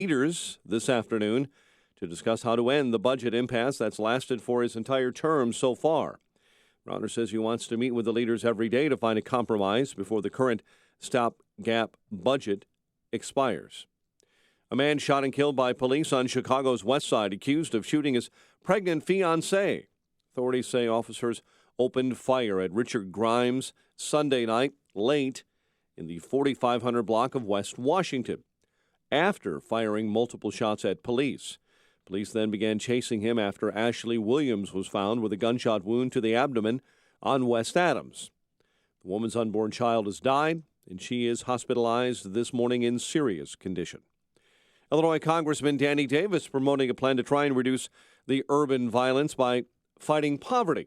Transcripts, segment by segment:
leaders this afternoon to discuss how to end the budget impasse that's lasted for his entire term so far. Rauner says he wants to meet with the leaders every day to find a compromise before the current stopgap budget expires. A man shot and killed by police on Chicago's west side, accused of shooting his pregnant fiancée. Authorities say officers opened fire at Richard Grimes Sunday night late in the 4500 block of West Washington, after firing multiple shots at police. Police then began chasing him after Ashley Williams was found with a gunshot wound to the abdomen on West Adams. The woman's unborn child has died, and she is hospitalized this morning in serious condition. Illinois Congressman Danny Davis promoting a plan to try and reduce the urban violence by fighting poverty,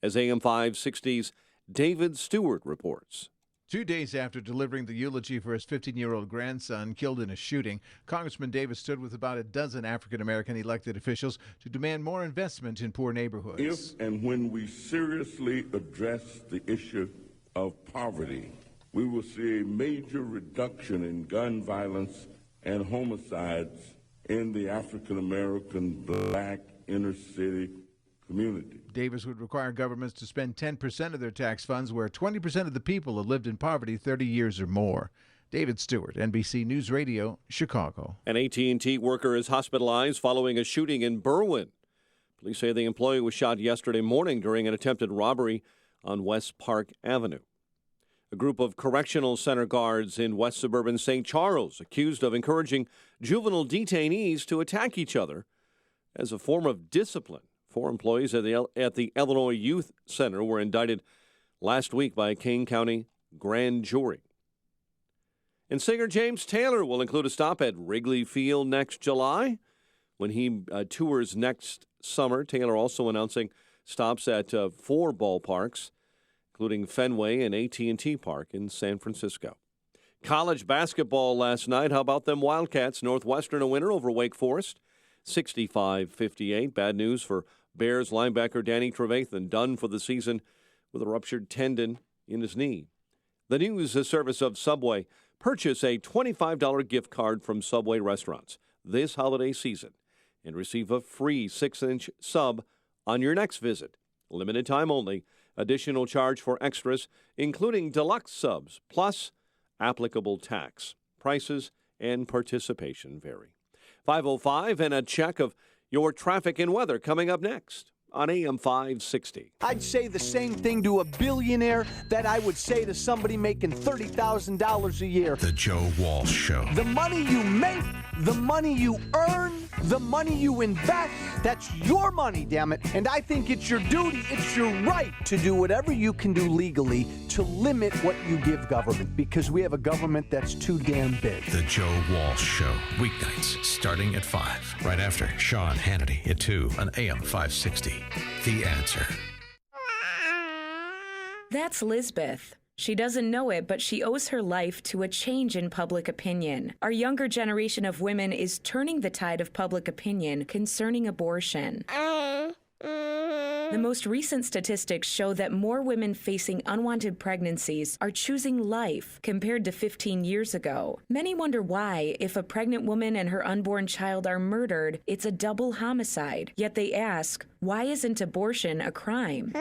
as AM 560's David Stewart reports. 2 days after delivering the eulogy for his 15-year-old grandson killed in a shooting, Congressman Davis stood with about a dozen African-American elected officials to demand more investment in poor neighborhoods. If and when we seriously address the issue of poverty, we will see a major reduction in gun violence and homicides in the African-American black inner city community. Davis would require governments to spend 10% of their tax funds where 20% of the people have lived in poverty 30 years or more. David Stewart, NBC News Radio, Chicago. An AT&T worker is hospitalized following a shooting in Berwyn. Police say the employee was shot yesterday morning during an attempted robbery on West Park Avenue. A group of correctional center guards in west suburban St. Charles accused of encouraging juvenile detainees to attack each other as a form of discipline. 4 employees at the Illinois Youth Center were indicted last week by a Kane County grand jury. And singer James Taylor will include a stop at Wrigley Field next July when he tours next summer. Taylor also announcing stops at 4 ballparks, including Fenway and AT&T Park in San Francisco. College basketball last night. How about them Wildcats? Northwestern a winner over Wake Forest, 65-58. Bad news for Bears linebacker Danny Trevathan, done for the season with a ruptured tendon in his knee. The news is a service of Subway. Purchase a $25 gift card from Subway restaurants this holiday season and receive a free 6-inch sub on your next visit. Limited time only. Additional charge for extras, including deluxe subs, plus applicable tax. Prices and participation vary. 5:05 and a check of your traffic and weather coming up next on AM 560. I'd say the same thing to a billionaire that I would say to somebody making $30,000 a year. The Joe Walsh Show. The money you make, the money you earn, the money you invest, that's your money, damn it. And I think it's your duty, it's your right to do whatever you can do legally to limit what you give government, because we have a government that's too damn big. The Joe Walsh Show. Weeknights starting at 5. Right after Sean Hannity at 2 on AM 560. The Answer. That's Lisbeth. She doesn't know it, but she owes her life to a change in public opinion. Our younger generation of women is turning the tide of public opinion concerning abortion. The most recent statistics show that more women facing unwanted pregnancies are choosing life compared to 15 years ago. Many wonder why, if a pregnant woman and her unborn child are murdered, it's a double homicide. Yet they ask, why isn't abortion a crime?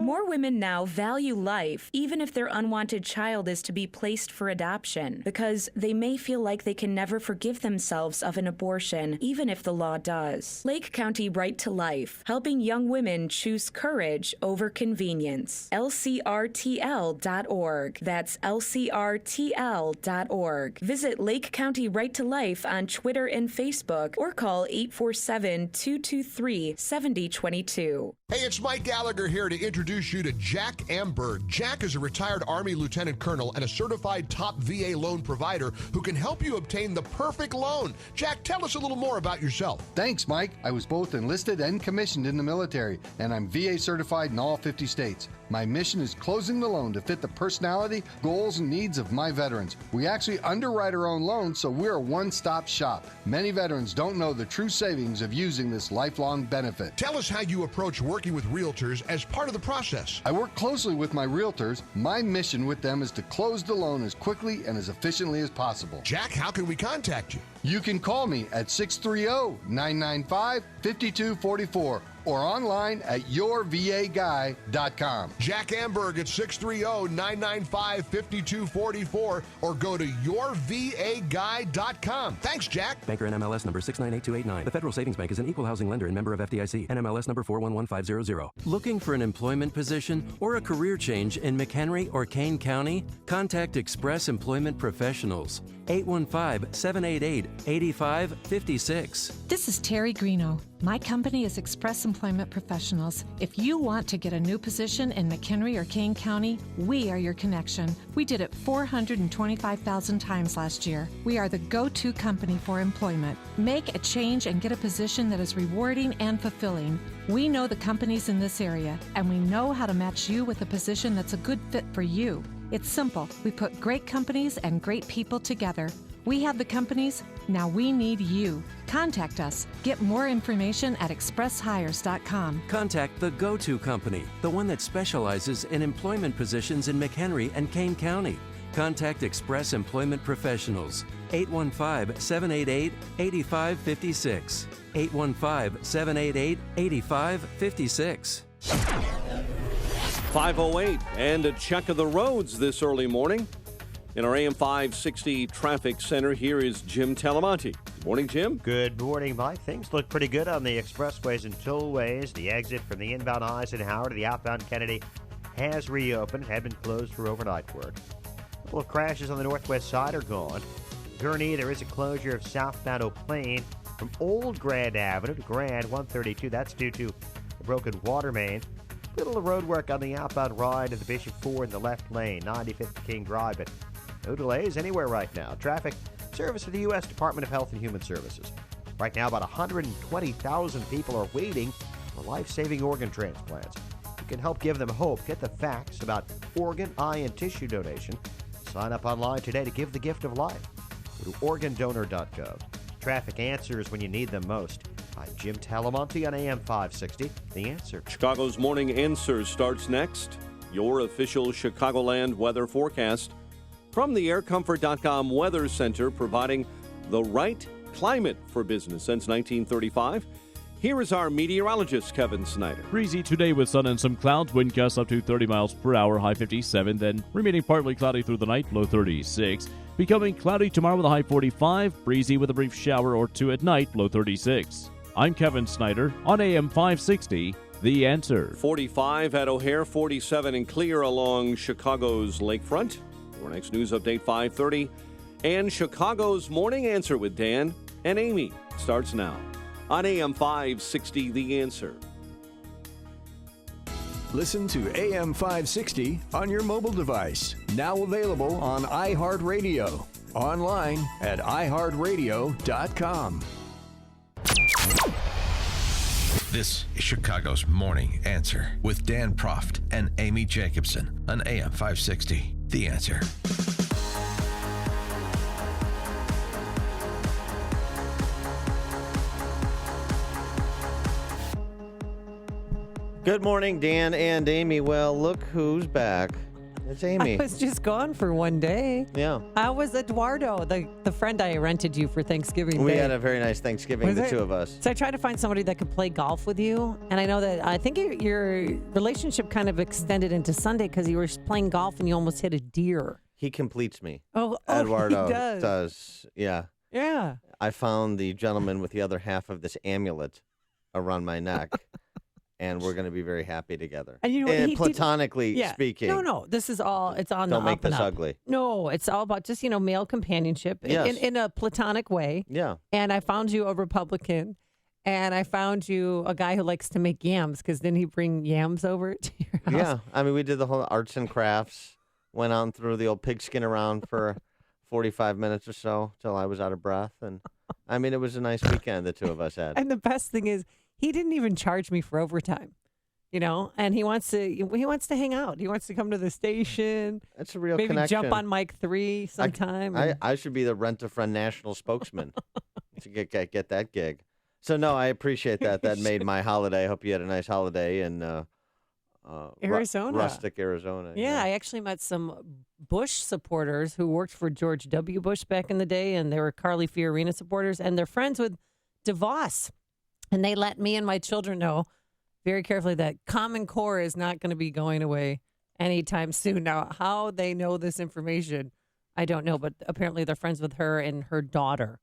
More women now value life, even if their unwanted child is to be placed for adoption, because they may feel like they can never forgive themselves of an abortion, even if the law does. Lake County Right to Life, helping young women choose courage over convenience. LCRTL.org. That's LCRTL.org. Visit Lake County Right to Life on Twitter and Facebook, or call 847-223-7022. Hey, it's Mike Gallagher here to introduce you to Jack Amberg. Jack is a retired Army Lieutenant Colonel and a certified top VA loan provider who can help you obtain the perfect loan. Jack, tell us a little more about yourself. Thanks, Mike. I was both enlisted and commissioned in the military, and I'm VA certified in all 50 states. My mission is closing the loan to fit the personality, goals, and needs of my veterans. We actually underwrite our own loans, so we're a one-stop shop. Many veterans don't know the true savings of using this lifelong benefit. Tell us how you approach working working with realtors as part of the process? I work closely with my realtors. My mission with them is to close the loan as quickly and as efficiently as possible. Jack, how can we contact you? You can call me at 630-995-5244 or online at yourvaguy.com. Jack Amberg at 630-995-5244 or go to yourvaguy.com. Thanks, Jack. Banker NMLS number 698289. The Federal Savings Bank is an equal housing lender and member of FDIC. NMLS number 411500. Looking for an employment position or a career change in McHenry or Kane County? Contact Express Employment Professionals. 815-788-8556. This is Terry Greeno. My company is Express Employment Professionals. If you want to get a new position in McHenry or Kane County, we are your connection. We did it 425,000 times last year. We are the go-to company for employment. Make a change and get a position that is rewarding and fulfilling. We know the companies in this area, and we know how to match you with a position that's a good fit for you. It's simple. We put great companies and great people together. We have the companies, now we need you. Contact us. Get more information at expresshires.com. Contact the go-to company, the one that specializes in employment positions in McHenry and Kane County. Contact Express Employment Professionals. 815-788-8556. 815-788-8556. 5:08 and a check of the roads this early morning. In our AM 560 traffic center, here is Jim Talamonte. Good morning, Jim. Good morning, Mike. Things look pretty good on the expressways and tollways. The exit from the inbound Eisenhower to the outbound Kennedy has reopened. It had been closed for overnight work. A couple of crashes on the northwest side are gone. Gurnee, there is a closure of southbound Eau Plaine from Old Grand Avenue to Grand 132. That's due to a broken water main. Little road work on the outbound ride to the Bishop Ford in the left lane, 95th King Drive, but no delays anywhere right now. Traffic service for the U.S. Department of Health and Human Services. Right now, about 120,000 people are waiting for life-saving organ transplants. You can help give them hope. Get the facts about organ, eye, and tissue donation. Sign up online today to give the gift of life. Go to organdonor.gov. Traffic answers when you need them most. I'm Jim Talamonte on AM 560. The Answer. Chicago's Morning Answer starts next. Your official Chicagoland weather forecast from the aircomfort.com Weather Center, providing the right climate for business since 1935. Here is our meteorologist, Kevin Snyder. Breezy today with sun and some clouds. Wind gusts up to 30 miles per hour, high 57. Then remaining partly cloudy through the night, low 36. Becoming cloudy tomorrow with a high 45. Breezy with a brief shower or two at night, low 36. I'm Kevin Snyder on AM 560, The Answer. 45 at O'Hare, 47 and clear along Chicago's lakefront. Your next news update, 5:30. And Chicago's Morning Answer with Dan and Amy starts now on AM 560, The Answer. Listen to AM 560 on your mobile device. Now available on iHeartRadio. Online at iHeartRadio.com. This is Chicago's Morning Answer with Dan Proft and Amy Jacobson on AM 560. The Answer. Good morning, Dan and Amy. Well, look who's back. It's Amy. I was just gone for one day. Yeah. I was Eduardo, the friend I rented you for Thanksgiving We Day. had a very nice Thanksgiving, the two of us. So I tried to find somebody that could play golf with you. And I know that I think your relationship kind of extended into Sunday because you were playing golf and you almost hit a deer. He completes me. Oh, Eduardo he does. Yeah. Yeah. I found the gentleman with the other half of this amulet around my neck. And we're going to be very happy together. And you know what? Platonically speaking. No. This is all, it's on the Don't make up and this up. ugly. No, it's all about just, male companionship in a platonic way. Yeah. And I found you a Republican. And I found you a guy who likes to make yams because then he'd bring yams over to your house. Yeah. I mean, we did the whole arts and crafts. Went on through the old pigskin around for 45 minutes or so till I was out of breath. And I mean, it was a nice weekend the two of us had. And the best thing is, he didn't even charge me for overtime, and he wants to hang out. He wants to come to the station. That's a real maybe connection. Jump on Mike 3 sometime. I should be the Rent-A-Friend national spokesman to get that gig. So, no, I appreciate that. That made my holiday. I hope you had a nice holiday in Arizona. Rustic, Arizona. Yeah, I actually met some Bush supporters who worked for George W. Bush back in the day, and they were Carly Fiorina supporters, and they're friends with DeVos. And they let me and my children know very carefully that Common Core is not going to be going away anytime soon. Now, how they know this information, I don't know, but apparently they're friends with her and her daughter.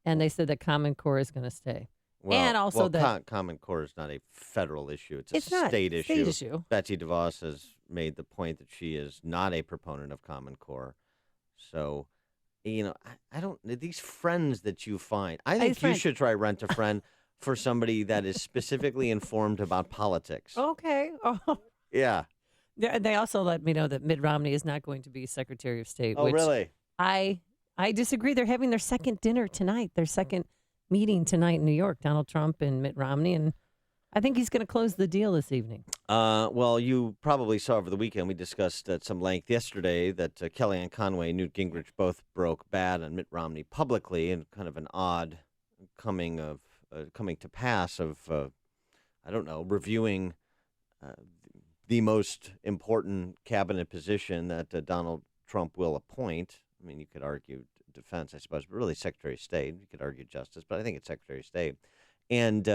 And they said that Common Core is going to stay. Well, and also that Common Core is not a federal issue. It's a not state a issue. state issue. Betsy DeVos has made the point that she is not a proponent of Common Core. So, I don't, these friends that you find, I think you should try Rent a Friend for somebody that is specifically informed about politics. Okay. Oh. Yeah. They also let me know that Mitt Romney is not going to be Secretary of State. Oh, which really? I disagree. They're having their second dinner tonight, their second meeting tonight in New York, Donald Trump and Mitt Romney, and I think he's going to close the deal this evening. Well, you probably saw over the weekend, we discussed at some length yesterday that Kellyanne Conway and Newt Gingrich both broke bad on Mitt Romney publicly, and kind of an odd coming to pass of, reviewing the most important cabinet position that Donald Trump will appoint. I mean, you could argue defense, I suppose, but really Secretary of State. You could argue justice, but I think it's Secretary of State. And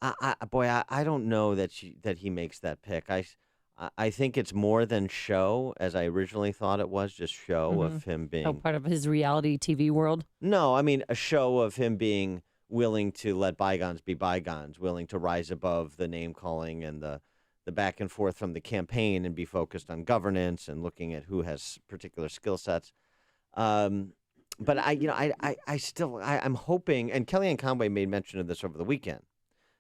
I don't know that he makes that pick. I think it's more than show, as I originally thought it was, just show of him being part of his reality TV world. No, I mean a show of him being willing to let bygones be bygones, willing to rise above the name calling and the back and forth from the campaign and be focused on governance and looking at who has particular skill sets. But I'm hoping, and Kellyanne Conway made mention of this over the weekend,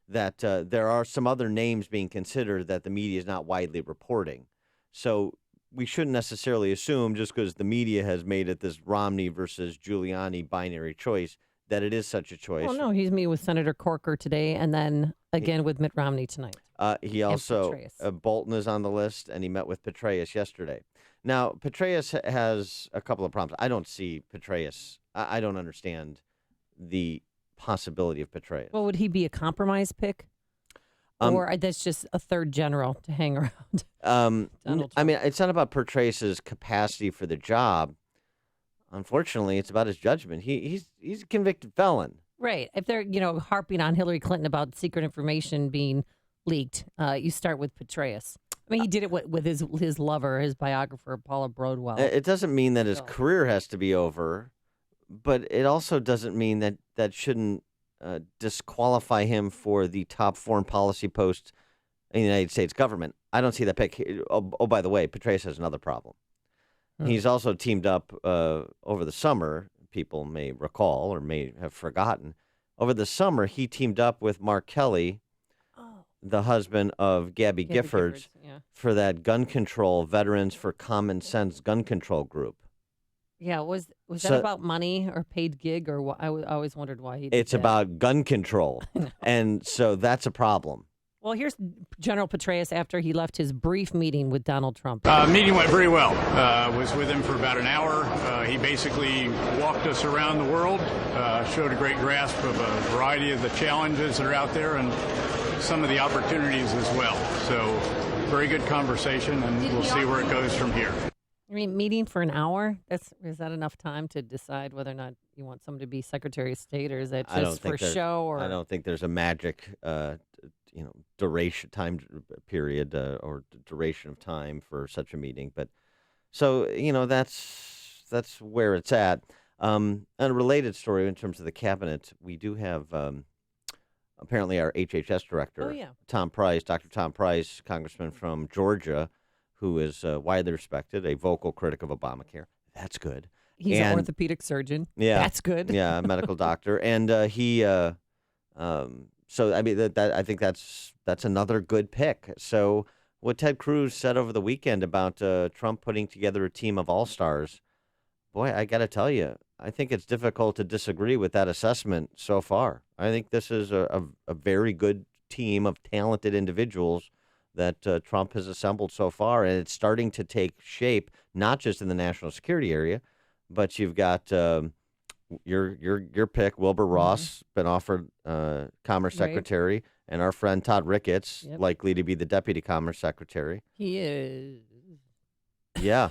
that there are some other names being considered that the media is not widely reporting. So we shouldn't necessarily assume just because the media has made it this Romney versus Giuliani binary choice that it is such a choice. Well, no, he's meeting with Senator Corker today and then again with Mitt Romney tonight. He also, Bolton is on the list, and he met with Petraeus yesterday. Now, Petraeus has a couple of problems. I don't see Petraeus. I don't understand the possibility of Petraeus. Well, would he be a compromise pick? Or that's just a third general to hang around? I mean, it's not about Petraeus's capacity for the job. Unfortunately, it's about his judgment. He's a convicted felon. Right. If they're, harping on Hillary Clinton about secret information being leaked, you start with Petraeus. I mean, he did it with his lover, his biographer, Paula Brodwell. It doesn't mean that his career has to be over, but it also doesn't mean that shouldn't disqualify him for the top foreign policy post in the United States government. I don't see that pick. Oh, by the way, Petraeus has another problem. He's also teamed up over the summer. People may recall or may have forgotten. Over the summer, he teamed up with Mark Kelly, the husband of Gabby Giffords, for that gun control, Veterans for Common Sense gun control group. Yeah, was that about money or paid gig or what? I always wondered why he did It's that. about gun control, and so that's a problem. Well, here's General Petraeus after he left his brief meeting with Donald Trump. Meeting went very well. Was with him for about an hour. He basically walked us around the world, showed a great grasp of a variety of the challenges that are out there and some of the opportunities as well. So very good conversation, and we'll see where it goes from here. I mean, meeting for an hour? Is that enough time to decide whether or not you want someone to be Secretary of State, or is that just for show? Or I don't think there's a magic duration time period or duration of time for such a meeting, but so that's where it's at. And a related story in terms of the cabinet, we do have apparently our HHS director, Tom Price, Dr. Tom Price, congressman from Georgia, who is widely respected, a vocal critic of Obamacare. That's good. He's an orthopedic surgeon. Yeah, that's good. Yeah, a medical doctor, and he. So I mean, I think that's another good pick. So what Ted Cruz said over the weekend about Trump putting together a team of all-stars, boy, I got to tell you, I think it's difficult to disagree with that assessment so far. I think this is a very good team of talented individuals that Trump has assembled so far, and it's starting to take shape, not just in the national security area, but you've got your pick, Wilbur Ross, been offered Commerce Right. Secretary, and our friend Todd Ricketts, Yep. likely to be the Deputy Commerce Secretary. He is. Yeah.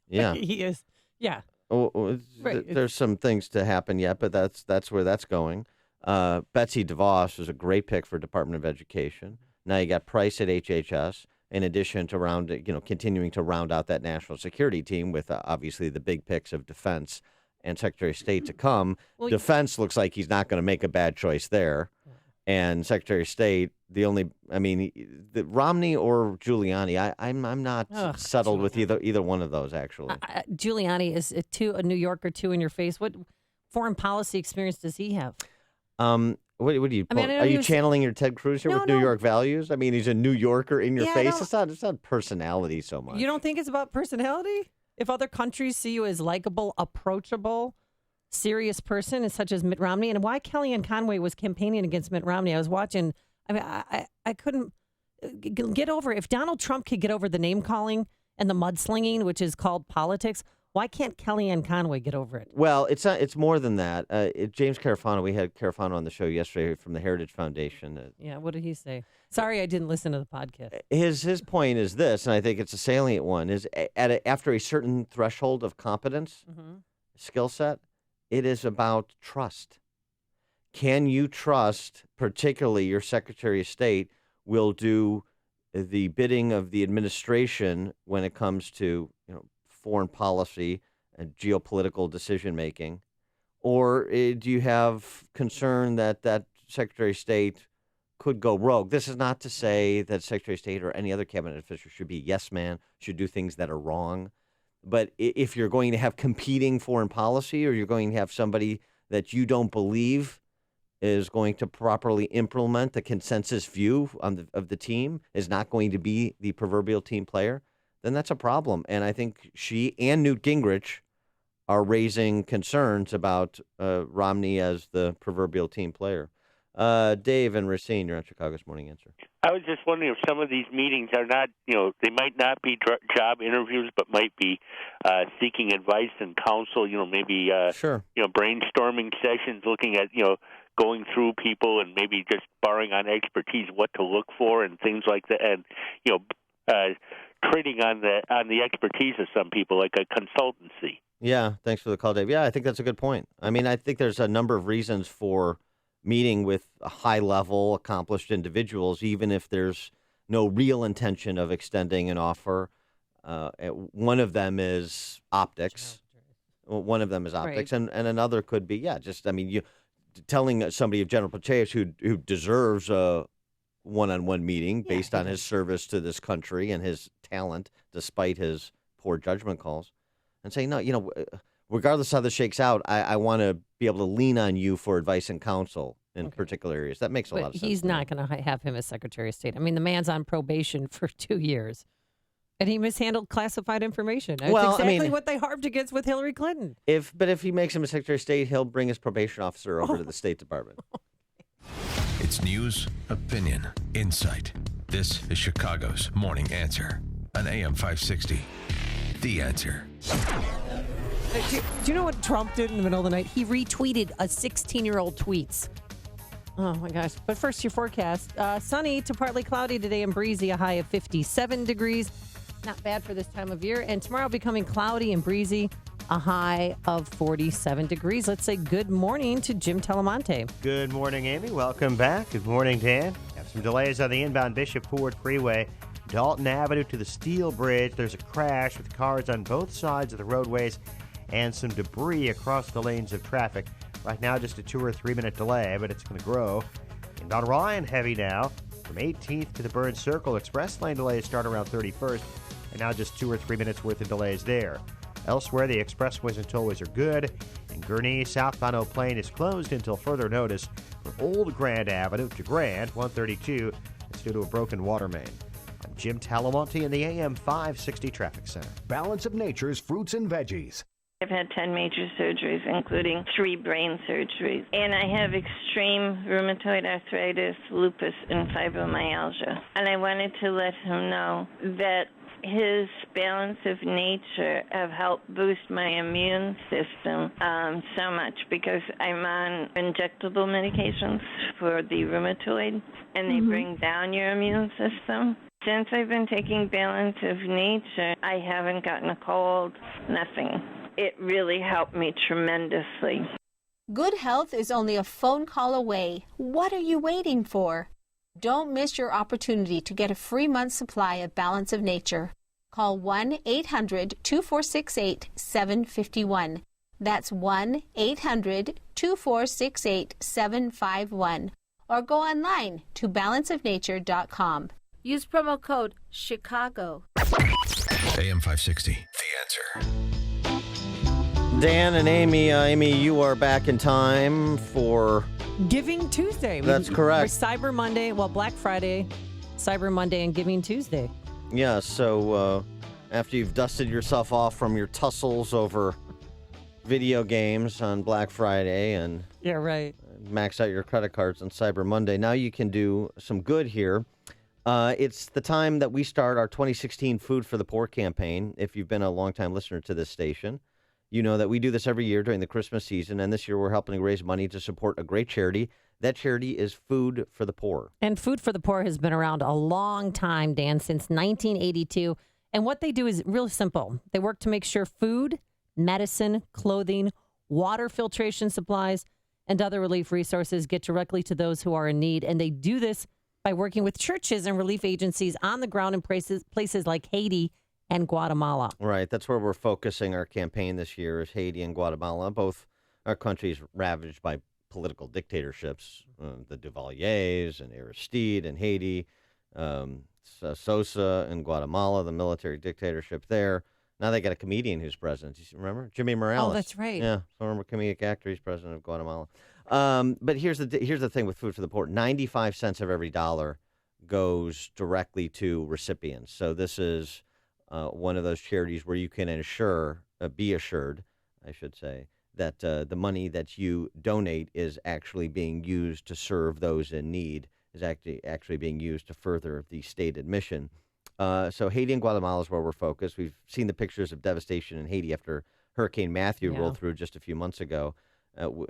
Yeah. He is. Yeah. Right. There's some things to happen yet, but that's where that's going. Betsy DeVos was a great pick for Department of Education. Now you got Price at HHS, in addition to continuing to round out that national security team with obviously the big picks of Defense and Secretary of State to come. Well, Defense looks like he's not going to make a bad choice there. And Secretary of State, Romney or Giuliani, I'm not settled with either one of those, actually. Giuliani is a New Yorker, two in your face. What foreign policy experience does he have? What do you? Are you channeling your Ted Cruz here with New York values? I mean, he's a New Yorker in your face. It's not personality so much. You don't think it's about personality? If other countries see you as likable, approachable, serious person, such as Mitt Romney, and why Kellyanne Conway was campaigning against Mitt Romney, I was watching. I mean, I couldn't get over it. If Donald Trump could get over the name calling and the mudslinging, which is called politics, why can't Kellyanne Conway get over it? Well, it's not. It's more than that. James Carafano, we had Carafano on the show yesterday from the Heritage Foundation. Yeah, what did he say? Sorry, I didn't listen to the podcast. His point is this, and I think it's a salient one: is after a certain threshold of competence, skill set, it is about trust. Can you trust, particularly your Secretary of State, will do the bidding of the administration when it comes to foreign policy and geopolitical decision making, or do you have concern that Secretary of State could go rogue? This is not to say that Secretary of State or any other cabinet official should be yes man, should do things that are wrong. But if you're going to have competing foreign policy, or you're going to have somebody that you don't believe is going to properly implement the consensus view of the team, is not going to be the proverbial team player, then that's a problem. And I think she and Newt Gingrich are raising concerns about Romney as the proverbial team player. Dave and Racine, you're on Chicago's Morning Answer. I was just wondering if some of these meetings are not, they might not be job interviews, but might be seeking advice and counsel, maybe, brainstorming sessions, looking at, going through people and maybe just borrowing on expertise, what to look for and things like that. And, trading on the expertise of some people, like a consultancy. Yeah, thanks for the call, Dave. Yeah, I think that's a good point. I mean, I think there's a number of reasons for meeting with high-level, accomplished individuals, even if there's no real intention of extending an offer. One of them is optics. Right. And another could be, you telling somebody of General Petraeus who deserves a one-on-one meeting based on his service to this country and his talent, despite his poor judgment calls, and say, no, regardless how this shakes out, I want to be able to lean on you for advice and counsel in particular areas. That makes a lot of sense. He's not going to have him as Secretary of State. I mean, the man's on probation for 2 years, and he mishandled classified information. That's exactly what they harped against with Hillary Clinton. If he makes him a Secretary of State, he'll bring his probation officer over to the State Department. It's news, opinion, insight. This is Chicago's Morning Answer on AM 560. The Answer. Do you know what Trump did in the middle of the night? He retweeted a 16-year-old tweets. Oh, my gosh. But first, your forecast. Sunny to partly cloudy today and breezy, a high of 57 degrees. Not bad for this time of year. And tomorrow becoming cloudy and breezy, a high of 47 degrees. Let's say good morning to Jim Telemonte. Good morning, Amy. Welcome back. Good morning, Dan. Have some delays on the inbound Bishop Ford Freeway. Dalton Avenue to the Steel Bridge. There's a crash with cars on both sides of the roadways and some debris across the lanes of traffic. Right now, just a 2 or 3 minute delay, but it's going to grow. Inbound Ryan, heavy now. From 18th to the Burns Circle, express lane delays start around 31st, and now just 2 or 3 minutes worth of delays there. Elsewhere, the expressways and tollways are good. In Gurnee, southbound Eau Plaine is closed until further notice from Old Grand Avenue to Grand 132. It's due to a broken water main. I'm Jim Talamonte in the AM 560 Traffic Center. Balance of Nature's fruits and veggies. I've had 10 major surgeries, including 3 brain surgeries. And I have extreme rheumatoid arthritis, lupus, and fibromyalgia. And I wanted to let him know that his Balance of Nature have helped boost my immune system so much because I'm on injectable medications for the rheumatoid, and they bring down your immune system. Since I've been taking Balance of Nature, I haven't gotten a cold, nothing. It really helped me tremendously. Good health is only a phone call away. What are you waiting for? Don't miss your opportunity to get a free month's supply of Balance of Nature. Call 1-800-2468-751. That's 1-800-2468-751. Or go online to balanceofnature.com. Use promo code CHICAGO. AM 560, The Answer. Dan and Amy, Amy, you are back in time for Giving Tuesday. That's correct. For Cyber Monday, Black Friday, Cyber Monday, and Giving Tuesday. Yeah, so after you've dusted yourself off from your tussles over video games on Black Friday and yeah, right, max out your credit cards on Cyber Monday, now you can do some good here. It's the time that we start our 2016 Food for the Poor campaign. If you've been a longtime listener to this station, you know that we do this every year during the Christmas season, and this year we're helping raise money to support a great charity. That charity is Food for the Poor. And Food for the Poor has been around a long time, Dan, since 1982. And what they do is really simple. They work to make sure food, medicine, clothing, water filtration supplies, and other relief resources get directly to those who are in need. And they do this by working with churches and relief agencies on the ground in places like Haiti and Guatemala. Right. That's where we're focusing our campaign this year is Haiti and Guatemala. Both are countries ravaged by political dictatorships. The Duvaliers and Aristide in Haiti, Sosa in Guatemala, the military dictatorship there. Now they got a comedian who's president. You remember? Jimmy Morales. Oh, that's right. Yeah, former comedic actor. He's president of Guatemala. But here's the thing with Food for the Poor. 95 cents of every dollar goes directly to recipients. So this is one of those charities where you can be assured, I should say, that the money that you donate is actually being used to serve those in need, is actually being used to further the stated mission. So Haiti and Guatemala is where we're focused. We've seen the pictures of devastation in Haiti after Hurricane Matthew rolled through just a few months ago.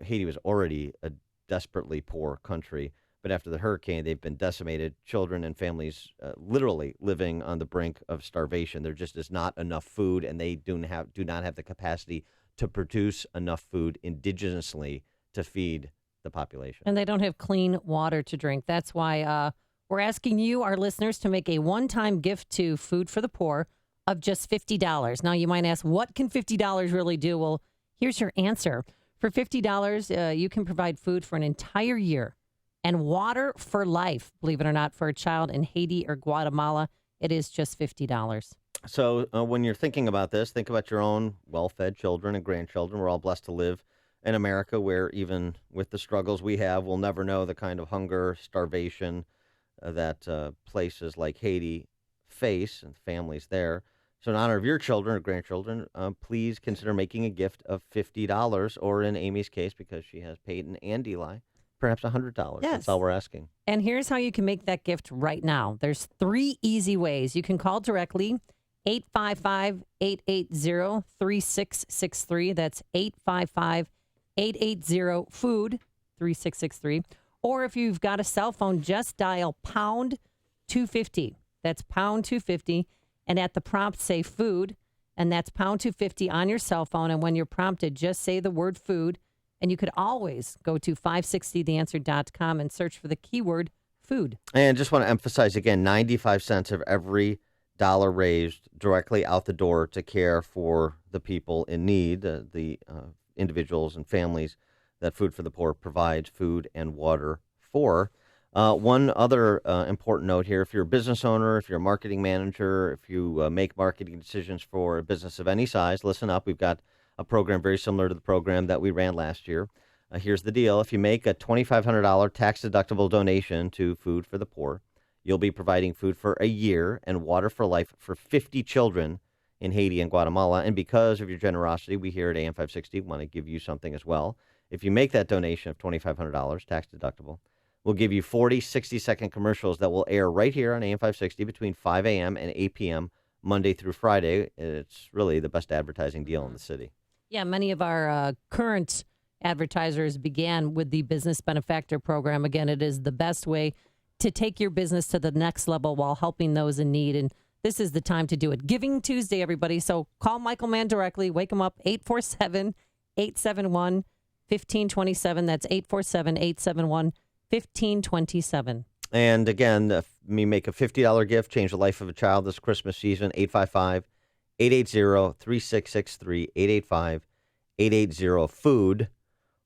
Haiti was already a desperately poor country, but after the hurricane, they've been decimated. Children and families literally living on the brink of starvation. There just is not enough food, and they do not have the capacity to produce enough food indigenously to feed the population. And they don't have clean water to drink. That's why we're asking you, our listeners, to make a one-time gift to Food for the Poor of just $50. Now, you might ask, what can $50 really do? Well, here's your answer. For $50, you can provide food for an entire year and water for life, believe it or not, for a child in Haiti or Guatemala. It is just $50. So when you're thinking about this, think about your own well-fed children and grandchildren. We're all blessed to live in America where even with the struggles we have, we'll never know the kind of hunger, starvation that places like Haiti face and families there. So in honor of your children or grandchildren, please consider making a gift of $50, or in Amy's case, because she has Peyton and Eli, perhaps $100. Yes. That's all we're asking. And here's how you can make that gift right now. There's 3 easy ways. You can call directly, 855-880-3663. That's 855-880-FOOD, 3663. Or if you've got a cell phone, just dial pound 250. That's pound 250. And at the prompt, say food. And that's pound 250 on your cell phone. And when you're prompted, just say the word food. And you could always go to 560theanswer.com and search for the keyword food. And just want to emphasize again, 95 cents of every dollar raised directly out the door to care for the people in need, the individuals and families that Food for the Poor provides food and water for. One other important note here, if you're a business owner, if you're a marketing manager, if you make marketing decisions for a business of any size, listen up. We've got a program very similar to the program that we ran last year. Here's the deal. If you make a $2,500 tax-deductible donation to Food for the Poor, you'll be providing food for a year and water for life for 50 children in Haiti and Guatemala. And because of your generosity, we here at AM 560 want to give you something as well. If you make that donation of $2,500 tax-deductible, we'll give you 40 60-second commercials that will air right here on AM 560 between 5 a.m. and 8 p.m. Monday through Friday. It's really the best advertising deal in the city. Yeah, many of our current advertisers began with the Business Benefactor Program. Again, it is the best way to take your business to the next level while helping those in need. And this is the time to do it. Giving Tuesday, everybody. So call Michael Mann directly. Wake him up, 847-871-1527. That's 847-871-1527. And again, me make a $50 gift, change the life of a child this Christmas season, 855-880-3663, 885-880-FOOD.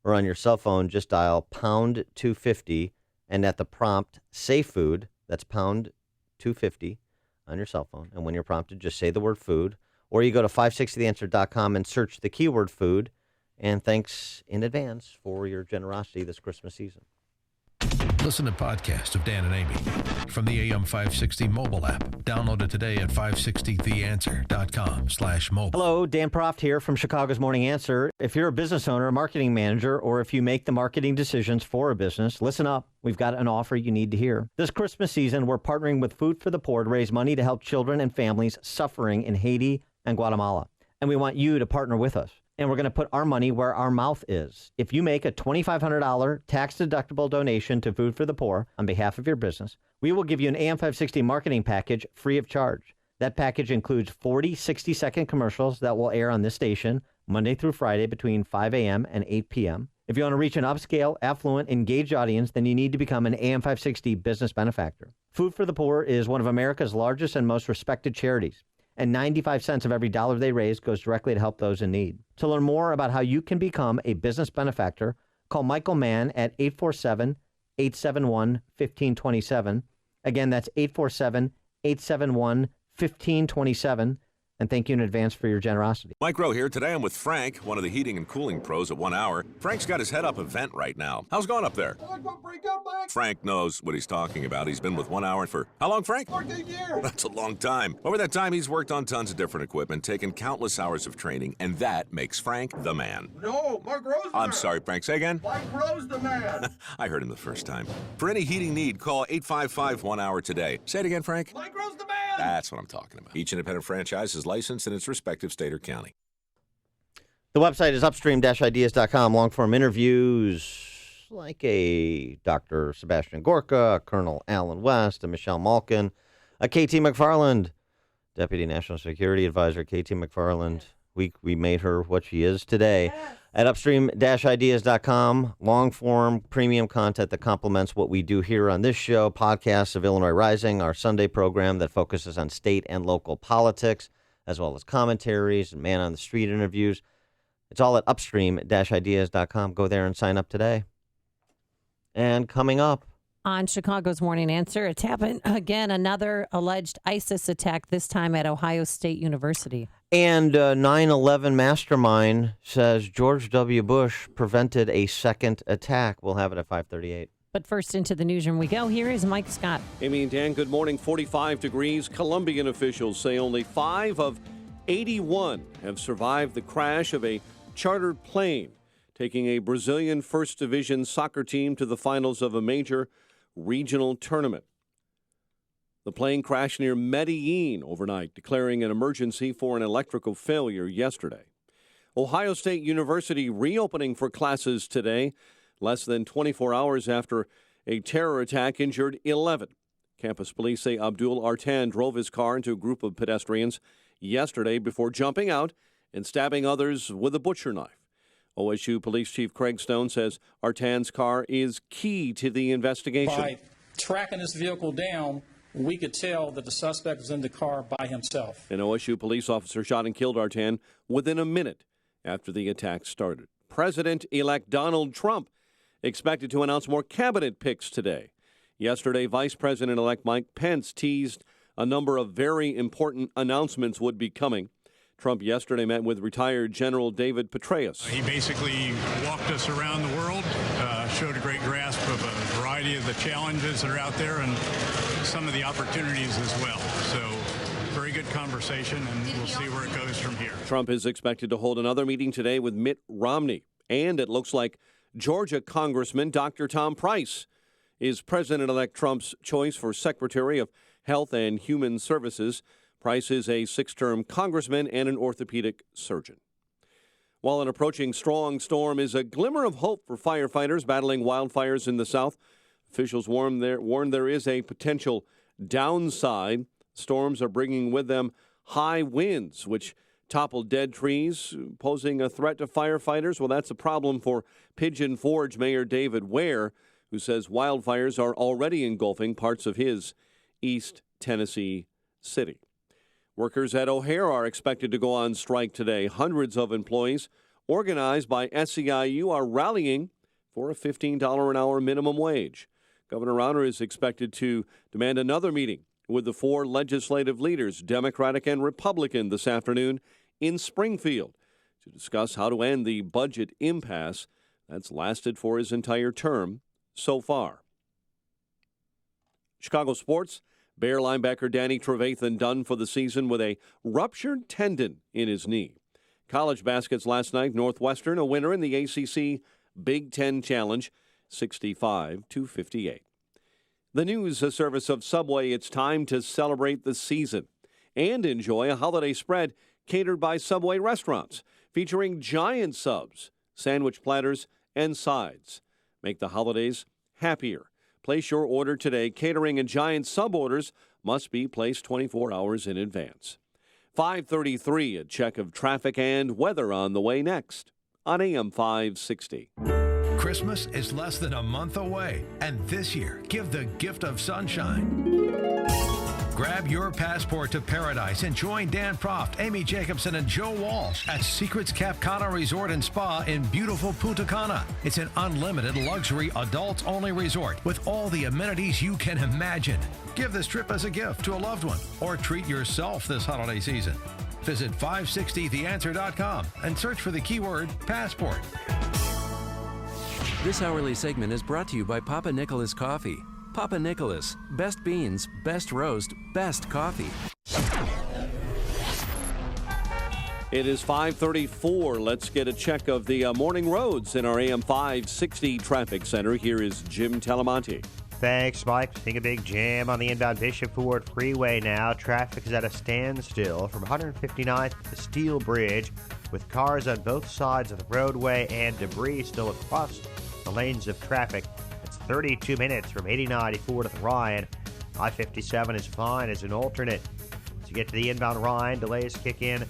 Or on your cell phone, just dial pound 250, and at the prompt, say food. That's pound 250 on your cell phone. And when you're prompted, just say the word food. Or you go to 560theanswer.com and search the keyword food. And thanks in advance for your generosity this Christmas season. Listen to podcasts of Dan and Amy from the AM 560 mobile app. Download it today at 560theanswer.com/mobile. Hello, Dan Proft here from Chicago's Morning Answer. If you're a business owner, a marketing manager, or if you make the marketing decisions for a business, listen up. We've got an offer you need to hear. This Christmas season, we're partnering with Food for the Poor to raise money to help children and families suffering in Haiti and Guatemala. And we want you to partner with us. And we're going to put our money where our mouth is. If you make a $2,500 tax-deductible donation to Food for the Poor on behalf of your business, we will give you an AM 560 marketing package free of charge. That package includes 40 60-second commercials that will air on this station Monday through Friday between 5 a.m. and 8 p.m. If you want to reach an upscale, affluent, engaged audience, then you need to become an AM 560 business benefactor. Food for the Poor is one of America's largest and most respected charities. And 95 cents of every dollar they raise goes directly to help those in need. To learn more about how you can become a business benefactor, call Michael Mann at 847-871-1527. Again, that's 847-871-1527. And thank you in advance for your generosity. Mike Rowe here. Today I'm with Frank, one of the heating and cooling pros at 1 Hour. Frank's got his head up a vent right now. How's it going up there? Frank knows what he's talking about. He's been with 1 Hour for how long, Frank? 14 years. That's a long time. Over that time, he's worked on tons of different equipment, taken countless hours of training, and that makes Frank the man. No, Mark Rose the I'm man. sorry, Frank. Say again? Mike Rose the man. I heard him the first time. For any heating need, call 855-1-HOUR today. Say it again, Frank. Mike Rose the man. That's what I'm talking about. Each independent franchise is licensed in its respective state or county. The website is upstream-ideas.com. Long-form interviews like a Dr. Sebastian Gorka, a Colonel Alan West, a Michelle Malkin, a KT McFarland, Deputy National Security Advisor KT McFarland. We made her what she is today. At upstream-ideas.com, long-form premium content that complements what we do here on this show, podcasts of Illinois Rising, our Sunday program that focuses on state and local politics, as well as commentaries and man-on-the-street interviews. It's all at upstream-ideas.com. Go there and sign up today. And coming up on Chicago's Morning Answer, it's happened again, another alleged ISIS attack, this time at Ohio State University. And 9/11 mastermind says George W. Bush prevented a second attack. We'll have it at 5:38. But first, into the newsroom we go. Here is Mike Scott. Amy and Dan, good morning. 45 degrees. Colombian officials say only 5 of 81 have survived the crash of a chartered plane, taking a Brazilian First Division soccer team to the finals of a major regional tournament. The plane crashed near Medellin overnight, declaring an emergency for an electrical failure yesterday. Ohio State University reopening for classes today, less than 24 hours after a terror attack injured 11. Campus police say Abdul Artan drove his car into a group of pedestrians yesterday before jumping out and stabbing others with a butcher knife. OSU Police Chief Craig Stone says Artan's car is key to the investigation. By tracking this vehicle down, we could tell that the suspect was in the car by himself. An OSU police officer shot and killed Artan within a minute after the attack started. President-elect Donald Trump expected to announce more cabinet picks today. Yesterday, Vice President-elect Mike Pence teased a number of very important announcements would be coming. Trump yesterday met with retired General David Petraeus. He basically walked us around the world, showed a great grasp of a variety of the challenges that are out there and some of the opportunities as well. So, very good conversation, and we'll see where it goes from here. Trump is expected to hold another meeting today with Mitt Romney, and it looks like Georgia Congressman Dr. Tom Price is President-elect Trump's choice for Secretary of Health and Human Services. Price is a 6-term congressman and an orthopedic surgeon. While an approaching strong storm is a glimmer of hope for firefighters battling wildfires in the south, officials warn there is a potential downside. Storms are bringing with them high winds, which topple dead trees, posing a threat to firefighters. Well, that's a problem for Pigeon Forge Mayor David Ware, who says wildfires are already engulfing parts of his East Tennessee city. Workers at O'Hare are expected to go on strike today. Hundreds of employees organized by SEIU are rallying for a $15 an hour minimum wage. Governor Rauner is expected to demand another meeting with the 4 legislative leaders, Democratic and Republican, this afternoon in Springfield to discuss how to end the budget impasse that's lasted for his entire term so far. Chicago sports. Bear linebacker Danny Trevathan done for the season with a ruptured tendon in his knee. College baskets last night, Northwestern a winner in the ACC Big Ten Challenge, 65-58. The news, a service of Subway. It's time to celebrate the season and enjoy a holiday spread catered by Subway restaurants, featuring giant subs, sandwich platters, and sides. Make the holidays happier. Place your order today. Catering and giant sub orders must be placed 24 hours in advance. 5:33, a check of traffic and weather on the way next on AM 560. Christmas is less than a month away, and this year, give the gift of sunshine. Grab your passport to paradise and join Dan Proft, Amy Jacobson, and Joe Walsh at Secrets Cap Cana Resort and Spa in beautiful Punta Cana. It's an unlimited luxury adults-only resort with all the amenities you can imagine. Give this trip as a gift to a loved one or treat yourself this holiday season. Visit 560theanswer.com and search for the keyword passport. This hourly segment is brought to you by Papa Nicholas Coffee. Papa Nicholas, best beans, best roast, best coffee. It is 5:34. Let's get a check of the morning roads in our AM 560 traffic center. Here is Jim Talamonte. Thanks, Mike. Seeing a big jam on the inbound Bishop Ford Freeway now. Traffic is at a standstill from 159th to the Steel Bridge, with cars on both sides of the roadway and debris still across the lanes of traffic. 32 minutes from 8094 to the Ryan. I-57 is fine as an alternate. As you get to the inbound Ryan, delays kick in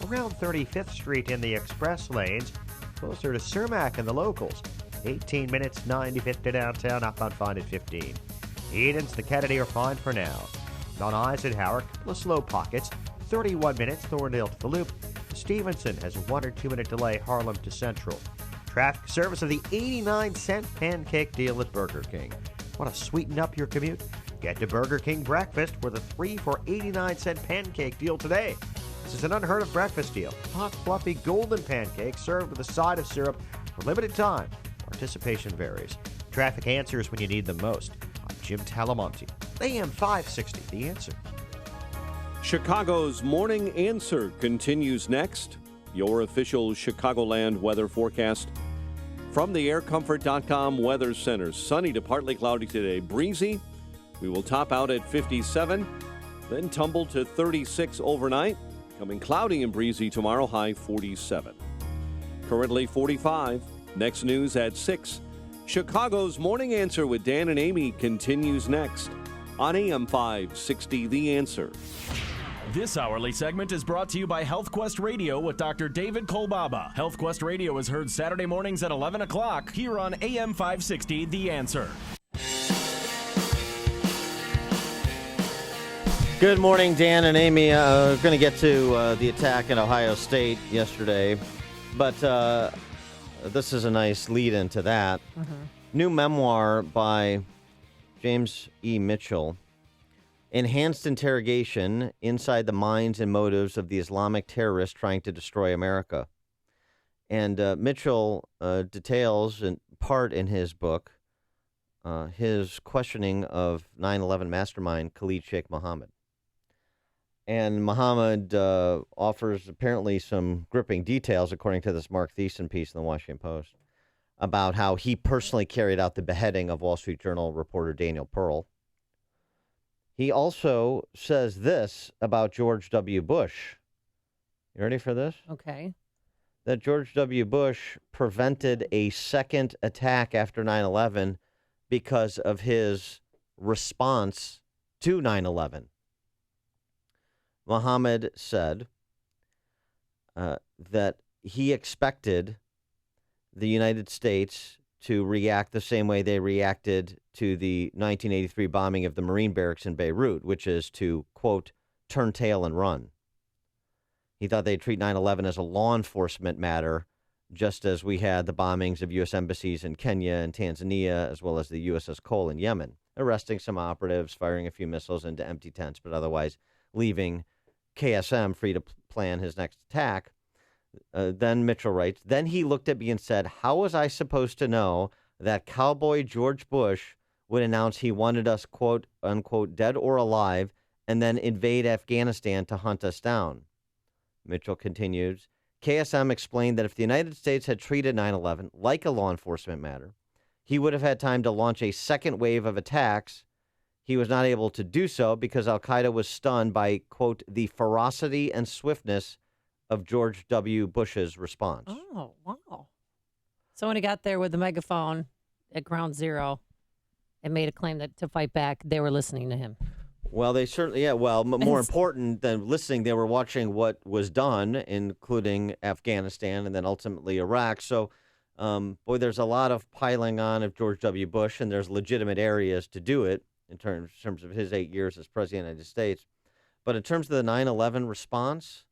around 35th Street in the express lanes, closer to Cermak and the locals. 18 minutes, 95th to downtown, outbound fine at 15. Edens to Kennedy are fine for now. On Eisenhower, couple of slow pockets. 31 minutes, Thorndale to the Loop. Stevenson has a 1 or 2 minute delay, Harlem to Central. Traffic service of the 89-cent pancake deal at Burger King. Want to sweeten up your commute? Get to Burger King breakfast with a 3 for 89-cent pancake deal today. This is an unheard of breakfast deal. Hot, fluffy, golden pancakes served with a side of syrup for limited time. Participation varies. Traffic answers when you need them most. I'm Jim Talamonte. AM 560, The Answer. Chicago's Morning Answer continues next. Your official Chicagoland weather forecast from the aircomfort.com Weather Center. Sunny to partly cloudy today. Breezy. We will top out at 57, then tumble to 36 overnight. Coming cloudy and breezy tomorrow, high 47. Currently 45. Next news at 6. Chicago's Morning Answer with Dan and Amy continues next on AM 560, The Answer. This hourly segment is brought to you by HealthQuest Radio with Dr. David Kolbaba. HealthQuest Radio is heard Saturday mornings at 11 o'clock here on AM 560, The Answer. Good morning, Dan and Amy. We're going to get to the attack in Ohio State yesterday, but this is a nice lead into that. Mm-hmm. New memoir by James E. Mitchell. Enhanced interrogation inside the minds and motives of the Islamic terrorists trying to destroy America. And Mitchell details in part in his book his questioning of 9/11 mastermind Khalid Sheikh Mohammed. And Mohammed offers apparently some gripping details, according to this Mark Thiessen piece in the Washington Post, about how he personally carried out the beheading of Wall Street Journal reporter Daniel Pearl. He also says this about George W. Bush. You ready for this? Okay. That George W. Bush prevented a second attack after 9/11 because of his response to 9/11. Mohammed said that he expected the United States to react the same way they reacted to the 1983 bombing of the Marine barracks in Beirut, which is to, quote, turn tail and run. He thought they'd treat 9/11 as a law enforcement matter, just as we had the bombings of U.S. embassies in Kenya and Tanzania, as well as the USS Cole in Yemen, arresting some operatives, firing a few missiles into empty tents, but otherwise leaving KSM free to plan his next attack. Then Mitchell writes, then he looked at me and said, how was I supposed to know that cowboy George Bush would announce he wanted us, quote, unquote, dead or alive, and then invade Afghanistan to hunt us down? Mitchell continues, KSM explained that if the United States had treated 9/11 like a law enforcement matter, he would have had time to launch a second wave of attacks. He was not able to do so because al-Qaeda was stunned by, quote, the ferocity and swiftness of George W. Bush's response. Oh, wow. So when he got there with the megaphone at ground zero and made a claim that to fight back, they were listening to him. Well, they certainly, yeah. Well, more important than listening, they were watching what was done, including Afghanistan and then ultimately Iraq. So, boy, there's a lot of piling on of George W. Bush, and there's legitimate areas to do it in terms of his 8 years as president of the United States. But in terms of the 9/11 response,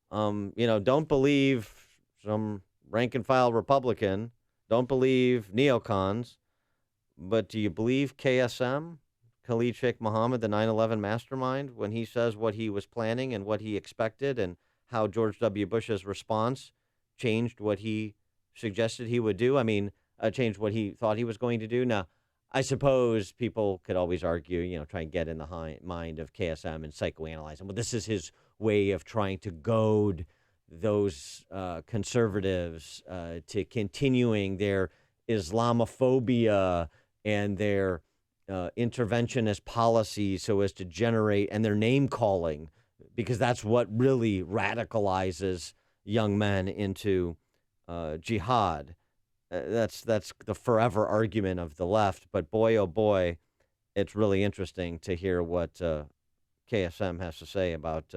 don't believe some rank and file Republican. Don't believe neocons. But do you believe KSM? Khalid Sheikh Mohammed, the 9/11 mastermind, when he says what he was planning and what he expected and how George W. Bush's response changed what he suggested he would do? I mean, changed what he thought he was going to do. Now, I suppose people could always argue, try and get in the mind of KSM and psychoanalyze him. Well, this is his way of trying to goad those conservatives to continuing their Islamophobia and their interventionist policies so as to generate, and their name calling, because that's what really radicalizes young men into jihad. That's the forever argument of the left. But boy, oh boy, it's really interesting to hear what KSM has to say about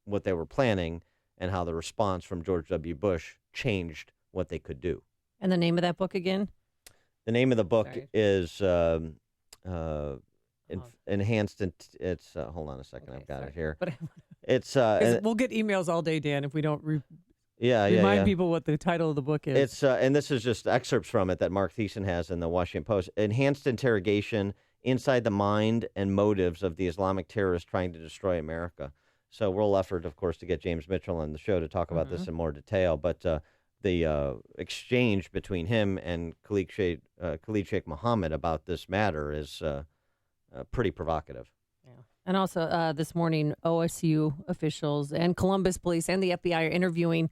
what they were planning and how the response from George W. Bush changed what they could do. And the name of that book again? The name of the book is Enhanced. It's hold on a second, okay, I've got it here. But it's we'll get emails all day, Dan, if we don't remind people what the title of the book is. It's and this is just excerpts from it that Mark Thiessen has in the Washington Post. Enhanced Interrogation Inside the Mind and Motives of the Islamic Terrorists Trying to Destroy America. So we'll effort, of course, to get James Mitchell on the show to talk about this in more detail. But the exchange between him and Khalid Sheikh Mohammed about this matter is pretty provocative. Yeah. And also this morning, OSU officials and Columbus police and the FBI are interviewing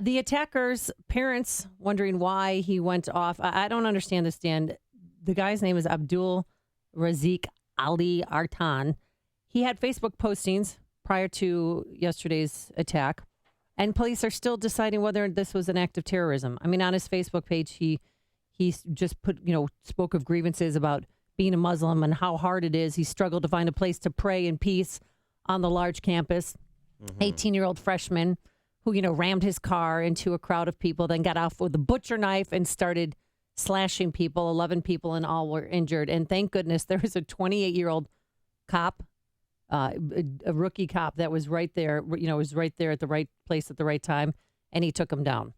the attackers' parents, wondering why he went off. I don't understand this, Dan. The guy's name is Abdul Razik Ali Artan. He had Facebook postings prior to yesterday's attack, and police are still deciding whether this was an act of terrorism. I mean, on his Facebook page, he just spoke of grievances about being a Muslim and how hard it is. He struggled to find a place to pray in peace on the large campus. 18-year-old freshman who, rammed his car into a crowd of people, then got off with a butcher knife and started slashing people. 11 people in all were injured. And thank goodness there was a 28-year-old cop, a rookie cop that was right there, was right there at the right place at the right time, and he took him down,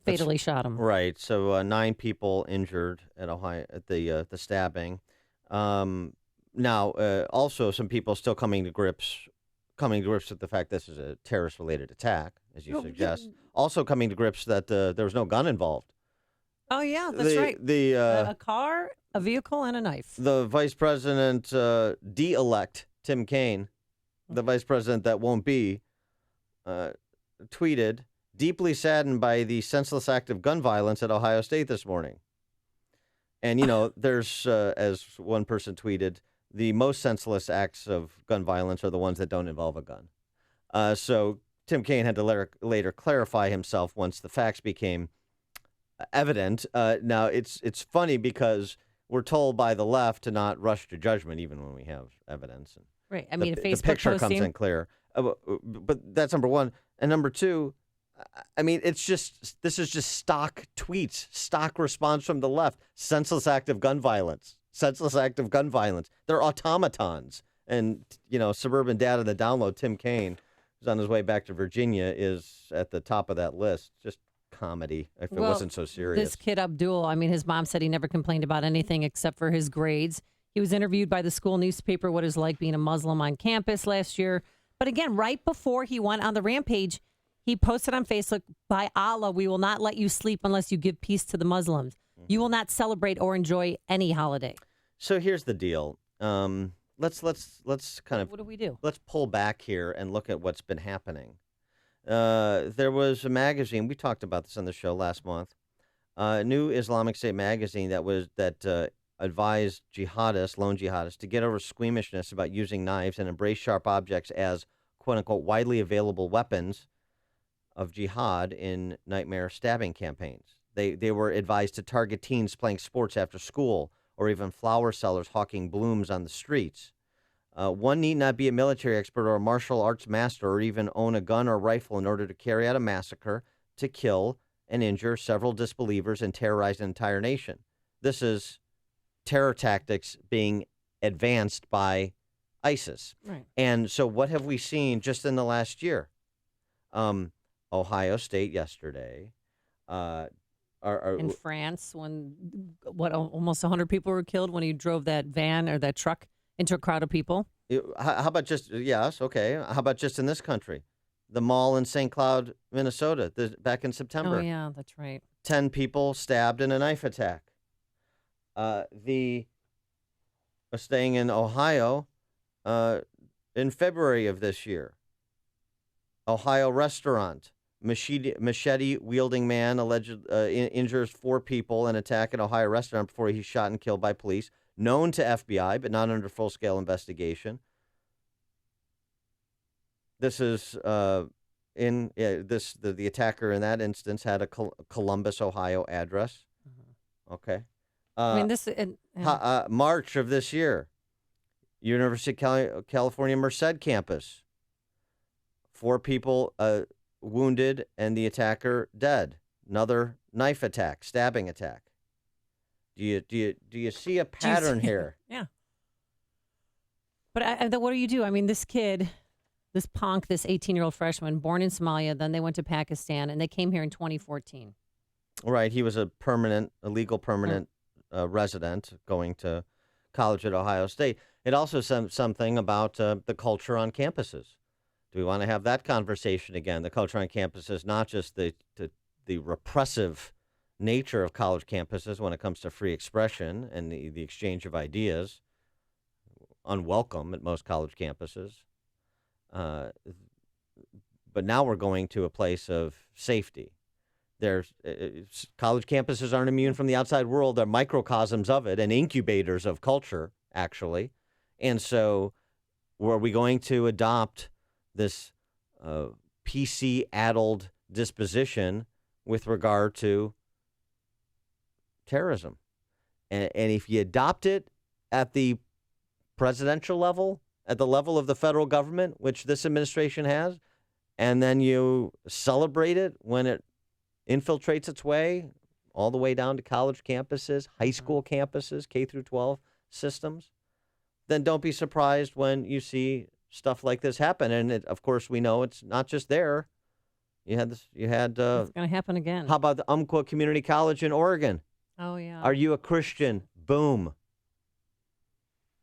fatally shot him. Right. So 9 people injured at Ohio at the stabbing. Now, also some people still coming to grips with the fact this is a terrorist-related attack, as you suggest. Also coming to grips that there was no gun involved. Oh, yeah, that's right. A car, a vehicle, and a knife. The vice president, de-elect Tim Kaine, the vice president that won't be, tweeted, deeply saddened by the senseless act of gun violence at Ohio State this morning. And, there's, as one person tweeted, the most senseless acts of gun violence are the ones that don't involve a gun. So Tim Kaine had to later clarify himself once the facts became evident. Now, it's funny because we're told by the left to not rush to judgment even when we have evidence. And right. I mean, the Facebook picture posting comes in clear. But that's number one. And number two, I mean, this is just stock tweets, stock response from the left. Senseless act of gun violence. Senseless act of gun violence. They're automatons. And, suburban dad of the download, Tim Kaine, who's on his way back to Virginia, is at the top of that list. Just comedy, if it wasn't so serious. This kid, Abdul, I mean, his mom said he never complained about anything except for his grades. He was interviewed by the school newspaper what it's like being a Muslim on campus last year. But again, right before he went on the rampage, he posted on Facebook, by Allah, we will not let you sleep unless you give peace to the Muslims. You will not celebrate or enjoy any holiday. So here's the deal. Let's kind of... What do we do? Let's pull back here and look at what's been happening. There was a magazine, we talked about this on the show last month, New Islamic State magazine that advised jihadists, lone jihadists, to get over squeamishness about using knives and embrace sharp objects as, quote-unquote, widely available weapons of jihad in nightmare stabbing campaigns. They were advised to target teens playing sports after school or even flower sellers hawking blooms on the streets. One need not be a military expert or a martial arts master or even own a gun or rifle in order to carry out a massacre, to kill and injure several disbelievers and terrorize an entire nation. This is terror tactics being advanced by ISIS. Right. And so what have we seen just in the last year? Ohio State yesterday. In France, when almost 100 people were killed when he drove that van or that truck into a crowd of people. How about just, yes, okay. How about just in this country? The mall in St. Cloud, Minnesota, back in September. Oh, yeah, that's right. 10 people stabbed in a knife attack. Staying in Ohio in February of this year. Ohio restaurant. Machete-wielding man injures 4 people in attack at Ohio restaurant before he's shot and killed by police. Known to FBI, but not under full-scale investigation. This is the attacker in that instance had a Columbus, Ohio address. Okay. I mean, this March of this year, University of California Merced campus. 4 people wounded and the attacker dead. Another knife attack, stabbing attack. Do you see a pattern here? Yeah. But what do you do? I mean, this kid, this punk, this 18-year-old freshman, born in Somalia, then they went to Pakistan, and they came here in 2014. Right. He was a legal permanent resident going to college at Ohio State. It also said something about the culture on campuses. Do we want to have that conversation again? The culture on campuses, not just the repressive nature of college campuses when it comes to free expression and the exchange of ideas, unwelcome at most college campuses. But now we're going to a place of safety. College campuses aren't immune from the outside world. They're microcosms of it and incubators of culture, actually. And so were we going to adopt this PC-addled disposition with regard to terrorism? And if you adopt it at the presidential level, at the level of the federal government, which this administration has, and then you celebrate it when it infiltrates its way all the way down to college campuses, high school campuses, K through 12 systems, then don't be surprised when you see stuff like this happen. And of course, we know it's not just there. You had this. It's going to happen again. How about the Umpqua Community College in Oregon? Oh yeah. Are you a Christian? Boom.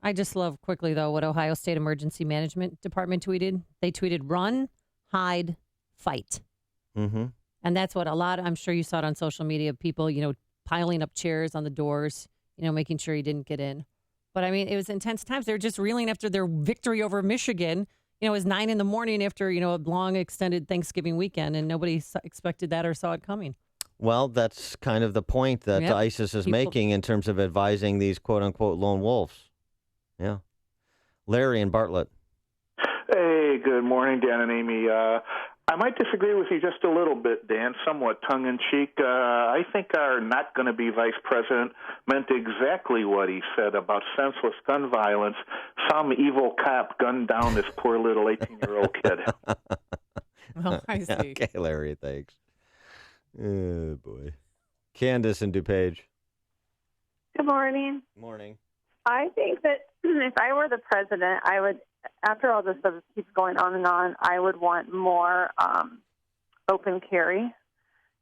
I just love quickly though what Ohio State Emergency Management Department tweeted. They tweeted, "Run, hide, fight." Mm-hmm. And that's what I'm sure you saw it on social media. People, piling up chairs on the doors, making sure he didn't get in. But I mean, it was intense times. They're just reeling after their victory over Michigan. It was 9 a.m. after, a long extended Thanksgiving weekend, and nobody expected that or saw it coming. Well, that's kind of the point that ISIS is making in terms of advising these quote unquote lone wolves. Yeah. Larry and Bartlett. Hey, good morning, Dan and Amy. I might disagree with you just a little bit, Dan, somewhat tongue-in-cheek. I think our not going to be vice president meant exactly what he said about senseless gun violence. Some evil cop gunned down this poor little 18-year-old kid. Oh, I see. Okay, Larry, thanks. Oh, boy. Candace and DuPage. Good morning. Morning. I think that if I were the president, I would, after all this stuff keeps going on and on, I would want more open carry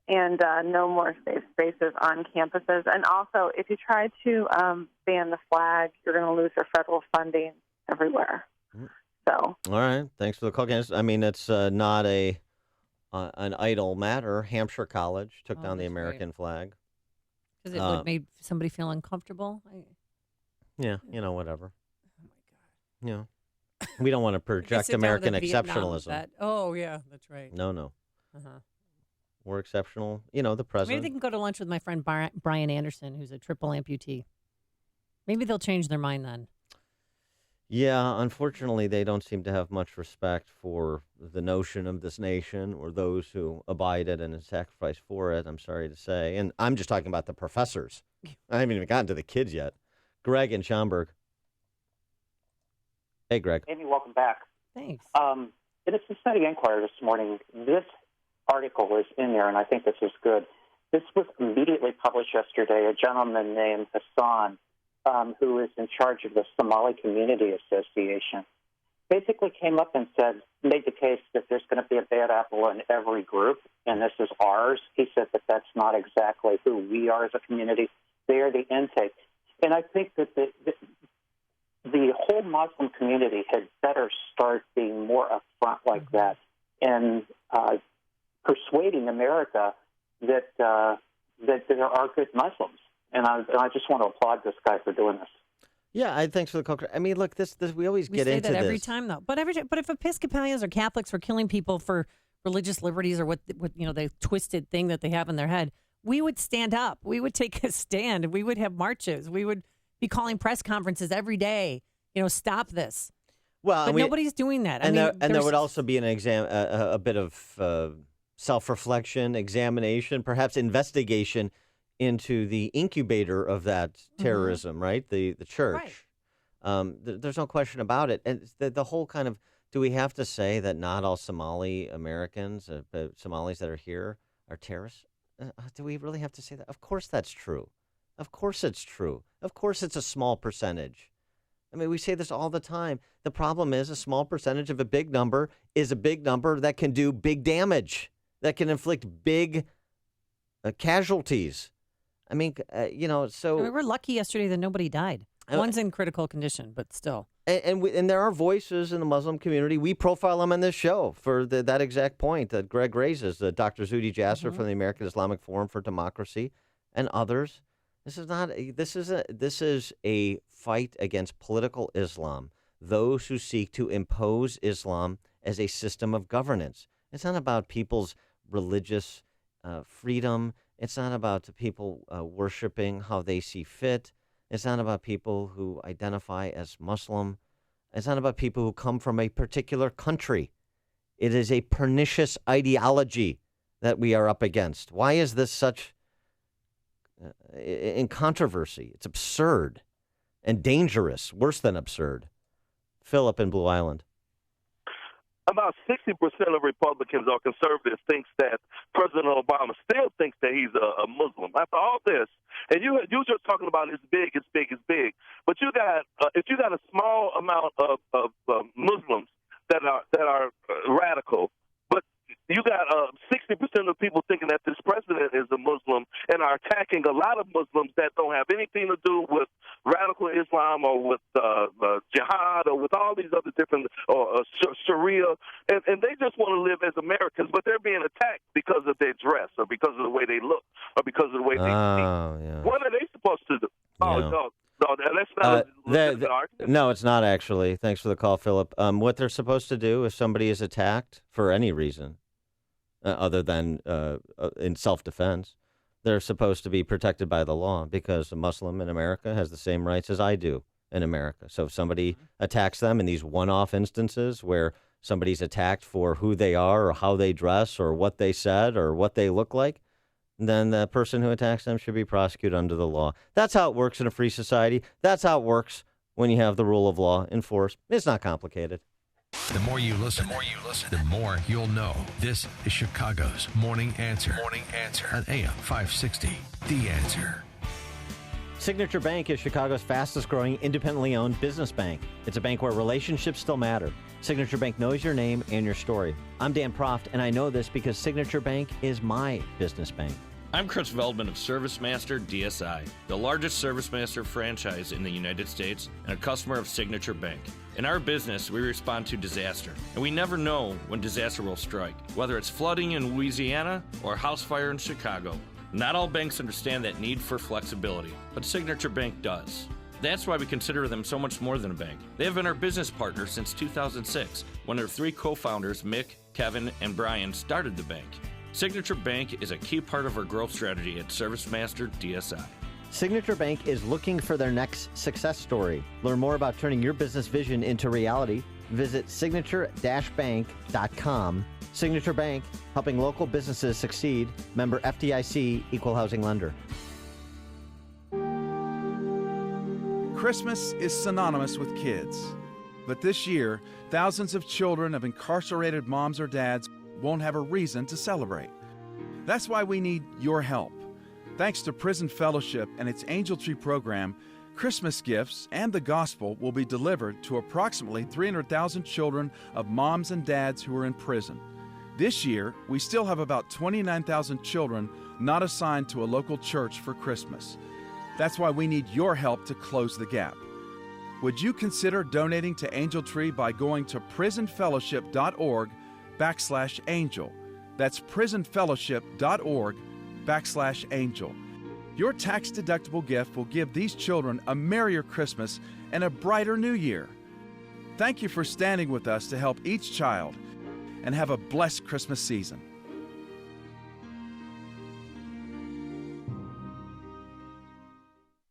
and no more safe spaces on campuses. And also, if you try to ban the flag, you're going to lose your federal funding everywhere. So. All right. Thanks for the call, Candace. I mean, it's not an idle matter. Hampshire College took down the American flag. Because it would make somebody feel uncomfortable. Yeah, whatever. Oh, my God. We don't want to project American exceptionalism. Oh, yeah, that's right. No. Uh-huh. We're exceptional. The president. Maybe they can go to lunch with my friend Brian Anderson, who's a triple amputee. Maybe they'll change their mind then. Yeah, unfortunately, they don't seem to have much respect for the notion of this nation or those who abided and sacrificed for it, I'm sorry to say. And I'm just talking about the professors. I haven't even gotten to the kids yet. Greg in Schaumburg. Hey, Greg. Amy, welcome back. Thanks. In a Cincinnati Enquirer this morning, this article was in there, and I think this is good. This was immediately published yesterday. A gentleman named Hassan, who is in charge of the Somali Community Association, basically came up and made the case that there's going to be a bad apple in every group, and this is ours. He said that that's not exactly who we are as a community. They are the intake. And I think that the whole Muslim community had better start being more upfront like that and persuading America that there are good Muslims. And I just want to applaud this guy for doing this. Yeah, thanks for the call. I mean, look, this we always get into this. We say that every time, though. But if Episcopalians or Catholics were killing people for religious liberties or what the twisted thing that they have in their head, we would stand up. We would take a stand. We would have marches. We would be calling press conferences every day. Stop this. Well, but nobody's doing that. There would also be a bit of self-reflection, examination, perhaps investigation into the incubator of that terrorism, right? The church. Right. There's no question about it. And the whole kind of, do we have to say that not all Somali Americans, Somalis that are here, are terrorists? Do we really have to say that? Of course that's true. Of course it's true. Of course it's a small percentage. I mean, we say this all the time. The problem is a small percentage of a big number is a big number that can do big damage, that can inflict big casualties. I mean, so... we were lucky yesterday that nobody died. One's in critical condition, but still. And there are voices in the Muslim community. We profile them on this show for that exact point that Greg raises. Dr. Zuhdi Jasser from the American Islamic Forum for Democracy and others. This is a fight against political Islam, those who seek to impose Islam as a system of governance. It's not about people's religious freedom. It's not about people worshiping how they see fit. It's not about people who identify as Muslim. It's not about people who come from a particular country. It is a pernicious ideology that we are up against. Why is this such in controversy? It's absurd and dangerous, worse than absurd. Philip in Blue Island. About 60% of Republicans or conservatives thinks that President Obama still thinks that he's a Muslim. After all this, and you just talking about it's big, but you got if you got a small amount of Muslims that are radical, but you got 60% of people thinking that this president is a Muslim and are attacking a lot of Muslims that don't have anything to do with radical Islam or with jihad or with all these other different Sharia, and they just want to live as Americans, but they're being attacked because of their dress or because of the way they look or because of the way they speak. Yeah. What are they supposed to do? Oh, Yeah. no, that's not an argument. No, it's not actually. Thanks for the call, Philip. What they're supposed to do if somebody is attacked for any reason other than in self-defense, they're supposed to be protected by the law because a Muslim in America has the same rights as I do in America. So if somebody attacks them in these one-off instances where somebody's attacked for who they are or how they dress or what they said or what they look like, then the person who attacks them should be prosecuted under the law. That's how it works in a free society. That's how it works when you have the rule of law enforced. It's not complicated. The more you listen, the more you'll know. This is Chicago's Morning Answer. Morning Answer on AM 560. The Answer. Signature Bank is Chicago's fastest growing independently owned business bank. It's a bank where relationships still matter. Signature Bank knows your name and your story. I'm Dan Proft, and I know this because Signature Bank is my business bank. I'm Chris Veldman of ServiceMaster DSI, the largest ServiceMaster franchise in the United States and a customer of Signature Bank. In our business, we respond to disaster, and we never know when disaster will strike, whether it's flooding in Louisiana or a house fire in Chicago. Not all banks understand that need for flexibility, but Signature Bank does. That's why we consider them so much more than a bank. They have been our business partner since 2006, when their three co-founders, Mick, Kevin, and Brian, started the bank. Signature Bank is a key part of our growth strategy at ServiceMaster DSI. Signature Bank is looking for their next success story. Learn more about turning your business vision into reality. Visit signature-bank.com. Signature Bank, helping local businesses succeed. Member FDIC, Equal Housing Lender. Christmas is synonymous with kids. But this year, thousands of children of incarcerated moms or dads won't have a reason to celebrate. That's why we need your help. Thanks to Prison Fellowship and its Angel Tree program, Christmas gifts and the gospel will be delivered to approximately 300,000 children of moms and dads who are in prison. This year, we still have about 29,000 children not assigned to a local church for Christmas. That's why we need your help to close the gap. Would you consider donating to Angel Tree by going to prisonfellowship.org/angel? That's prisonfellowship.org/angel. Your tax-deductible gift will give these children a merrier Christmas and a brighter New Year. Thank you for standing with us to help each child, and have a blessed Christmas season.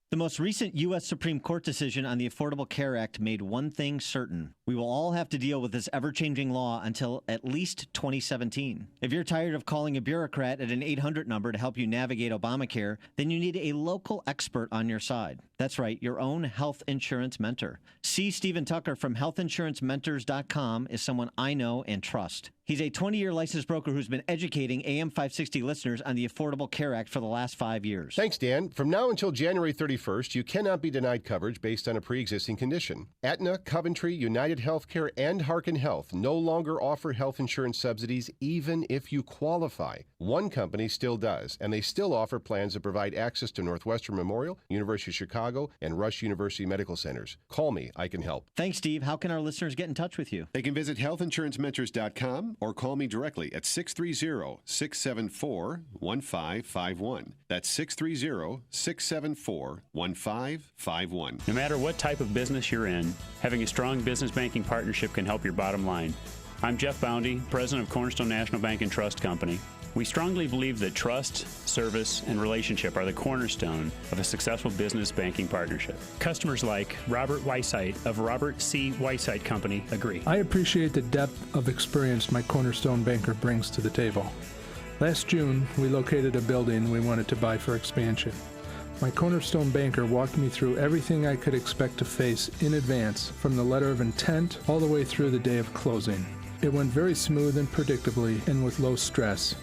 The most recent U.S. Supreme Court decision on the Affordable Care Act made one thing certain. We will all have to deal with this ever-changing law until at least 2017. If you're tired of calling a bureaucrat at an 800 number to help you navigate Obamacare, then you need a local expert on your side. That's right, your own health insurance mentor. C. Stephen Tucker from healthinsurancementors.com is someone I know and trust. He's a 20-year licensed broker who's been educating AM 560 listeners on the Affordable Care Act for the last 5 years. Thanks, Dan. From now until January 31st, you cannot be denied coverage based on a pre-existing condition. Aetna, Coventry, United Healthcare, and Harkin Health no longer offer health insurance subsidies even if you qualify. One company still does, and they still offer plans that provide access to Northwestern Memorial, University of Chicago, and Rush University Medical Centers. Call me. I can help. Thanks, Steve. How can our listeners get in touch with you? They can visit healthinsurancementors.com or call me directly at 630-674-1551. That's 630-674-1551. No matter what type of business you're in, having a strong business banking partnership can help your bottom line. I'm Jeff Boundy, president of Cornerstone National Bank and Trust Company. We strongly believe that trust, service, and relationship are the cornerstone of a successful business banking partnership. Customers like Robert Weissite of Robert C. Weissite Company agree. I appreciate the depth of experience my Cornerstone banker brings to the table. Last June, we located a building we wanted to buy for expansion. My Cornerstone banker walked me through everything I could expect to face in advance, from the letter of intent all the way through the day of closing. It went very smooth and predictably and with low stress.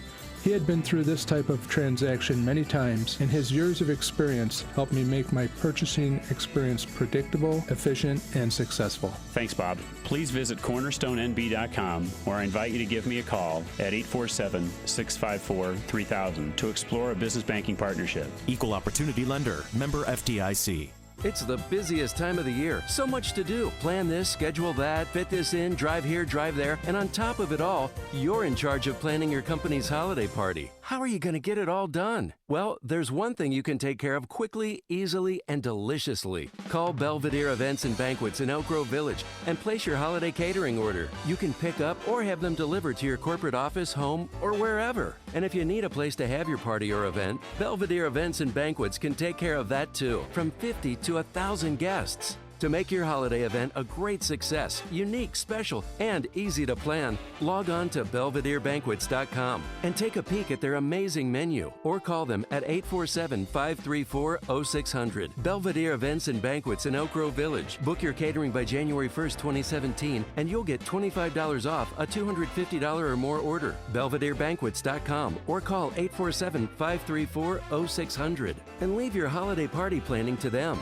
He had been through this type of transaction many times, and his years of experience helped me make my purchasing experience predictable, efficient, and successful. Thanks, Bob. Please visit cornerstonenb.com, or I invite you to give me a call at 847-654-3000 to explore a business banking partnership. Equal Opportunity Lender, member FDIC. It's the busiest time of the year. So much to do. Plan this, schedule that, fit this in, drive here, drive there. And on top of it all, you're in charge of planning your company's holiday party. How are you going to get it all done? Well, there's one thing you can take care of quickly, easily, and deliciously. Call Belvedere Events and Banquets in Elk Grove Village and place your holiday catering order. You can pick up or have them delivered to your corporate office, home, or wherever. And if you need a place to have your party or event, Belvedere Events and Banquets can take care of that too. From 50 to 1,000 guests. To make your holiday event a great success, unique, special, and easy to plan, log on to BelvedereBanquets.com and take a peek at their amazing menu or call them at 847-534-0600. Belvedere Events and Banquets in Oak Grove Village. Book your catering by January 1st, 2017, and you'll get $25 off a $250 or more order. BelvedereBanquets.com or call 847-534-0600 and leave your holiday party planning to them.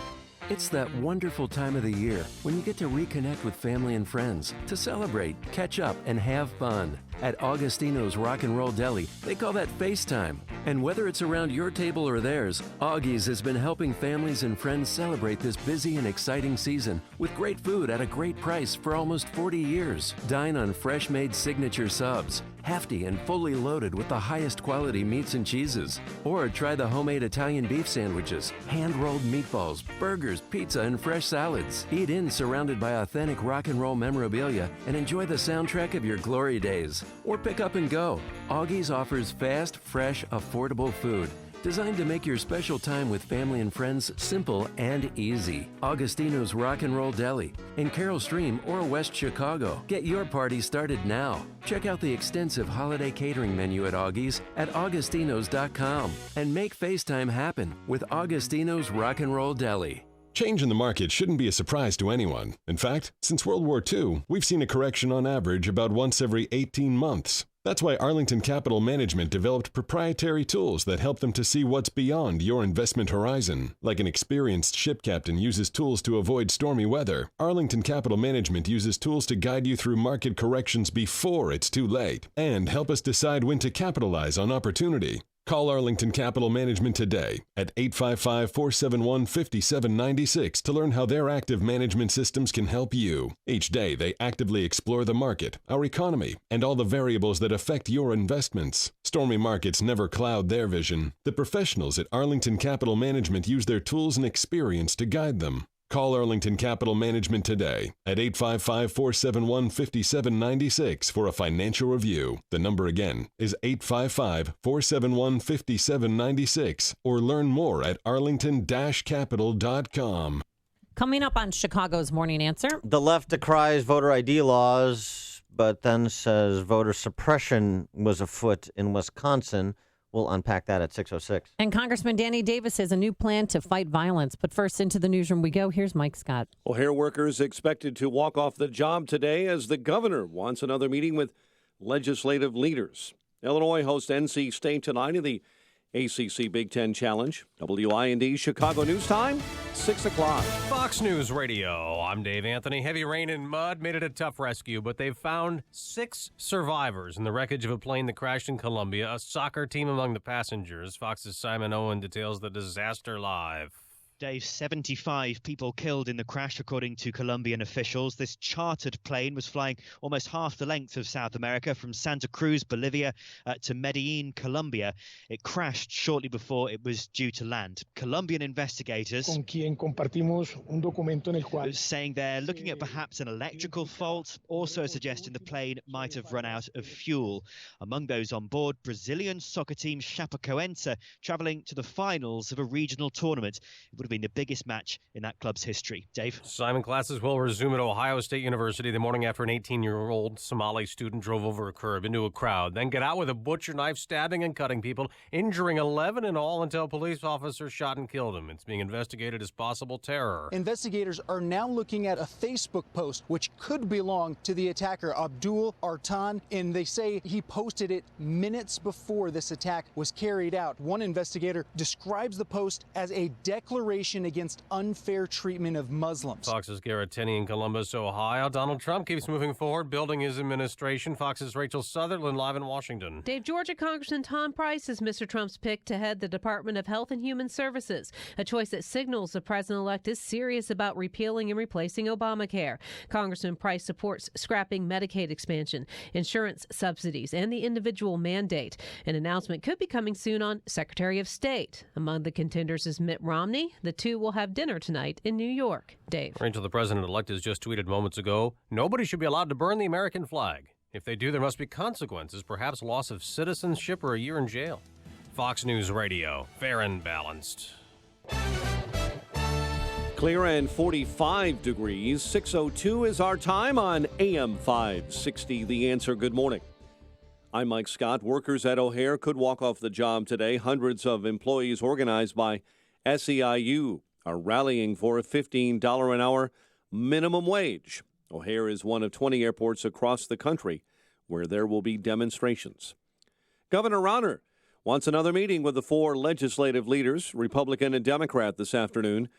It's that wonderful time of the year when you get to reconnect with family and friends, to celebrate, catch up, and have fun. At Augustino's Rock and Roll Deli, they call that FaceTime. And whether it's around your table or theirs, Augie's has been helping families and friends celebrate this busy and exciting season with great food at a great price for almost 40 years. Dine on fresh-made signature subs, hefty and fully loaded with the highest quality meats and cheeses. Or try the homemade Italian beef sandwiches, hand-rolled meatballs, burgers, pizza, and fresh salads. Eat in surrounded by authentic rock and roll memorabilia and enjoy the soundtrack of your glory days. Or pick up and go. Augie's offers fast, fresh, affordable food designed to make your special time with family and friends simple and easy. Augustino's Rock and Roll Deli in Carroll Stream or West Chicago. Get your party started now. Check out the extensive holiday catering menu at Augie's at augustinos.com and make FaceTime happen with Augustino's Rock and Roll Deli. Change in the market shouldn't be a surprise to anyone. In fact, since World War II, we've seen a correction on average about once every 18 months. That's why Arlington Capital Management developed proprietary tools that help them to see what's beyond your investment horizon. Like an experienced ship captain uses tools to avoid stormy weather, Arlington Capital Management uses tools to guide you through market corrections before it's too late and help us decide when to capitalize on opportunity. Call Arlington Capital Management today at 855-471-5796 to learn how their active management systems can help you. Each day, they actively explore the market, our economy, and all the variables that affect your investments. Stormy markets never cloud their vision. The professionals at Arlington Capital Management use their tools and experience to guide them. Call Arlington Capital Management today at 855-471-5796 for a financial review. The number again is 855-471-5796 or learn more at arlington-capital.com. Coming up on Chicago's Morning Answer. The left decries voter ID laws, but then says voter suppression was afoot in Wisconsin. We'll unpack that at 6:06. And Congressman Danny Davis has a new plan to fight violence. But first, into the newsroom we go. Here's Mike Scott. Well, hair workers expected to walk off the job today as the governor wants another meeting with legislative leaders. Illinois hosts NC State tonight in the ACC Big Ten Challenge. WIND Chicago News Time, 6 o'clock. Fox News Radio. I'm Dave Anthony. Heavy rain and mud made it a tough rescue, but they've found 6 survivors in the wreckage of a plane that crashed in Colombia, a soccer team among the passengers. Fox's Simon Owen details the disaster live. Dave, 75 people killed in the crash, according to Colombian officials. This chartered plane was flying almost half the length of South America from Santa Cruz, Bolivia, to Medellin, Colombia. It crashed shortly before it was due to land. Colombian investigators con quien compartimos un documento en el cual saying they're looking at perhaps an electrical fault, also suggesting the plane might have run out of fuel. Among those on board, Brazilian soccer team Chapecoense, travelling to the finals of a regional tournament. It would have been the biggest match in that club's history. Dave? Simon, classes will resume at Ohio State University the morning after an 18-year-old Somali student drove over a curb into a crowd, then got out with a butcher knife, stabbing and cutting people, injuring 11 in all until police officers shot and killed him. It's being investigated as possible terror. Investigators are now looking at a Facebook post which could belong to the attacker, Abdul Artan, and they say he posted it minutes before this attack was carried out. One investigator describes the post as a declaration against unfair treatment of Muslims. Fox's Garrett Tenney in Columbus, Ohio. Donald Trump keeps moving forward, building his administration. Fox's Rachel Sutherland live in Washington. Dave, Georgia Congressman Tom Price is Mr. Trump's pick to head the Department of Health and Human Services, a choice that signals the president-elect is serious about repealing and replacing Obamacare. Congressman Price supports scrapping Medicaid expansion, insurance subsidies, and the individual mandate. An announcement could be coming soon on Secretary of State. Among the contenders is Mitt Romney. The two will have dinner tonight in New York. Dave. Rachel, the president-elect has just tweeted moments ago, nobody should be allowed to burn the American flag. If they do, there must be consequences, perhaps loss of citizenship or a year in jail. Fox News Radio, fair and balanced. Clear and 45 degrees. 6:02 is our time on AM 560. The Answer. Good morning. I'm Mike Scott. Workers at O'Hare could walk off the job today. Hundreds of employees organized by SEIU are rallying for a $15 an hour minimum wage. O'Hare is one of 20 airports across the country where there will be demonstrations. Governor Rauner wants another meeting with the four legislative leaders, Republican and Democrat, this afternoon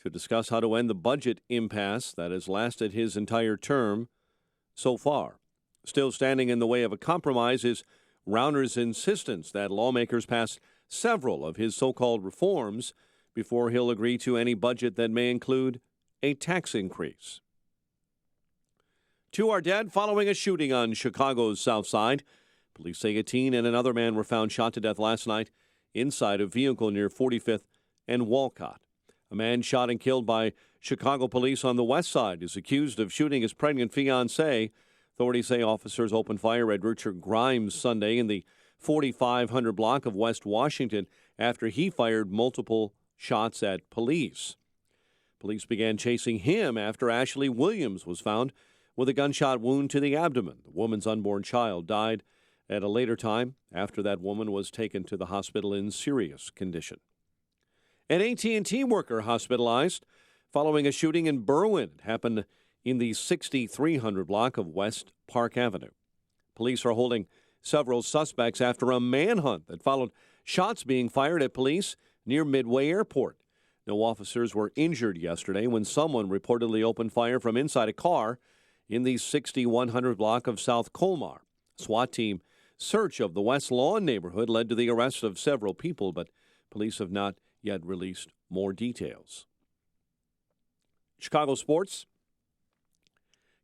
to discuss how to end the budget impasse that has lasted his entire term so far. Still standing in the way of a compromise is Rauner's insistence that lawmakers pass several of his so-called reforms before he'll agree to any budget that may include a tax increase. Two are dead following a shooting on Chicago's South Side. Police say a teen and another man were found shot to death last night inside a vehicle near 45th and Walcott. A man shot and killed by Chicago police on the west side is accused of shooting his pregnant fiancée. Authorities say officers opened fire at Richard Grimes Sunday in the 4500 block of West Washington after he fired multiple shots at police. Police began chasing him after Ashley Williams was found with a gunshot wound to the abdomen. The woman's unborn child died at a later time after that woman was taken to the hospital in serious condition. An AT&T worker hospitalized following a shooting in Berwyn. It happened in the 6300 block of West Park Avenue. Police are holding several suspects after a manhunt that followed shots being fired at police near Midway Airport. No officers were injured yesterday when someone reportedly opened fire from inside a car in the 6100 block of South Colmar. SWAT team search of the West Lawn neighborhood led to the arrest of several people, but police have not yet released more details. Chicago sports.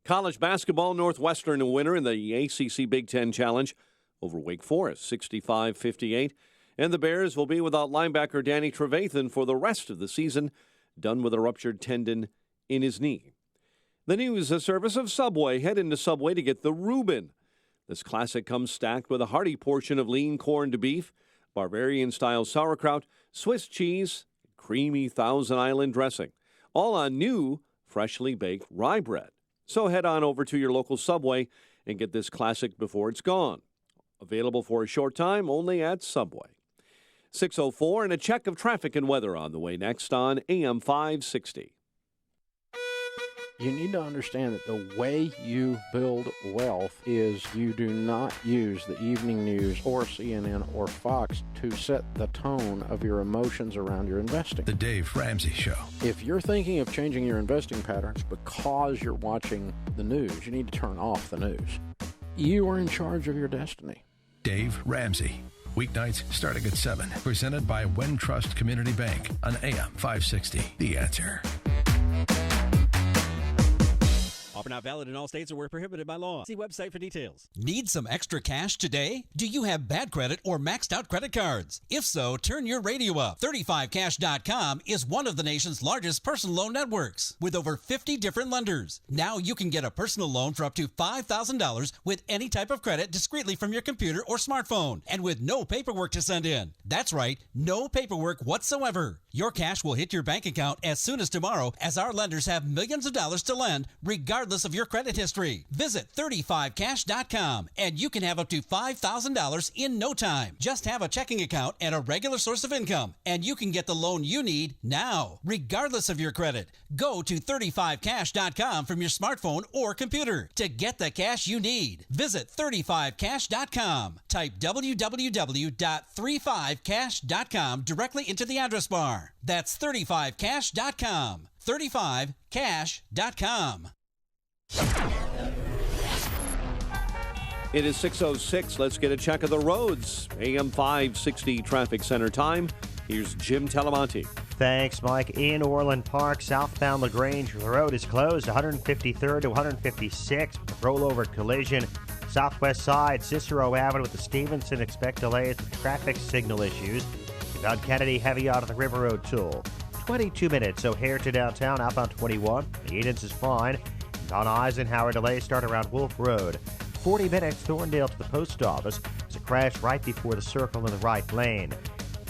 College basketball, Northwestern a winner in the ACC Big Ten Challenge over Wake Forest, 65-58. And the Bears will be without linebacker Danny Trevathan for the rest of the season, done with a ruptured tendon in his knee. The news service of Subway. Head into Subway to get the Reuben. This classic comes stacked with a hearty portion of lean corned beef, Bavarian-style sauerkraut, Swiss cheese, creamy Thousand Island dressing, all on new, freshly baked rye bread. So head on over to your local Subway and get this classic before it's gone. Available for a short time only at Subway. 6:04 and a check of traffic and weather on the way next on AM 560. You need to understand that the way you build wealth is you do not use the evening news or CNN or Fox to set the tone of your emotions around your investing. The Dave Ramsey Show. If you're thinking of changing your investing patterns because you're watching the news, you need to turn off the news. You are in charge of your destiny. Dave Ramsey. Weeknights starting at 7. Presented by Wintrust Community Bank on AM 560. The Answer. Offer not valid in all states or where prohibited by law. See website for details. Need some extra cash today? Do you have bad credit or maxed out credit cards? If so, turn your radio up. 35cash.com is one of the nation's largest personal loan networks with over 50 different lenders. Now you can get a personal loan for up to $5,000 with any type of credit discreetly from your computer or smartphone and with no paperwork to send in. That's right, no paperwork whatsoever. Your cash will hit your bank account as soon as tomorrow as our lenders have millions of dollars to lend regardless of your credit history. Visit 35cash.com and you can have up to $5,000 in no time. Just have a checking account and a regular source of income and you can get the loan you need now, regardless of your credit. Go to 35cash.com from your smartphone or computer to get the cash you need. Visit 35cash.com. Type www.35cash.com directly into the address bar. That's 35cash.com. 35cash.com. It is 6:06. Let's get a check of the roads. AM 560 traffic center time. Here's Jim Talamonte. Thanks, Mike. In Orland Park, southbound LaGrange Road is closed, 153rd to 156 with a rollover collision. Southwest side, Cicero Avenue with the Stevenson, expect delays with traffic signal issues. Down Kennedy, heavy out of the River Road toll. 22 minutes, O'Hare to downtown, outbound 21. Cadence is fine. On Eisenhower, delays start around Wolf Road. 40 minutes, Thorndale to the post office. There's a crash right before the circle in the right lane.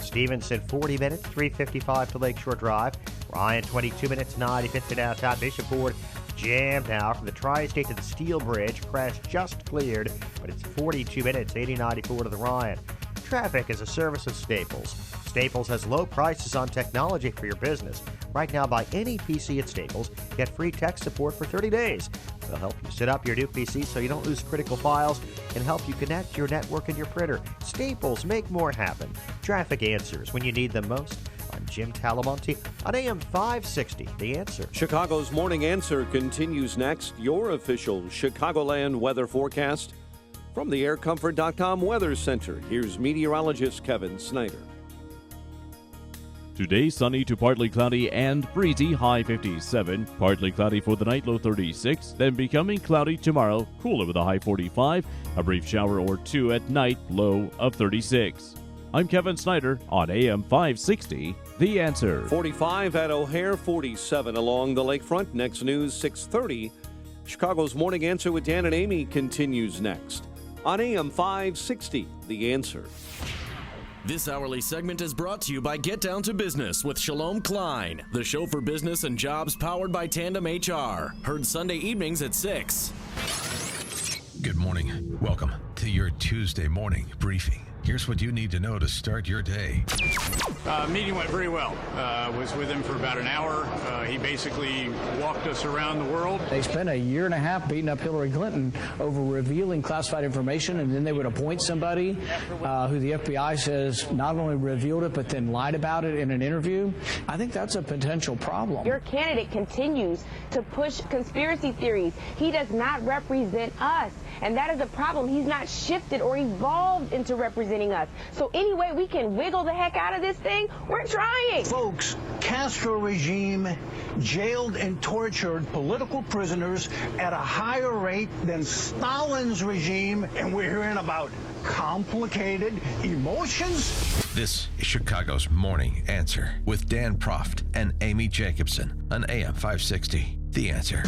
Stevenson, 40 minutes, 3:55 to Lakeshore Drive. Ryan, 22 minutes, 90 to downtown Bishop Ford. Jammed now from the Tri-State to the Steel Bridge. Crash just cleared, but it's 42 minutes, 80-94 to the Ryan. Traffic is a service of Staples. Staples has low prices on technology for your business. Right now, buy any PC at Staples. Get free tech support for 30 days. They'll help you set up your new PC so you don't lose critical files and help you connect your network and your printer. Staples, make more happen. Traffic answers when you need them most. I'm Jim Talamonte on AM 560, The Answer. Chicago's Morning Answer continues next. Your official Chicagoland weather forecast from the AirComfort.com Weather Center. Here's meteorologist Kevin Snyder. Today, sunny to partly cloudy and breezy, high 57. Partly cloudy for the night, low 36. Then becoming cloudy tomorrow, cooler with a high 45. A brief shower or two at night, low of 36. I'm Kevin Snyder on AM 560, The Answer. 45 at O'Hare, 47 along the lakefront. Next news, 6:30. Chicago's Morning Answer with Dan and Amy continues next on AM 560, The Answer. This hourly segment is brought to you by Get Down to Business with Shalom Klein, the show for business and jobs powered by Tandem HR. Heard Sunday evenings at 6. Good morning. Welcome to your Tuesday morning briefing. Here's what you need to know to start your day. Meeting went very well. Was with him for about an hour. He basically walked us around the world. They spent a year and a half beating up Hillary Clinton over revealing classified information, and then they would appoint somebody who the FBI says not only revealed it, but then lied about it in an interview. I think that's a potential problem. Your candidate continues to push conspiracy theories. He does not represent us, and that is a problem. He's not shifted or evolved into representing us. So any way we can wiggle the heck out of this thing, we're trying. Folks, Castro regime jailed and tortured political prisoners at a higher rate than Stalin's regime, and we're hearing about complicated emotions. This is Chicago's Morning Answer with Dan Proft and Amy Jacobson on AM 560, The Answer.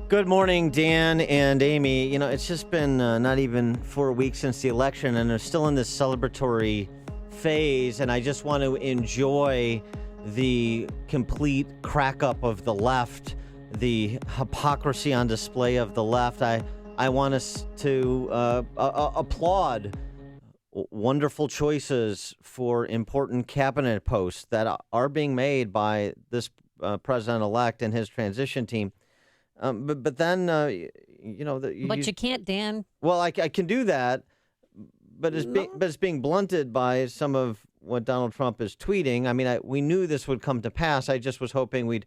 Good morning, Dan and Amy. You know, it's just been not even 4 weeks since the election, and they're still in this celebratory phase, and I just want to enjoy the complete crack up of the left, the hypocrisy on display of the left. I want us to applaud wonderful choices for important cabinet posts that are being made by this president-elect and his transition team. But then, you know... you can't, Dan. Well, I can do that, but it's being blunted by some of what Donald Trump is tweeting. I mean, we knew this would come to pass. I just was hoping we'd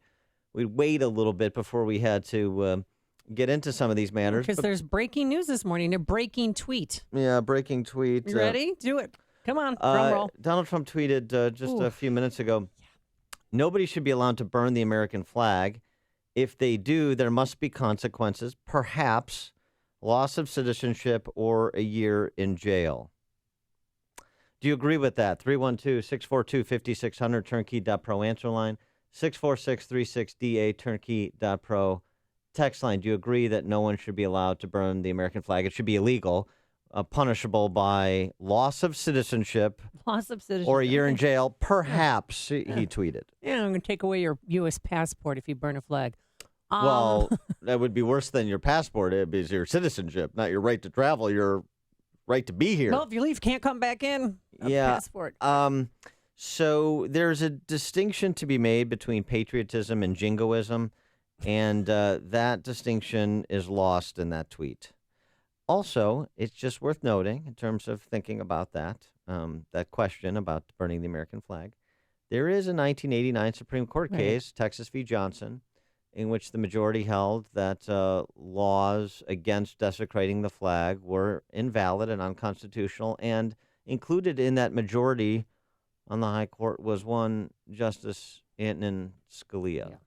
wait a little bit before we had to get into some of these matters. Because there's breaking news this morning, a breaking tweet. Yeah, breaking tweet. You ready? Do it. Come on, drum roll. Donald Trump tweeted just a few minutes ago, nobody should be allowed to burn the American flag. If they do, there must be consequences, perhaps loss of citizenship or a year in jail. Do you agree with that? 312-642-5600, turnkey.pro answer line, 64636DA, turnkey.pro text line. Do you agree that no one should be allowed to burn the American flag? It should be illegal, punishable by loss of citizenship. Or a year in jail, perhaps, he tweeted. Yeah, I'm going to take away your U.S. passport if you burn a flag. Well, that would be worse than your passport. It is your citizenship, not your right to travel, your right to be here. Well, if you leave, can't come back in. Passport. So there's a distinction to be made between patriotism and jingoism, and that distinction is lost in that tweet. Also, it's just worth noting, in terms of thinking about that question about burning the American flag, there is a 1989 Supreme Court case, Texas v. Johnson, in which the majority held that laws against desecrating the flag were invalid and unconstitutional, and included in that majority on the high court was one Justice Antonin Scalia.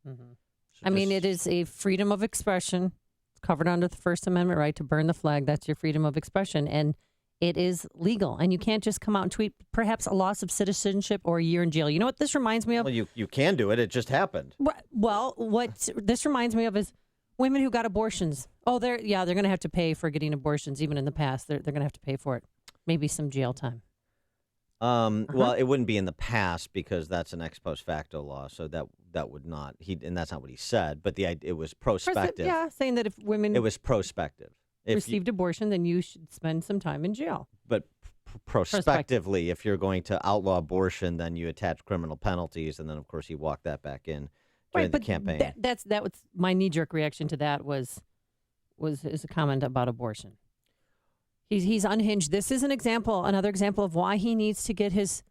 Yeah. Mm-hmm. It is a freedom of expression. It's covered under the First Amendment right to burn the flag. That's your freedom of expression, and it is legal. And you can't just come out and tweet perhaps a loss of citizenship or a year in jail. You know what this reminds me of? Well, you can do it. It just happened. Well, what this reminds me of is women who got abortions. Oh, they're going to have to pay for getting abortions. Even in the past, they're going to have to pay for it. Maybe some jail time. Well, it wouldn't be in the past because that's an ex post facto law, so that would not. And that's not what he said. But it was prospective. Saying that if women it was prospective. Received abortion, then you should spend some time in jail. But prospectively, if you're going to outlaw abortion, then you attach criminal penalties, and then of course you walk that back in during the campaign. That was my knee jerk reaction to that was a comment about abortion. He's unhinged. This is another example of why he needs to get his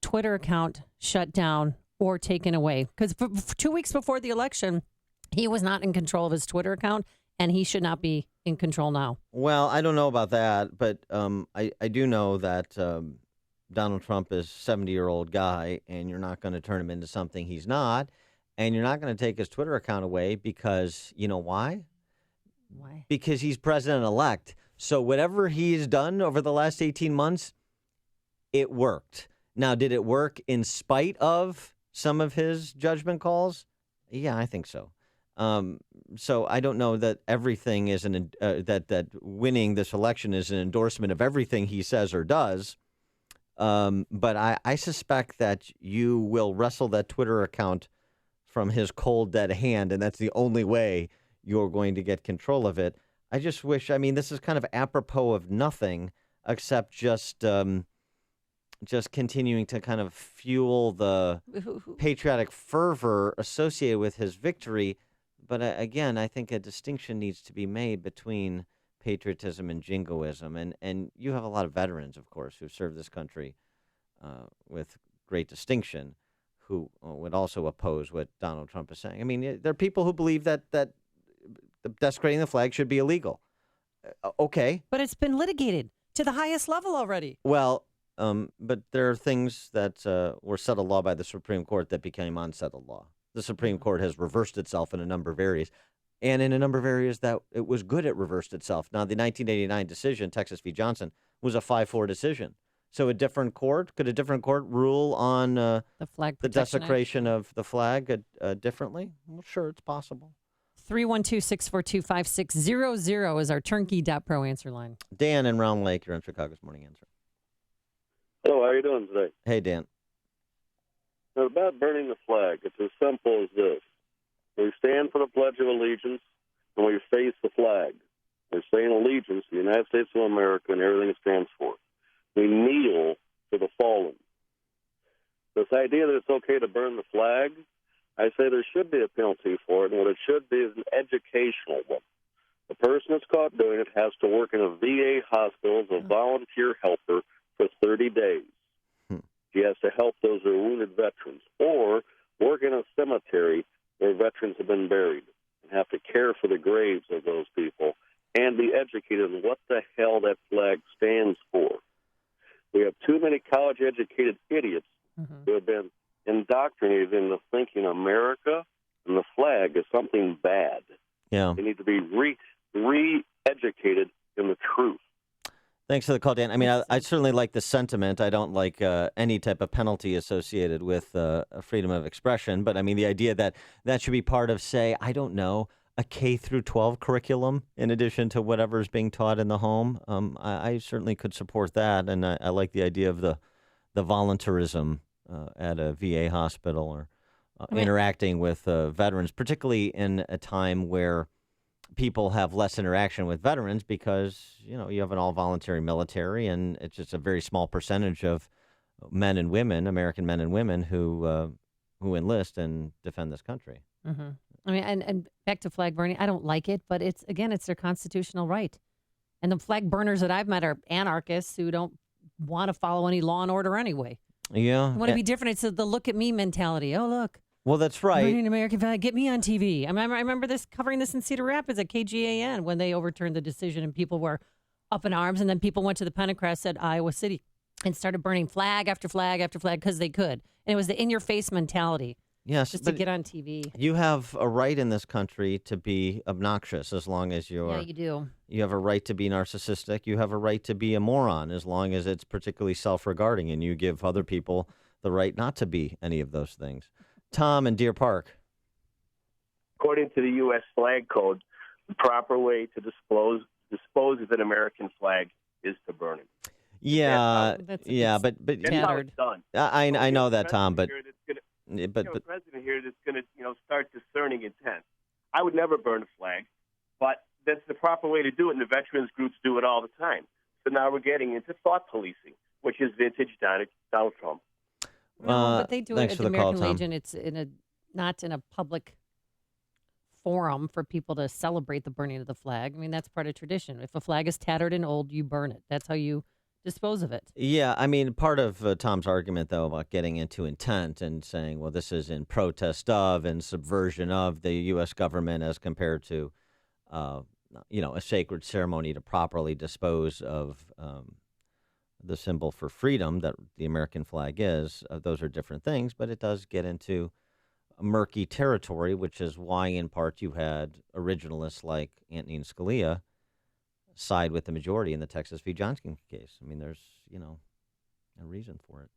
Twitter account shut down or taken away. Because for 2 weeks before the election, he was not in control of his Twitter account, and he should not be in control now. Well, I don't know about that, but I do know that Donald Trump is a 70-year-old guy, and you're not going to turn him into something he's not, and you're not going to take his Twitter account away because, you know why? Why? Because he's president-elect. So whatever he's done over the last 18 months, it worked. Now, did it work in spite of some of his judgment calls? Yeah, I think so. So I don't know that everything is that winning this election is an endorsement of everything he says or does. But I suspect that you will wrestle that Twitter account from his cold, dead hand, and that's the only way you're going to get control of it. I just wish, this is kind of apropos of nothing except just continuing to kind of fuel the patriotic fervor associated with his victory. But again, I think a distinction needs to be made between patriotism and jingoism. And you have a lot of veterans, of course, who served this country with great distinction who would also oppose what Donald Trump is saying. There are people who believe that desecrating the flag should be illegal. Okay. But it's been litigated to the highest level already. Well, but there are things that were settled law by the Supreme Court that became unsettled law. The Supreme Court has reversed itself in a number of areas, and in a number of areas that it was good it reversed itself. Now, the 1989 decision, Texas v. Johnson, was a 5-4 decision. So could a different court rule on the desecration of the flag differently? Well, sure, it's possible. 312-642-5600 is our turnkey.pro answer line. Dan in Round Lake, you're on Chicago's Morning Answer. Hello, how are you doing today? Hey, Dan. Now, about burning the flag, it's as simple as this. We stand for the Pledge of Allegiance, and we face the flag. We're saying allegiance to the United States of America and everything it stands for. We kneel to the fallen. This idea that it's okay to burn the flag, I say there should be a penalty for it, and what it should be is an educational one. The person that's caught doing it has to work in a VA hospital as a volunteer helper for 30 days. He has to help those who are wounded veterans, or work in a cemetery where veterans have been buried and have to care for the graves of those people and be educated on what the hell that flag stands for. We have too many college-educated idiots who have been indoctrinated into thinking America and the flag is something bad. Yeah. They need to be re-educated in the truth. Thanks for the call, Dan. I certainly like the sentiment. I don't like any type of penalty associated with freedom of expression. But, the idea that should be part of, say, I don't know, a K through 12 curriculum in addition to whatever is being taught in the home, I certainly could support that. And I like the idea of the volunteerism at a VA hospital or interacting with veterans, particularly in a time where people have less interaction with veterans because, you have an all-voluntary military, and it's just a very small percentage of men and women, American men and women, who enlist and defend this country. Mm-hmm. And back to flag burning, I don't like it, but it's their constitutional right. And the flag burners that I've met are anarchists who don't want to follow any law and order anyway. Yeah. They want to be different. It's the look at me mentality. Oh, look. Well, that's right. Burning American flag. Get me on TV. I remember covering this in Cedar Rapids at KGAN when they overturned the decision and people were up in arms. And then people went to the Pentecrest at Iowa City and started burning flag after flag after flag because they could. And it was the in-your-face mentality. Yes, just to get on TV. You have a right in this country to be obnoxious as long as you're... Yeah, you do. You have a right to be narcissistic. You have a right to be a moron as long as it's particularly self-regarding and you give other people the right not to be any of those things. Tom in Deer Park. According to the U.S. flag code, the proper way to dispose of an American flag is to burn it. Yeah, That's but that's how it's done. I know that, Tom, but The president here that's going to start discerning intent. I would never burn a flag, but that's the proper way to do it, and the veterans groups do it all the time. So now we're getting into thought policing, which is vintage Donald Trump. No, but they do it at the American call, Legion. It's not in a public forum for people to celebrate the burning of the flag. I mean, that's part of tradition. If a flag is tattered and old, you burn it. That's how you dispose of it. Yeah, I mean, part of Tom's argument, though, about getting into intent and saying, well, this is in protest of and subversion of the U.S. government as compared to, a sacred ceremony to properly dispose of the symbol for freedom that the American flag is. Those are different things, but it does get into murky territory, which is why, in part, you had originalists like Antonin Scalia side with the majority in the Texas v. Johnson case. I mean, there's, a reason for it.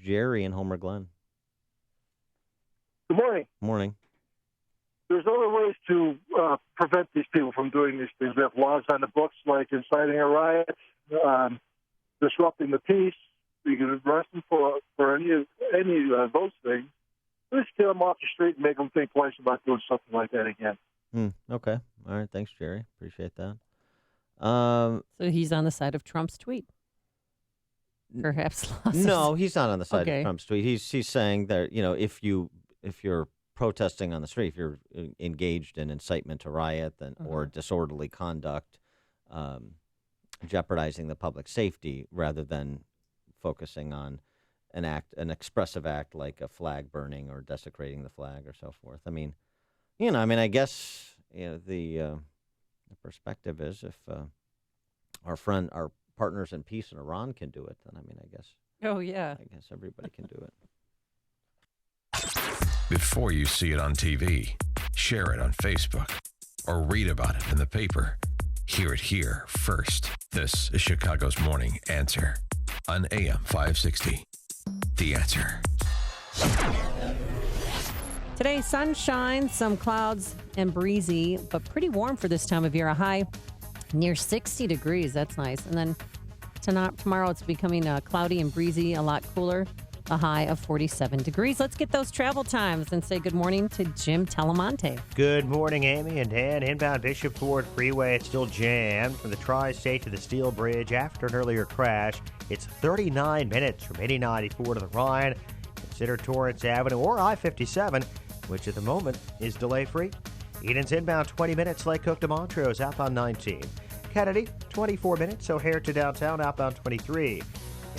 Jerry in Homer Glen. Good morning. Morning. There's other ways to prevent these people from doing these things. We have laws on the books like inciting a riot, disrupting the peace. You can arrest them for any of those things. Just get them off the street and make them think twice about doing something like that again. Okay. All right. Thanks, Jerry. Appreciate that. So he's on the side of Trump's tweet. Perhaps. No, he's not on the side Okay. of Trump's tweet. He's saying that, if you're protesting on the street, if you're engaged in incitement to riot or disorderly conduct, jeopardizing the public safety rather than focusing on an expressive act like a flag burning or desecrating the flag or so forth. I mean, I guess the perspective is if our partners in peace in Iran can do it, then I guess. Oh yeah. I guess everybody can do it. Before you see it on TV, share it on Facebook, or read about it in the paper. Hear it here first. This is Chicago's Morning Answer on AM 560. The Answer. Today, sunshine, some clouds and breezy, but pretty warm for this time of year. A high near 60 degrees. That's nice. And then tomorrow it's becoming cloudy and breezy, a lot cooler. A high of 47 degrees. Let's get those travel times and say good morning to Jim Talamonte. Good morning, Amy and Dan. Inbound Bishop Ford Freeway, it's still jammed from the Tri-State to the Steel Bridge after an earlier crash. It's 39 minutes from 8094 to the Ryan. Consider Torrance Avenue or I-57, which at the moment is delay-free. Eden's inbound 20 minutes, Lake Cook to Montrose, outbound 19. Kennedy, 24 minutes, O'Hare to downtown, outbound 23.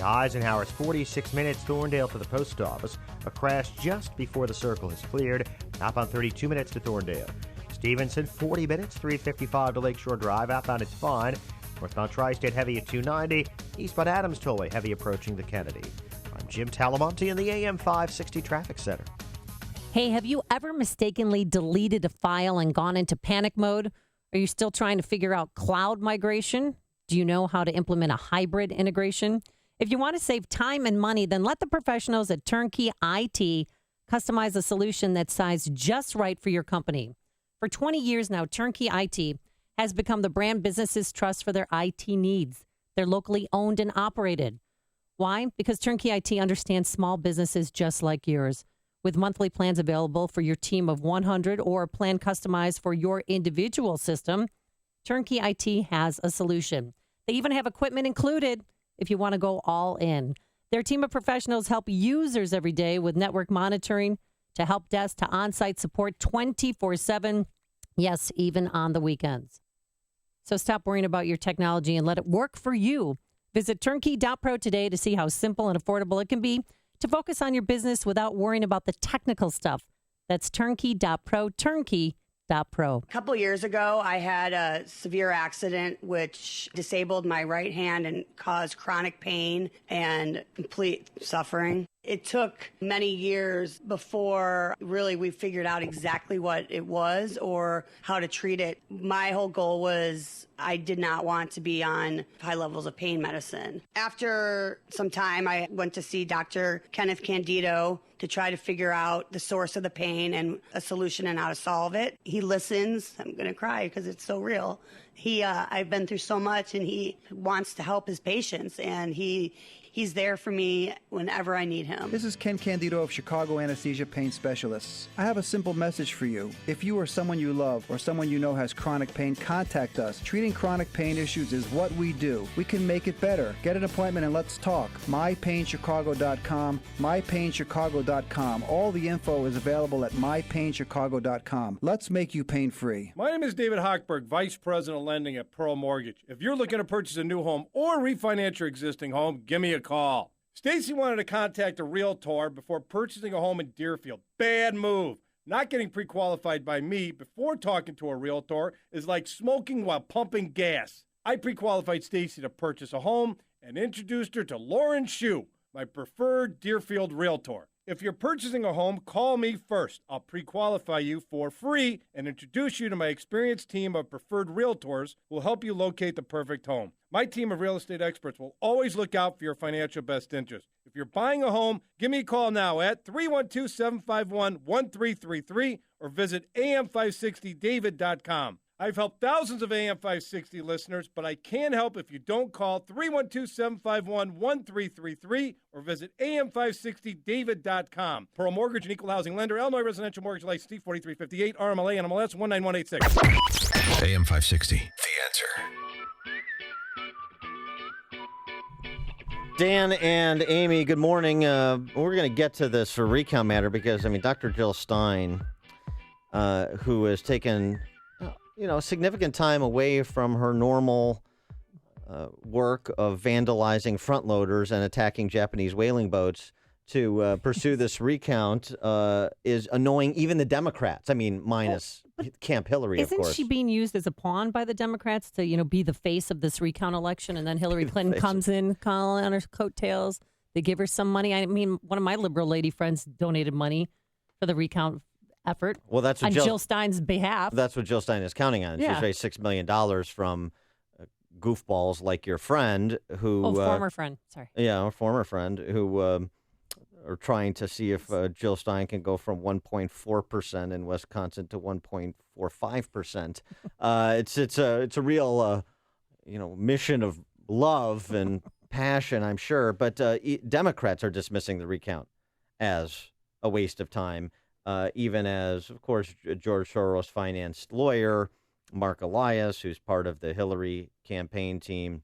Eisenhower's 46 minutes, Thorndale to the post office. A crash just before the circle is cleared. Outbound 32 minutes to Thorndale. Stevenson, 40 minutes, 355 to Lakeshore Drive. Outbound, it's fine. Northbound Tri-State heavy at 290. Eastbound Adams Tollway heavy approaching the Kennedy. I'm Jim Talamonte in the AM 560 Traffic Center. Hey, have you ever mistakenly deleted a file and gone into panic mode? Are you still trying to figure out cloud migration? Do you know how to implement a hybrid integration? If you want to save time and money, then let the professionals at Turnkey IT customize a solution that's sized just right for your company. For 20 years now, Turnkey IT has become the brand businesses trust for their IT needs. They're locally owned and operated. Why? Because Turnkey IT understands small businesses just like yours. With monthly plans available for your team of 100 or a plan customized for your individual system, Turnkey IT has a solution. They even have equipment included if you want to go all in. Their team of professionals help users every day with network monitoring to help desk to on-site support 24/7. Yes, even on the weekends. So stop worrying about your technology and let it work for you. Visit turnkey.pro today to see how simple and affordable it can be to focus on your business without worrying about the technical stuff. That's turnkey.pro, turnkey.pro. A couple years ago, I had a severe accident which disabled my right hand and caused chronic pain and complete suffering. It took many years before really we figured out exactly what it was or how to treat it. My whole goal was I did not want to be on high levels of pain medicine. After some time, I went to see Dr. Kenneth Candido to try to figure out the source of the pain and a solution and how to solve it. He listens. I'm going to cry because it's so real. I've been through so much, and he wants to help his patients, and he's there for me whenever I need him. This is Ken Candido of Chicago Anesthesia Pain Specialists. I have a simple message for you. If you or someone you love or someone you know has chronic pain, contact us. Treating chronic pain issues is what we do. We can make it better. Get an appointment and let's talk. MyPainChicago.com, MyPainChicago.com. All the info is available at MyPainChicago.com. Let's make you pain-free. My name is David Hochberg, Vice President of Lending at Pearl Mortgage. If you're looking to purchase a new home or refinance your existing home, give me a call. Stacy wanted to contact a realtor before purchasing a home in Deerfield. Bad move. Not getting pre-qualified by me before talking to a realtor is like smoking while pumping gas. I pre-qualified Stacy to purchase a home and introduced her to Lauren Shue, my preferred Deerfield realtor. If you're purchasing a home, call me first. I'll pre-qualify you for free and introduce you to my experienced team of preferred realtors who will help you locate the perfect home. My team of real estate experts will always look out for your financial best interest. If you're buying a home, give me a call now at 312-751-1333 or visit am560david.com. I've helped thousands of AM560 listeners, but I can't help if you don't call 312-751-1333 or visit am560david.com. Pearl Mortgage and Equal Housing Lender, Illinois Residential Mortgage License T4358, RMLA, NMLS 19186. AM560, The Answer. Dan and Amy, good morning. We're going to get to this recount matter because, Dr. Jill Stein, who has taken significant time away from her normal work of vandalizing front loaders and attacking Japanese whaling boats to pursue this recount is annoying even the Democrats. Minus Camp Hillary, of course. Isn't she being used as a pawn by the Democrats to, be the face of this recount election, and then Hillary Clinton comes in, calling on her coattails? They give her some money. One of my liberal lady friends donated money for the recount effort. Well, that's what Jill Stein's behalf. That's what Jill Stein is counting on. Yeah. She's raised $6 million from goofballs like your friend who... former friend. Sorry. Yeah, a former friend who are trying to see if Jill Stein can go from 1.4% in Wisconsin to 1.45%. It's a real mission of love and passion, I'm sure. But Democrats are dismissing the recount as a waste of time. Even as, of course, George Soros financed lawyer Mark Elias, who's part of the Hillary campaign team.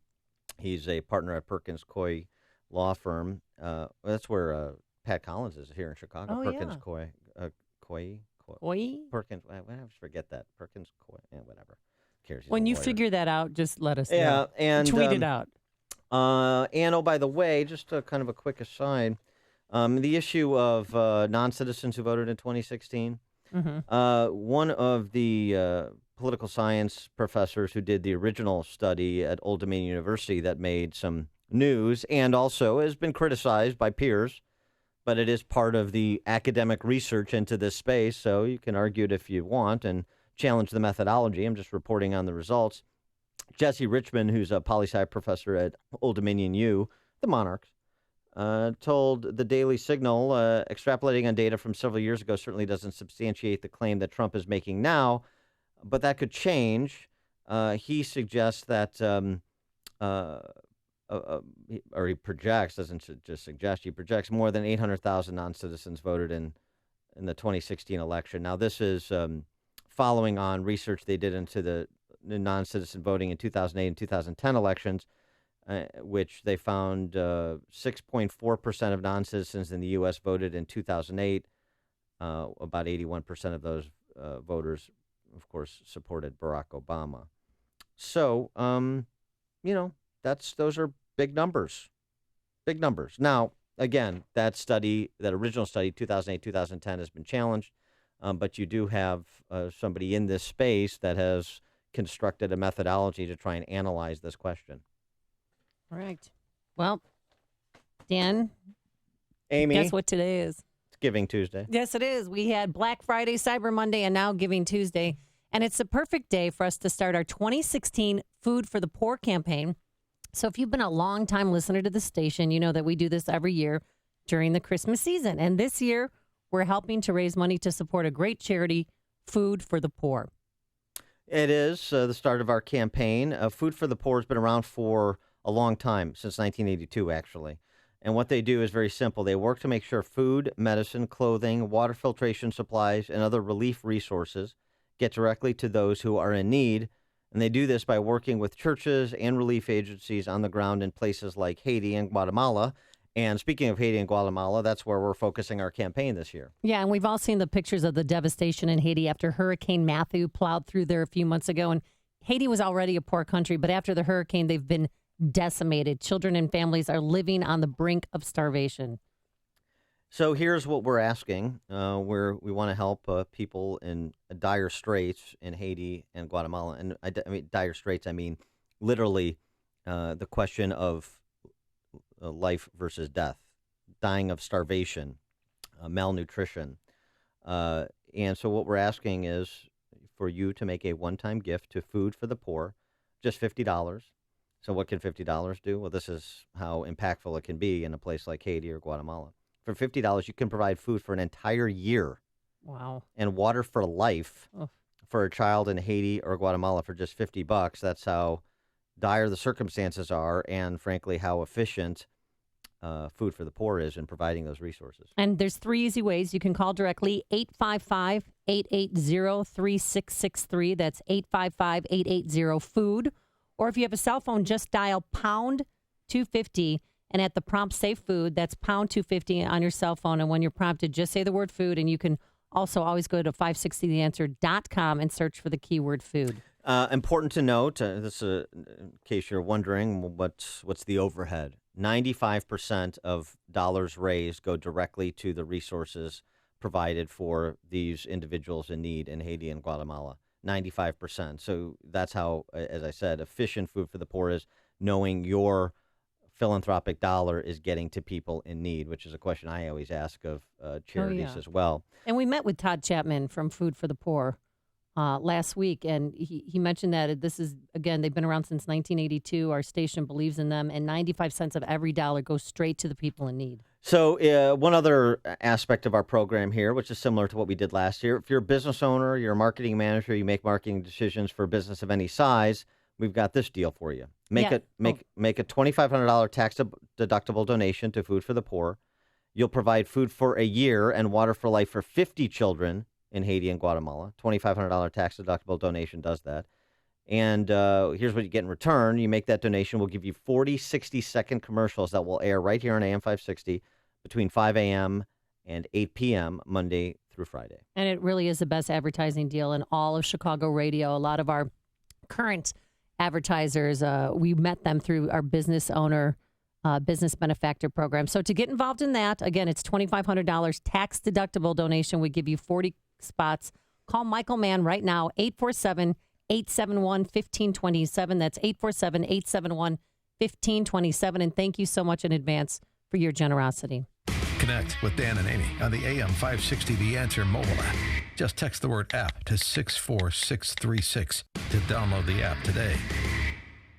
He's a partner at Perkins Coie law firm. That's where Pat Collins is here in Chicago. Oh, Perkins yeah. Coie. Perkins. I always forget that. Perkins Coie. Whatever. Cares. When you figure that out, just let us know. Yeah, and tweet it out. And by the way, just kind of a quick aside. The issue of non-citizens who voted in 2016, one of the political science professors who did the original study at Old Dominion University that made some news and also has been criticized by peers, but it is part of the academic research into this space, so you can argue it if you want and challenge the methodology. I'm just reporting on the results. Jesse Richmond, who's a poli-sci professor at Old Dominion U, the Monarchs, told the Daily Signal, extrapolating on data from several years ago certainly doesn't substantiate the claim that Trump is making now, but that could change. He suggests that, or he projects, doesn't just suggest, he projects more than 800,000 non-citizens voted in the 2016 election. Now, this is following on research they did into the non-citizen voting in 2008 and 2010 elections, which they found 6.4% of non-citizens in the U.S. voted in 2008. About 81% of those voters, of course, supported Barack Obama. So, those are big numbers. Big numbers. Now, again, that original study, 2008, 2010, has been challenged, but you do have somebody in this space that has constructed a methodology to try and analyze this question. Right. Well, Dan, Amy. Guess what today is? It's Giving Tuesday. Yes, it is. We had Black Friday, Cyber Monday, and now Giving Tuesday. And it's the perfect day for us to start our 2016 Food for the Poor campaign. So if you've been a long-time listener to the station, you know that we do this every year during the Christmas season. And this year, we're helping to raise money to support a great charity, Food for the Poor. It is the start of our campaign. Food for the Poor has been around for a long time, since 1982, actually. And what they do is very simple. They work to make sure food, medicine, clothing, water filtration supplies, and other relief resources get directly to those who are in need. And they do this by working with churches and relief agencies on the ground in places like Haiti and Guatemala. And speaking of Haiti and Guatemala, that's where we're focusing our campaign this year. Yeah, and we've all seen the pictures of the devastation in Haiti after Hurricane Matthew plowed through there a few months ago. And Haiti was already a poor country, but after the hurricane, they've been decimated. Children and families are living on the brink of starvation. So here's what we're asking. We want to help people in dire straits in Haiti and Guatemala. And I mean dire straits, I mean literally the question of life versus death, dying of starvation, malnutrition. And so what we're asking is for you to make a one-time gift to Food for the Poor, just $50. So what can $50 do? Well, this is how impactful it can be in a place like Haiti or Guatemala. For $50, you can provide food for an entire year. Wow. And water for life for a child in Haiti or Guatemala for just $50. That's how dire the circumstances are and, frankly, how efficient Food for the Poor is in providing those resources. And there's 3 easy ways. You can call directly, 855-880-3663. That's 855-880-FOOD. Or if you have a cell phone, just dial pound 250. And at the prompt, say food. That's pound 250 on your cell phone. And when you're prompted, just say the word food. And you can also always go to 560theanswer.com and search for the keyword food. Important to note, this in case you're wondering, what's the overhead? 95% of dollars raised go directly to the resources provided for these individuals in need in Haiti and Guatemala. 95%. So that's how, as I said, efficient Food for the Poor is, knowing your philanthropic dollar is getting to people in need, which is a question I always ask of charities as well. And we met with Todd Chapman from Food for the Poor last week, and he mentioned that this is, again, they've been around since 1982. Our station believes in them, and 95 cents of every dollar goes straight to the people in need. So one other aspect of our program here, which is similar to what we did last year, if you're a business owner, you're a marketing manager, you make marketing decisions for a business of any size, we've got this deal for you. Make a $2,500 tax-deductible donation to Food for the Poor. You'll provide food for a year and water for life for 50 children in Haiti and Guatemala. $2,500 tax-deductible donation does that. And here's what you get in return. You make that donation. We'll give you 40 60-second commercials that will air right here on AM 560 between 5 a.m. and 8 p.m. Monday through Friday. And it really is the best advertising deal in all of Chicago radio. A lot of our current advertisers, we met them through our business owner, business benefactor program. So to get involved in that, again, it's $2,500 tax-deductible donation. We give you 40 spots. Call Michael Mann right now, 847-871-1527. That's 847-871-1527. And thank you so much in advance for your generosity. Connect with Dan and Amy on the AM 560 The Answer mobile app. Just text the word app to 64636 to download the app today.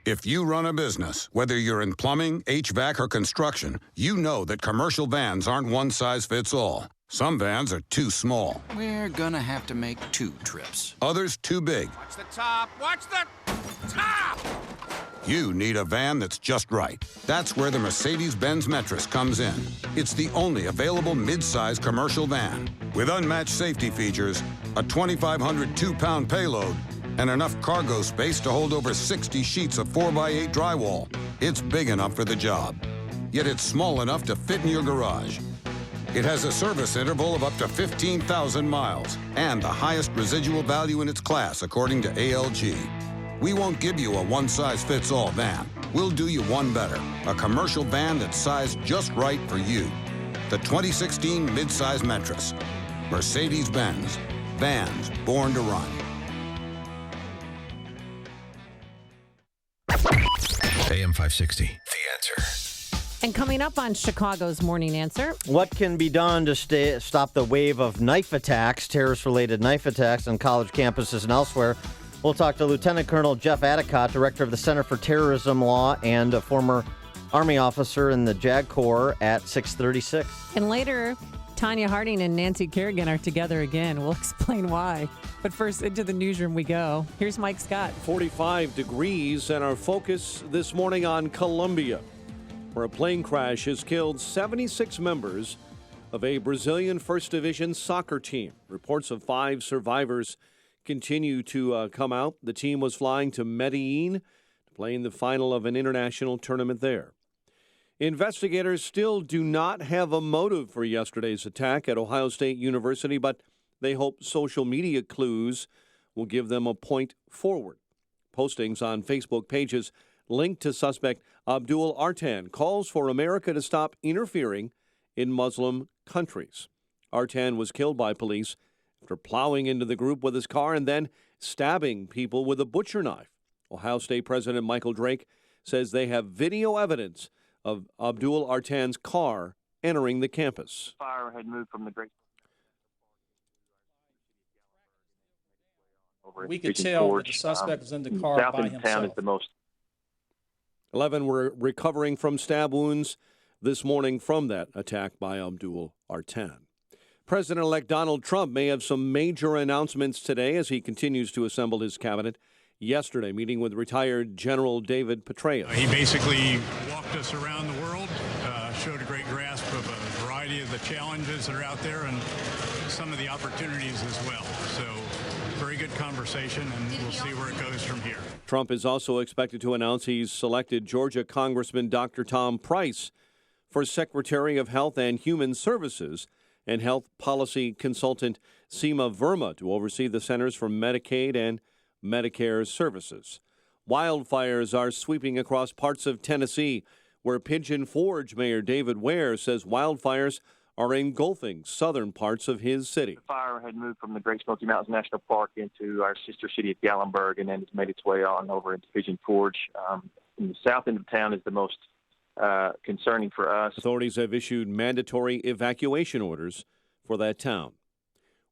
If you run a business, whether you're in plumbing, HVAC, or construction, you know that commercial vans aren't one size fits all. Some vans are too small. We're gonna have to make 2 trips. Others too big. Watch the top! Watch the top! You need a van that's just right. That's where the Mercedes-Benz Metris comes in. It's the only available mid-size commercial van with unmatched safety features, a 2,500 2-pound payload, and enough cargo space to hold over 60 sheets of 4x8 drywall. It's big enough for the job, yet it's small enough to fit in your garage. It has a service interval of up to 15,000 miles and the highest residual value in its class, according to ALG. We won't give you a one-size-fits-all van. We'll do you one better, a commercial van that's sized just right for you. The 2016 midsize Metris. Mercedes-Benz. Vans born to run. AM 560, The Answer. And coming up on Chicago's Morning Answer. What can be done to stop the wave of knife attacks, terrorist-related knife attacks on college campuses and elsewhere? We'll talk to Lieutenant Colonel Jeff Adicott, director of the Center for Terrorism Law and a former Army officer in the JAG Corps at 6:36. And later, Tanya Harding and Nancy Kerrigan are together again. We'll explain why. But first, into the newsroom we go. Here's Mike Scott. 45 degrees, and our focus this morning on Colombia, where a plane crash has killed 76 members of a Brazilian First Division soccer team. Reports of 5 survivors continue to come out. The team was flying to Medellin to play in the final of an international tournament there. Investigators still do not have a motive for yesterday's attack at Ohio State University, but they hope social media clues will give them a point forward. Postings on Facebook pages linked to suspect Abdul Artan calls for America to stop interfering in Muslim countries. Artan was killed by police after plowing into the group with his car and then stabbing people with a butcher knife. Ohio State President Michael Drake says they have video evidence of Abdul Artan's car entering the campus. Fire had moved from the Great. We could tell that the suspect was in the car by himself. Is the most. 11 were recovering from stab wounds this morning from that attack by Abdul Artan. President-elect Donald Trump may have some major announcements today as he continues to assemble his cabinet. Yesterday, meeting with retired General David Petraeus. He basically walked us around the world, showed a great grasp of a variety of the challenges that are out there and some of the opportunities as well. So, very good conversation, and we'll see where it goes from here. Trump is also expected to announce he's selected Georgia Congressman Dr. Tom Price for Secretary of Health and Human Services and health policy consultant Seema Verma to oversee the Centers for Medicaid and Medicare services. Wildfires are sweeping across parts of Tennessee, where Pigeon Forge Mayor David Ware says wildfires are engulfing southern parts of his city. The fire had moved from the Great Smoky Mountains National Park into our sister city of Gallenberg, and then it's made its way on over into Pigeon Forge. In the south end of town is the most concerning for us. Authorities have issued mandatory evacuation orders for that town.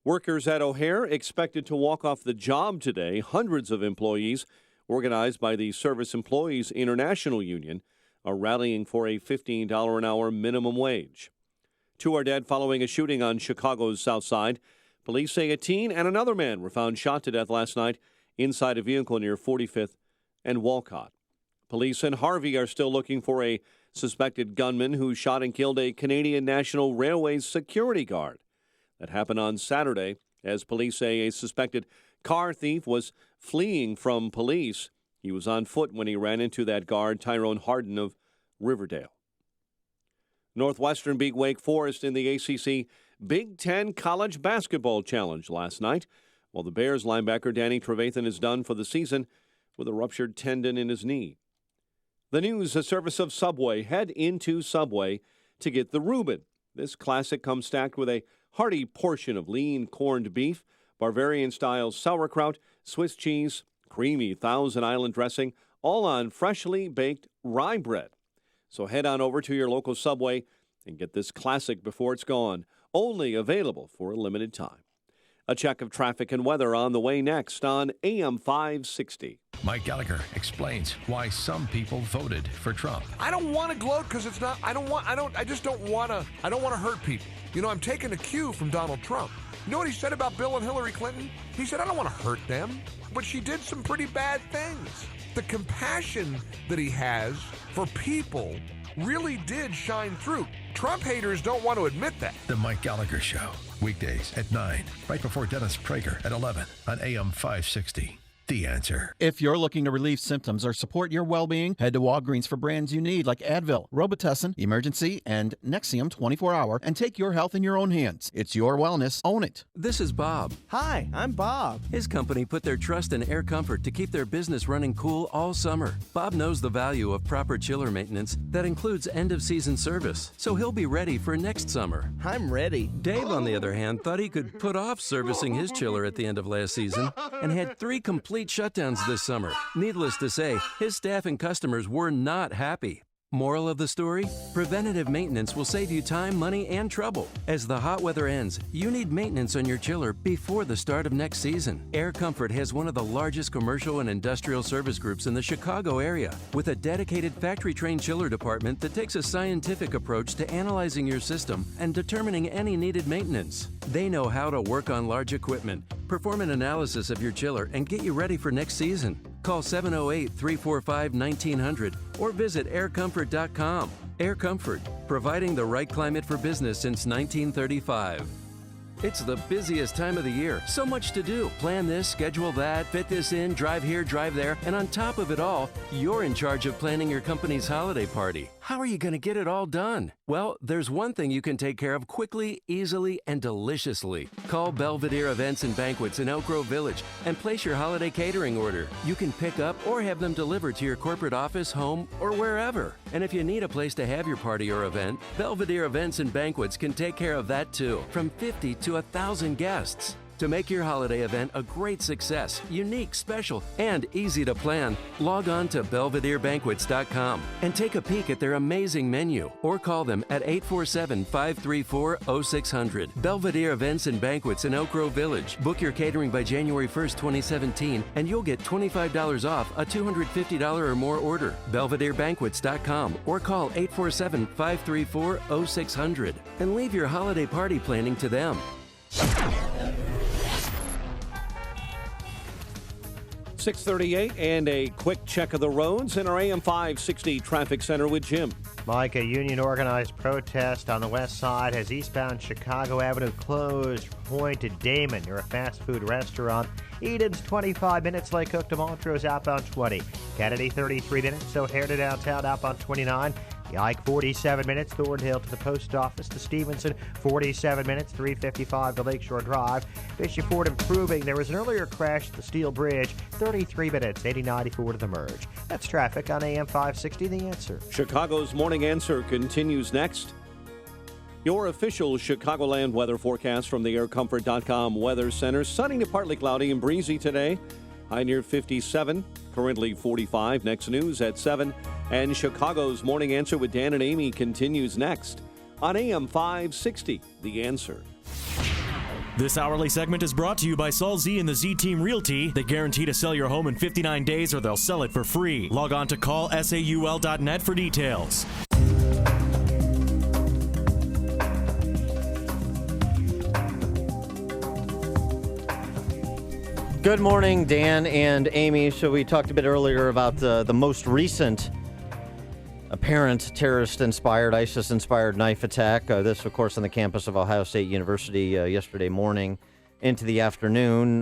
Workers at O'Hare expected to walk off the job today. Hundreds of employees, organized by the Service Employees International Union, are rallying for a $15 an hour minimum wage. 2 are dead following a shooting on Chicago's South Side. Police say a teen and another man were found shot to death last night inside a vehicle near 45th and Walcott. Police in Harvey are still looking for a suspected gunman who shot and killed a Canadian National Railways security guard. That happened on Saturday, as police say a suspected car thief was fleeing from police. He was on foot when he ran into that guard, Tyrone Harden of Riverdale. Northwestern beat Wake Forest in the ACC Big Ten College Basketball Challenge last night, while the Bears linebacker Danny Trevathan is done for the season with a ruptured tendon in his knee. The news, a service of Subway. Head into Subway to get the Reuben. This classic comes stacked with a hearty portion of lean corned beef, Bavarian-style sauerkraut, Swiss cheese, creamy Thousand Island dressing, all on freshly baked rye bread. So head on over to your local Subway and get this classic before it's gone. Only available for a limited time. A check of traffic and weather on the way next on AM 560. Mike Gallagher explains why some people voted for Trump. I don't want to gloat because it's not. I don't want to hurt people. You know, I'm taking a cue from Donald Trump. You know what he said about Bill and Hillary Clinton? He said, I don't want to hurt them, but she did some pretty bad things. The compassion that he has for people really did shine through. Trump haters don't want to admit that. The Mike Gallagher Show, weekdays at 9, right before Dennis Prager at 11 on AM 560. The Answer. If you're looking to relieve symptoms or support your well-being, head to Walgreens for brands you need like Advil, Robitussin, Emergency, and Nexium 24-Hour and take your health in your own hands. It's your wellness. Own it. This is Bob. Hi, I'm Bob. His company put their trust in Air Comfort to keep their business running cool all summer. Bob knows the value of proper chiller maintenance that includes end-of-season service, so he'll be ready for next summer. I'm ready. Dave, on the other hand, thought he could put off servicing his chiller at the end of last season and had 3 complete shutdowns this summer. Needless to say, his staff and customers were not happy. Moral of the story? Preventative maintenance will save you time, money, and trouble. As the hot weather ends, you need maintenance on your chiller before the start of next season. Air Comfort has one of the largest commercial and industrial service groups in the Chicago area, with a dedicated factory-trained chiller department that takes a scientific approach to analyzing your system and determining any needed maintenance. They know how to work on large equipment, perform an analysis of your chiller, and get you ready for next season. Call 708-345-1900 or visit aircomfort.com. Air Comfort, providing the right climate for business since 1935. It's the busiest time of the year. So much to do. Plan this, schedule that, fit this in, drive here, drive there. And on top of it all, you're in charge of planning your company's holiday party. How are you going to get it all done? Well, there's one thing you can take care of quickly, easily, and deliciously. Call Belvedere Events and Banquets in Elk Grove Village and place your holiday catering order. You can pick up or have them delivered to your corporate office, home, or wherever. And if you need a place to have your party or event, Belvedere Events and Banquets can take care of that too, from 50 to 1,000 guests. To make your holiday event a great success, unique, special, and easy to plan, log on to BelvedereBanquets.com and take a peek at their amazing menu or call them at 847-534-0600. Belvedere Events and Banquets in Elk Grove Village. Book your catering by January 1st, 2017, and you'll get $25 off a $250 or more order. BelvedereBanquets.com or call 847-534-0600 and leave your holiday party planning to them. 6:38 and a quick check of the roads in our AM 560 traffic center with Jim. Mike, a union-organized protest on the west side has eastbound Chicago Avenue closed from Point to Damon near a fast food restaurant. Eden's 25 minutes, Lake Cook to Montrose outbound 20. Kennedy 33 minutes, O'Hare to downtown outbound 29. The Ike 47 minutes, Thornhill to the post office to Stevenson 47 minutes, 355 to Lakeshore Drive. Bishop Ford improving. There was an earlier crash at the Steel Bridge, 33 minutes, 8094 to the merge. That's traffic on AM 560, The Answer. Chicago's Morning Answer continues next. Your official Chicagoland weather forecast from the aircomfort.com Weather Center. Sunny to partly cloudy and breezy today. High near 57, currently 45. Next news at 7. And Chicago's Morning Answer with Dan and Amy continues next on AM 560, The Answer. This hourly segment is brought to you by Saul Z and the Z-Team Realty. They guarantee to sell your home in 59 days or they'll sell it for free. Log on to callsaul.net for details. Good morning, Dan and Amy. So we talked a bit earlier about the most recent apparent terrorist-inspired, ISIS-inspired knife attack. This, of course, on the campus of Ohio State University yesterday morning into the afternoon.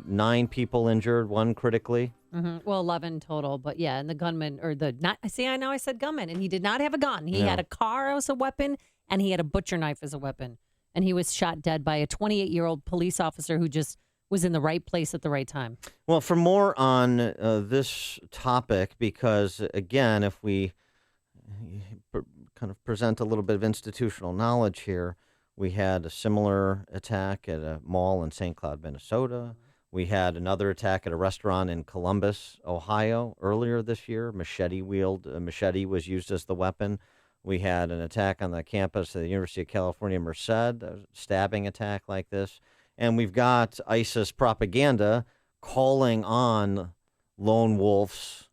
9 people injured, 1 critically. Mm-hmm. Well, 11 total. But yeah, and the gunman, or the, not, see, I know I said gunman, and he did not have a gun. He had a car as a weapon, and he had a butcher knife as a weapon. And he was shot dead by a 28-year-old police officer who just was in the right place at the right time. Well, for more on this topic, because, again, if we kind of present a little bit of institutional knowledge here, we had a similar attack at a mall in St. Cloud, Minnesota. We had another attack at a restaurant in Columbus, Ohio, earlier this year. Machete was used as the weapon. We had an attack on the campus of the University of California, Merced, a stabbing attack like this. And we've got ISIS propaganda calling on lone wolves,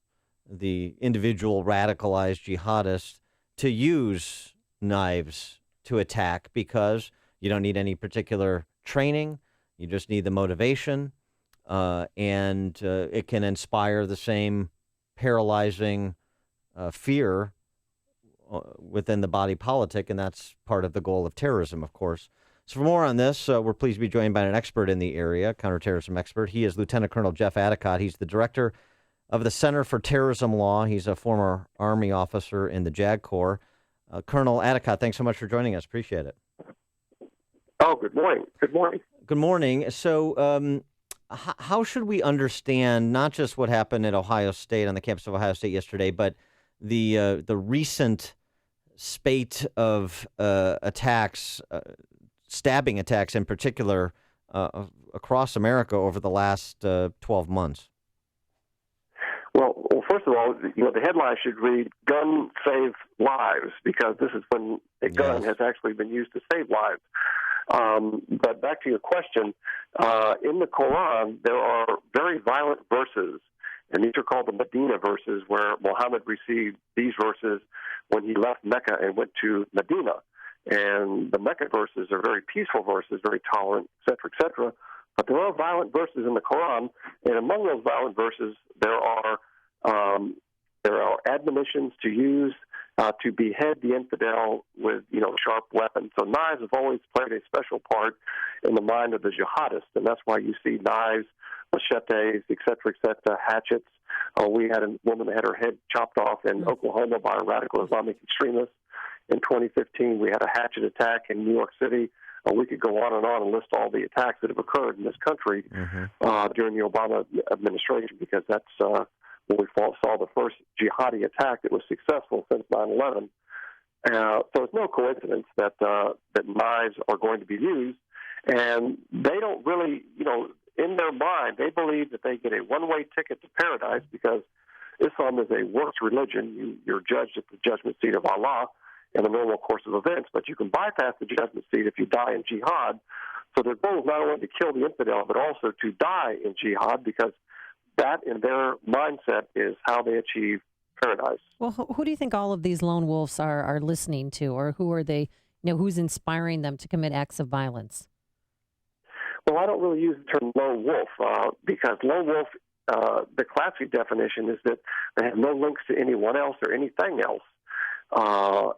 the individual radicalized jihadists, to use knives to attack because you don't need any particular training. You just need the motivation. And it can inspire the same paralyzing fear within the body politic, and that's part of the goal of terrorism, of course. So for more on this, we're pleased to be joined by an expert in the area, counterterrorism expert. He is Lieutenant Colonel Jeff Adicott. He's the director of the Center for Terrorism Law. He's a former Army officer in the JAG Corps. Colonel Adicott, thanks so much for joining us. Appreciate it. Oh, good morning. Good morning. Good morning. So how should we understand not just what happened at Ohio State, on the campus of Ohio State yesterday, but the recent spate of attacks, stabbing attacks in particular, across America over the last 12 months? Well, first of all, the headline should read "Gun Save Lives," because this is when a gun has actually been used to save lives. But back to your question, in the Quran, there are very violent verses, and these are called the Medina verses, where Muhammad received these verses when he left Mecca and went to Medina. And the Mecca verses are very peaceful verses, very tolerant, et cetera. But there are violent verses in the Quran, and among those violent verses, there are admonitions to use to behead the infidel with, sharp weapons. So knives have always played a special part in the mind of the jihadists, and that's why you see knives, machetes, et cetera, hatchets. We had a woman that had her head chopped off in Oklahoma by a radical Islamic extremist. In 2015, we had a hatchet attack in New York City. We could go on and list all the attacks that have occurred in this country during the Obama administration, because that's when we saw the first jihadi attack that was successful since 9/11. So it's no coincidence that knives are going to be used, and they don't really, in their mind, they believe that they get a one-way ticket to paradise because Islam is a works religion. You're judged at the judgment seat of Allah in the normal course of events, but you can bypass the judgment seat if you die in jihad. So their goal is not only to kill the infidel, but also to die in jihad, because that, in their mindset, is how they achieve paradise. Well, who do you think all of these lone wolves are listening to, or who are they, who's inspiring them to commit acts of violence? Well, I don't really use the term lone wolf because lone wolf, the classic definition is that they have no links to anyone else or anything else.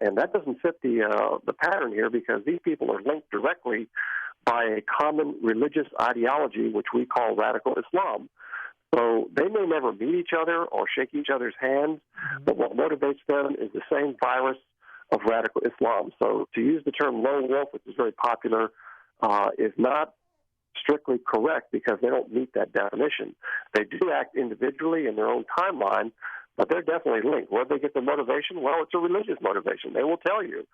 And that doesn't fit the pattern here, because these people are linked directly by a common religious ideology, which we call radical Islam. So they may never meet each other or shake each other's hands, but what motivates them is the same virus of radical Islam. So to use the term lone wolf, which is very popular, is not strictly correct, because they don't meet that definition. They do act individually in their own timeline, but they're definitely linked. Where they get their motivation? Well, it's a religious motivation. They will tell you.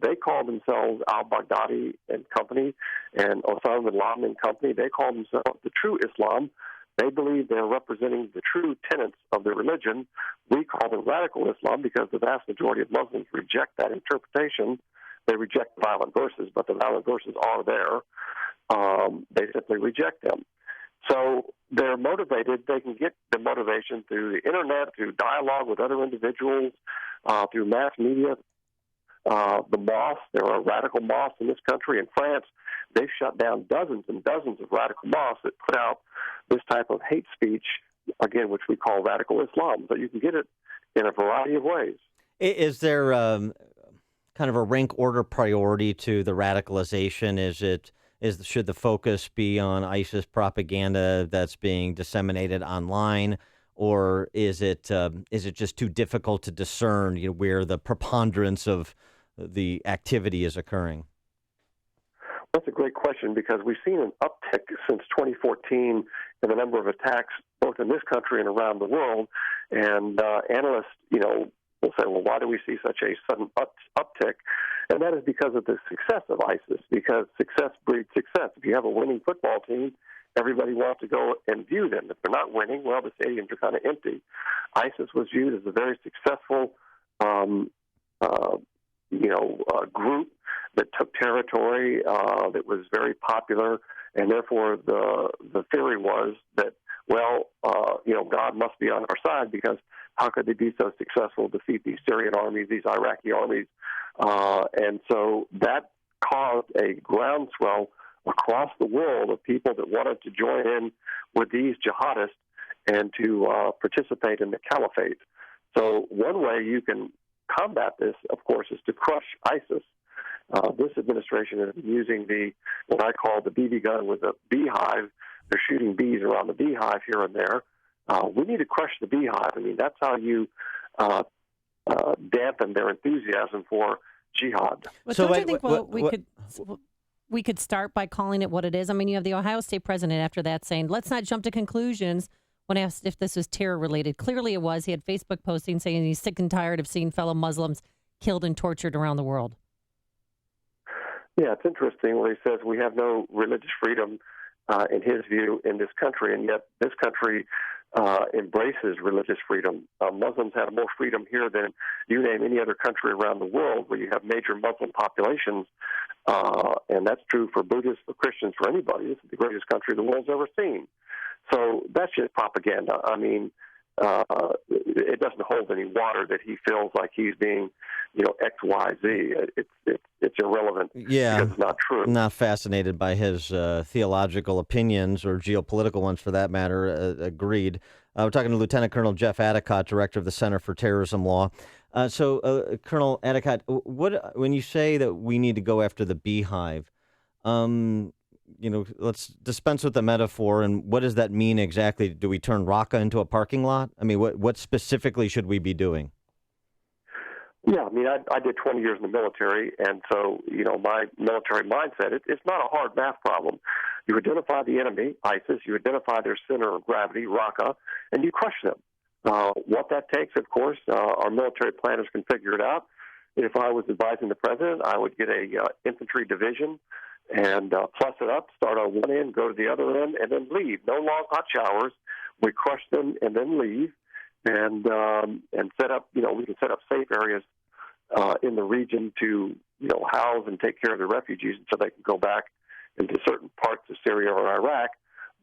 They call themselves al-Baghdadi and company and Osama bin Laden and company. They call themselves the true Islam. They believe they're representing the true tenets of their religion. We call them radical Islam because the vast majority of Muslims reject that interpretation. They reject the violent verses, but the violent verses are there. They simply reject them. So they're motivated. They can get the motivation through the internet, through dialogue with other individuals, through mass media. The mosques, there are radical mosques in this country. In France, they've shut down dozens and dozens of radical mosques that put out this type of hate speech, again, which we call radical Islam. So you can get it in a variety of ways. Is there kind of a rank order priority to the radicalization? Should the focus be on ISIS propaganda that's being disseminated online, or is it just too difficult to discern where the preponderance of the activity is occurring? That's a great question, because we've seen an uptick since 2014 in the number of attacks both in this country and around the world. And analysts, will say, well, why do we see such a sudden uptick? And that is because of the success of ISIS, because success breeds success. If you have a winning football team, everybody wants to go and view them. If they're not winning, well, the stadiums are kind of empty. ISIS was viewed as a very successful group that took territory, that was very popular, and therefore the theory was that, God must be on our side, because how could they be so successful, defeat these Syrian armies, these Iraqi armies? And so that caused a groundswell across the world of people that wanted to join in with these jihadists and to participate in the caliphate. So one way you can combat this, of course, is to crush ISIS. This administration is using what I call the BB gun with a beehive. They're shooting bees around the beehive here and there. We need to crush the beehive. I mean, that's how you dampen their enthusiasm for jihad. Well, don't you think we could start by calling it what it is? I mean, you have the Ohio State president after that saying, let's not jump to conclusions. When asked if this was terror-related, clearly it was. He had Facebook posting saying he's sick and tired of seeing fellow Muslims killed and tortured around the world. Yeah, it's interesting where he says we have no religious freedom, in his view, in this country, and yet this country embraces religious freedom. Muslims have more freedom here than you name any other country around the world where you have major Muslim populations, and that's true for Buddhists, for Christians, for anybody. This is the greatest country the world's ever seen. So that's just propaganda. I mean, it doesn't hold any water that he feels like he's being, X, Y, Z. It's irrelevant. Yeah, because it's not true. Not fascinated by his theological opinions or geopolitical ones, for that matter. Agreed. We're talking to Lieutenant Colonel Jeff Adicott, Director of the Center for Terrorism Law. Colonel Adicott, when you say that we need to go after the beehive, let's dispense with the metaphor, and what does that mean exactly? Do we turn Raqqa into a parking lot? I mean, what specifically should we be doing? Yeah, I mean, I did 20 years in the military, and so, my military mindset, it's not a hard math problem. You identify the enemy, ISIS, you identify their center of gravity, Raqqa, and you crush them. What that takes, of course, our military planners can figure it out. If I was advising the president, I would get a infantry division and plus it up, start on one end, go to the other end, and then leave. No long hot showers. We crush them and then leave, and set up. We can set up safe areas in the region to house and take care of the refugees, so they can go back into certain parts of Syria or Iraq.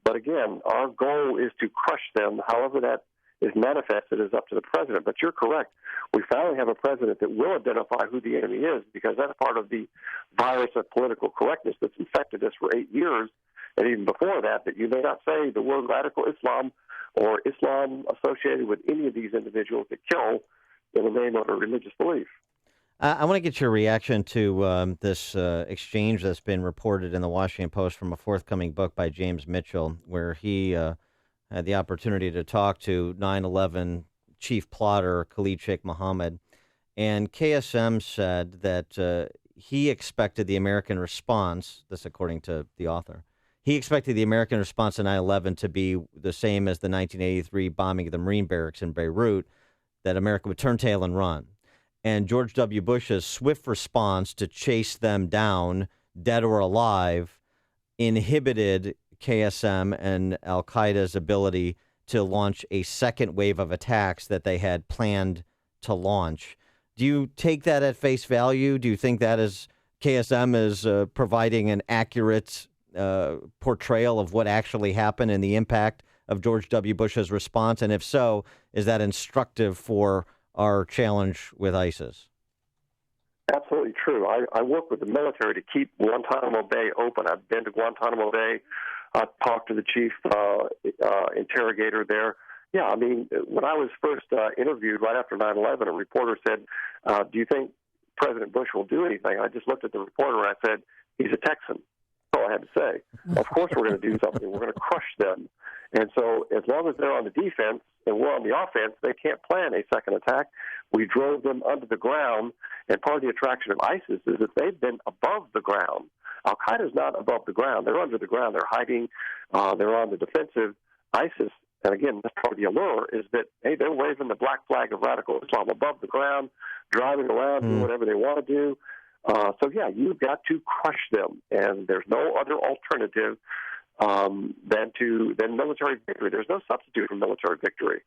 But again, our goal is to crush them. However that is manifested is up to the president. But you're correct. We finally have a president that will identify who the enemy is, because that's part of the virus of political correctness that's infected us for 8 years. And even before that you may not say the word radical Islam or Islam associated with any of these individuals that kill in the name of a religious belief. I want to get your reaction to this exchange that's been reported in the Washington Post from a forthcoming book by James Mitchell, where he had the opportunity to talk to 9/11 chief plotter Khalid Sheikh Mohammed. And KSM said that he expected the American response, this according to the author, he expected the American response to 9/11 to be the same as the 1983 bombing of the Marine barracks in Beirut, that America would turn tail and run. And George W. Bush's swift response to chase them down, dead or alive, inhibited KSM and al-Qaeda's ability to launch a second wave of attacks that they had planned to launch. Do you take that at face value? Do you think that is KSM is providing an accurate portrayal of what actually happened and the impact of George W. Bush's response? And if so, is that instructive for our challenge with ISIS? Absolutely true. I work with the military to keep Guantanamo Bay open. I've been to Guantanamo Bay. I've talked to the chief interrogator there. Yeah, I mean, when I was first interviewed right after 9/11, a reporter said, do you think President Bush will do anything? I just looked at the reporter and I said, he's a Texan. That's all I had to say. Of course we're going to do something. We're going to crush them. And so as long as they're on the defense and we're on the offense, they can't plan a second attack. We drove them under the ground, and part of the attraction of ISIS is that they've been above the ground. Al-Qaeda's not above the ground. They're under the ground. They're hiding. They're on the defensive. ISIS, and again, that's part of the allure, is that, hey, they're waving the black flag of radical Islam above the ground, driving around, doing whatever they want to do. So, yeah, you've got to crush them, and there's no other alternative than military victory. There's no substitute for military victory.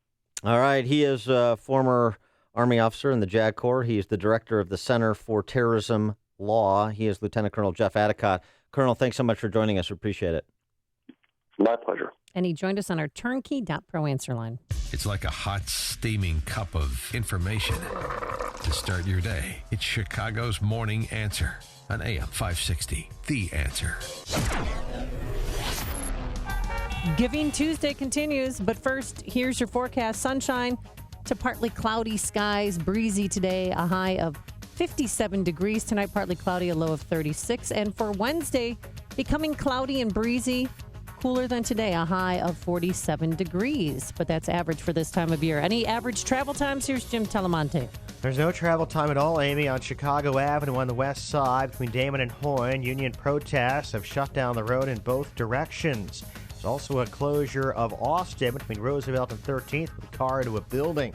All right. He is a former Army officer in the JAG Corps. He is the director of the Center for Terrorism Law. He is Lieutenant Colonel Jeff Adicott. Colonel, thanks so much for joining us. We appreciate it. My pleasure. And he joined us on our turnkey.pro answer line. It's like a hot, steaming cup of information to start your day. It's Chicago's Morning Answer on AM 560. The Answer. Giving Tuesday continues, but first, here's your forecast. Sunshine to partly cloudy skies, breezy today, a high of 57 degrees. Tonight, partly cloudy, a low of 36. And for Wednesday, becoming cloudy and breezy, cooler than today, a high of 47 degrees. But that's average for this time of year. Any average travel times? Here's Jim Telemonte. There's no travel time at all, Amy, on Chicago Avenue on the west side between Damon and Hoyne. Union protests have shut down the road in both directions. There's also a closure of Austin between Roosevelt and 13th with a car into a building.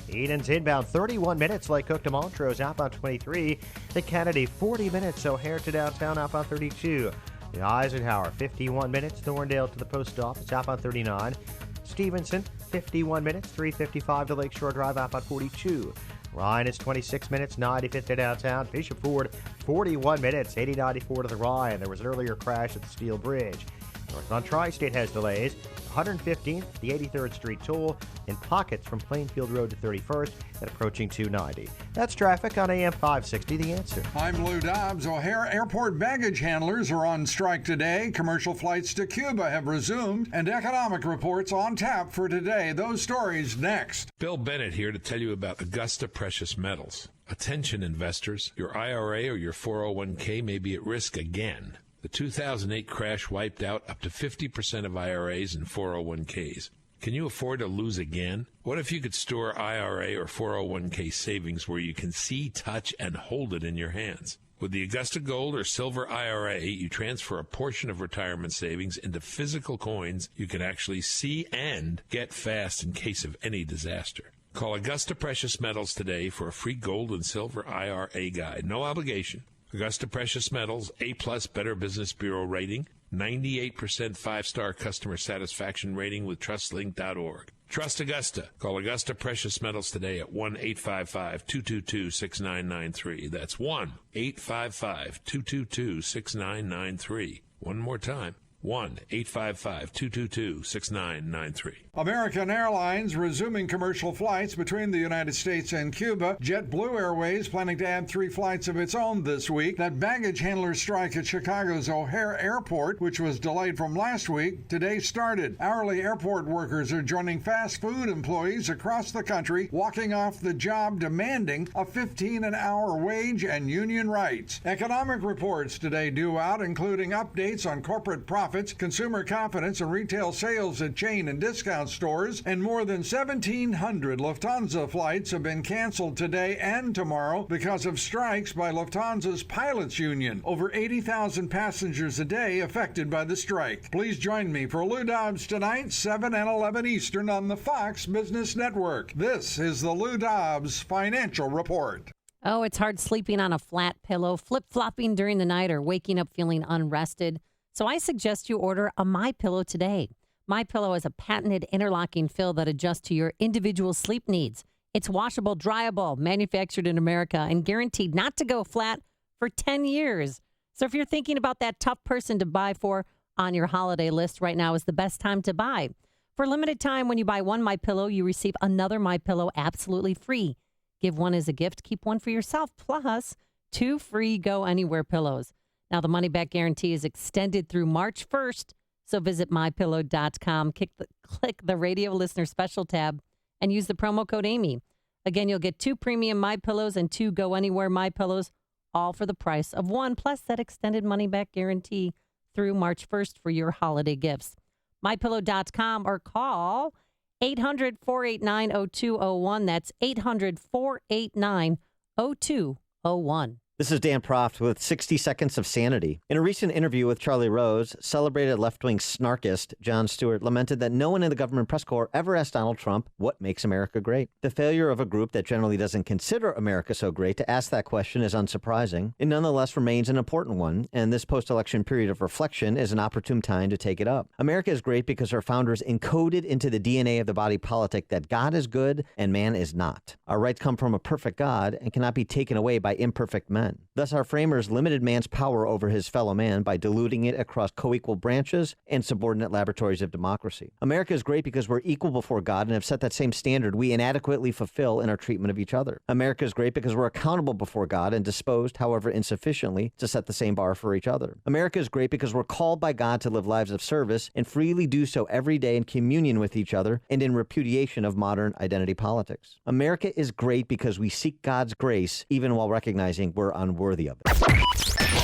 Eden's inbound 31 minutes, Lake Cook to Montrose, outbound 23. The Kennedy 40 minutes, O'Hare to downtown, outbound 32. The Eisenhower 51 minutes, Thorndale to the post office, outbound 39. Stevenson 51 minutes, 3:55 to Lakeshore Drive, outbound 42. Ryan is 26 minutes, 95th to downtown. Bishop Ford, 41 minutes, 80-94 to the Ryan. There was an earlier crash at the Steel Bridge. Northbound Tri-State has delays. 115th, the 83rd Street toll in pockets from Plainfield Road to 31st and approaching 290. That's traffic on AM 560, The Answer. I'm Lou Dobbs. O'Hare Airport baggage handlers are on strike today. Commercial flights to Cuba have resumed, and economic reports on tap for today. Those stories next. Bill Bennett here to tell you about Augusta Precious Metals. Attention investors, your IRA or your 401k may be at risk again. The 2008 crash wiped out up to 50% of IRAs and 401ks. Can you afford to lose again? What if you could store IRA or 401k savings where you can see, touch, and hold it in your hands? With the Augusta Gold or Silver IRA, you transfer a portion of retirement savings into physical coins you can actually see and get fast in case of any disaster. Call Augusta Precious Metals today for a free gold and silver IRA guide. No obligation. Augusta Precious Metals, A+ Better Business Bureau rating, 98% 5-star customer satisfaction rating with TrustLink.org. Trust Augusta. Call Augusta Precious Metals today at 1-855-222-6993. That's 1-855-222-6993. One more time. 1-855-222-6993. American Airlines resuming commercial flights between the United States and Cuba. JetBlue Airways planning to add 3 flights of its own this week. That baggage handler strike at Chicago's O'Hare Airport, which was delayed from last week, today started. Hourly airport workers are joining fast food employees across the country, walking off the job demanding a $15 an hour wage and union rights. Economic reports today due out, including updates on corporate profits, consumer confidence, and retail sales at chain and discount stores. And more than 1,700 Lufthansa flights have been canceled today and tomorrow because of strikes by Lufthansa's pilots union. Over 80,000 passengers a day affected by the strike. Please join me for Lou Dobbs tonight, 7 and 11 Eastern on the Fox Business Network. This is the Lou Dobbs Financial Report. Oh, it's hard sleeping on a flat pillow, flip-flopping during the night, or waking up feeling unrested. So I suggest you order a MyPillow today. MyPillow is a patented interlocking fill that adjusts to your individual sleep needs. It's washable, dryable, manufactured in America, and guaranteed not to go flat for 10 years. So if you're thinking about that tough person to buy for on your holiday list, right now is the best time to buy. For a limited time, when you buy one MyPillow, you receive another MyPillow absolutely free. Give one as a gift, keep one for yourself, plus 2 free Go Anywhere pillows. Now, the money-back guarantee is extended through March 1st, so visit MyPillow.com, click the radio listener special tab, and use the promo code Amy. Again, you'll get 2 premium MyPillows and 2 Go Anywhere MyPillows, all for the price of 1, plus that extended money-back guarantee through March 1st for your holiday gifts. MyPillow.com or call 800-489-0201. That's 800-489-0201. This is Dan Proft with 60 Seconds of Sanity. In a recent interview with Charlie Rose, celebrated left-wing snarkist Jon Stewart lamented that no one in the government press corps ever asked Donald Trump what makes America great. The failure of a group that generally doesn't consider America so great to ask that question is unsurprising. It nonetheless remains an important one, and this post-election period of reflection is an opportune time to take it up. America is great because our founders encoded into the DNA of the body politic that God is good and man is not. Our rights come from a perfect God and cannot be taken away by imperfect men. Thus, our framers limited man's power over his fellow man by diluting it across co-equal branches and subordinate laboratories of democracy. America is great because we're equal before God and have set that same standard we inadequately fulfill in our treatment of each other. America is great because we're accountable before God and disposed, however insufficiently, to set the same bar for each other. America is great because we're called by God to live lives of service and freely do so every day in communion with each other and in repudiation of modern identity politics. America is great because we seek God's grace even while recognizing we're unworthy of it.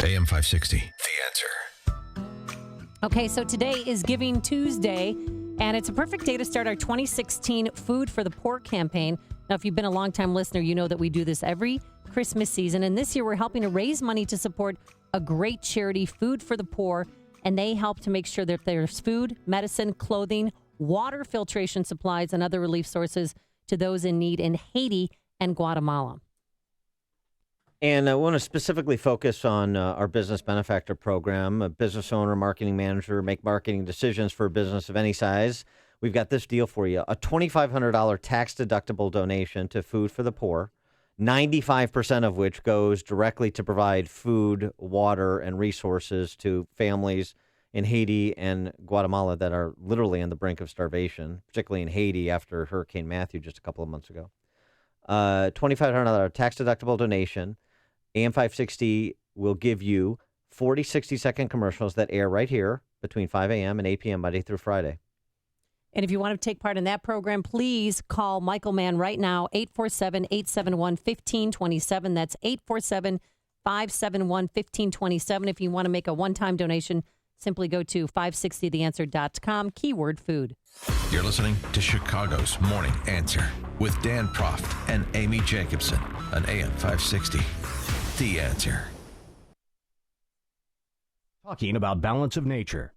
AM 560, The Answer. Okay, so today is Giving Tuesday, and it's a perfect day to start our 2016 Food for the Poor campaign. Now, if you've been a longtime listener, you know that we do this every Christmas season, and this year we're helping to raise money to support a great charity, Food for the Poor, and they help to make sure that there's food, medicine, clothing, water filtration supplies, and other relief sources to those in need in Haiti and Guatemala. And I want to specifically focus on our business benefactor program. A business owner, marketing manager, make marketing decisions for a business of any size. we've got this deal for you. A $2,500 tax-deductible donation to Food for the Poor, 95% of which goes directly to provide food, water, and resources to families in Haiti and Guatemala that are literally on the brink of starvation, particularly in Haiti after Hurricane Matthew just a couple of months ago. $2,500 tax-deductible donation. AM 560 will give you 40 60-second commercials that air right here between 5 a.m. and 8 p.m. Monday through Friday. And if you want to take part in that program, please call Michael Mann right now, 847-871-1527. That's 847-571-1527. If you want to make a one-time donation, simply go to 560theanswer.com, keyword food. You're listening to Chicago's Morning Answer with Dan Proft and Amy Jacobson on AM 560. The Answer. Talking about balance of nature.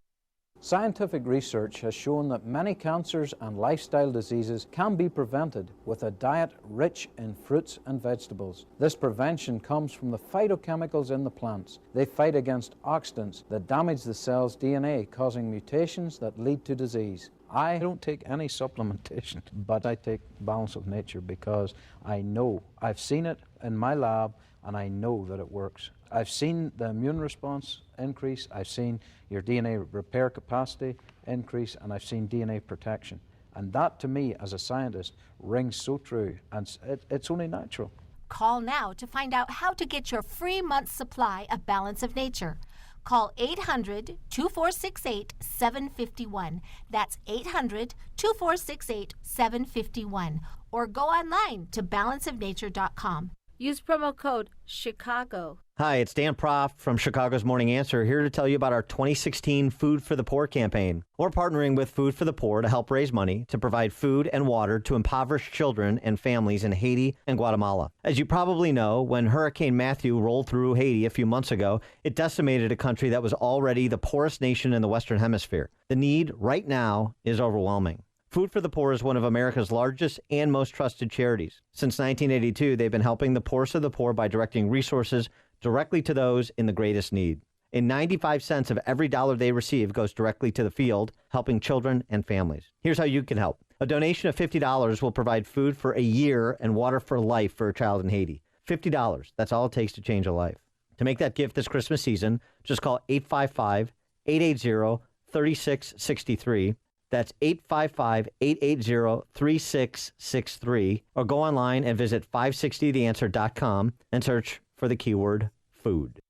Scientific research has shown that many cancers and lifestyle diseases can be prevented with a diet rich in fruits and vegetables. This prevention comes from the phytochemicals in the plants. They fight against oxidants that damage the cell's DNA, causing mutations that lead to disease. I don't take any supplementation, but I take Balance of Nature because I know, I've seen it in my lab, and I know that it works. I've seen the immune response increase, I've seen your DNA repair capacity increase, and I've seen DNA protection. And that, to me, as a scientist, rings so true, and it's only natural. Call now to find out how to get your free month's supply of Balance of Nature. Call 800-2468-751. That's 800-2468-751. Or go online to balanceofnature.com. Use promo code CHICAGO. Hi, it's Dan Proft from Chicago's Morning Answer, here to tell you about our 2016 Food for the Poor campaign. We're partnering with Food for the Poor to help raise money to provide food and water to impoverished children and families in Haiti and Guatemala. As you probably know, when Hurricane Matthew rolled through Haiti a few months ago, it decimated a country that was already the poorest nation in the Western Hemisphere. The need right now is overwhelming. Food for the Poor is one of America's largest and most trusted charities. Since 1982, they've been helping the poorest of the poor by directing resources directly to those in the greatest need. And 95 cents of every dollar they receive goes directly to the field, helping children and families. Here's how you can help. A donation of $50 will provide food for a year and water for life for a child in Haiti. $50, that's all it takes to change a life. To make that gift this Christmas season, just call 855-880-3663. That's 855-880-3663. Or go online and visit 560theanswer.com and search for the keyword food.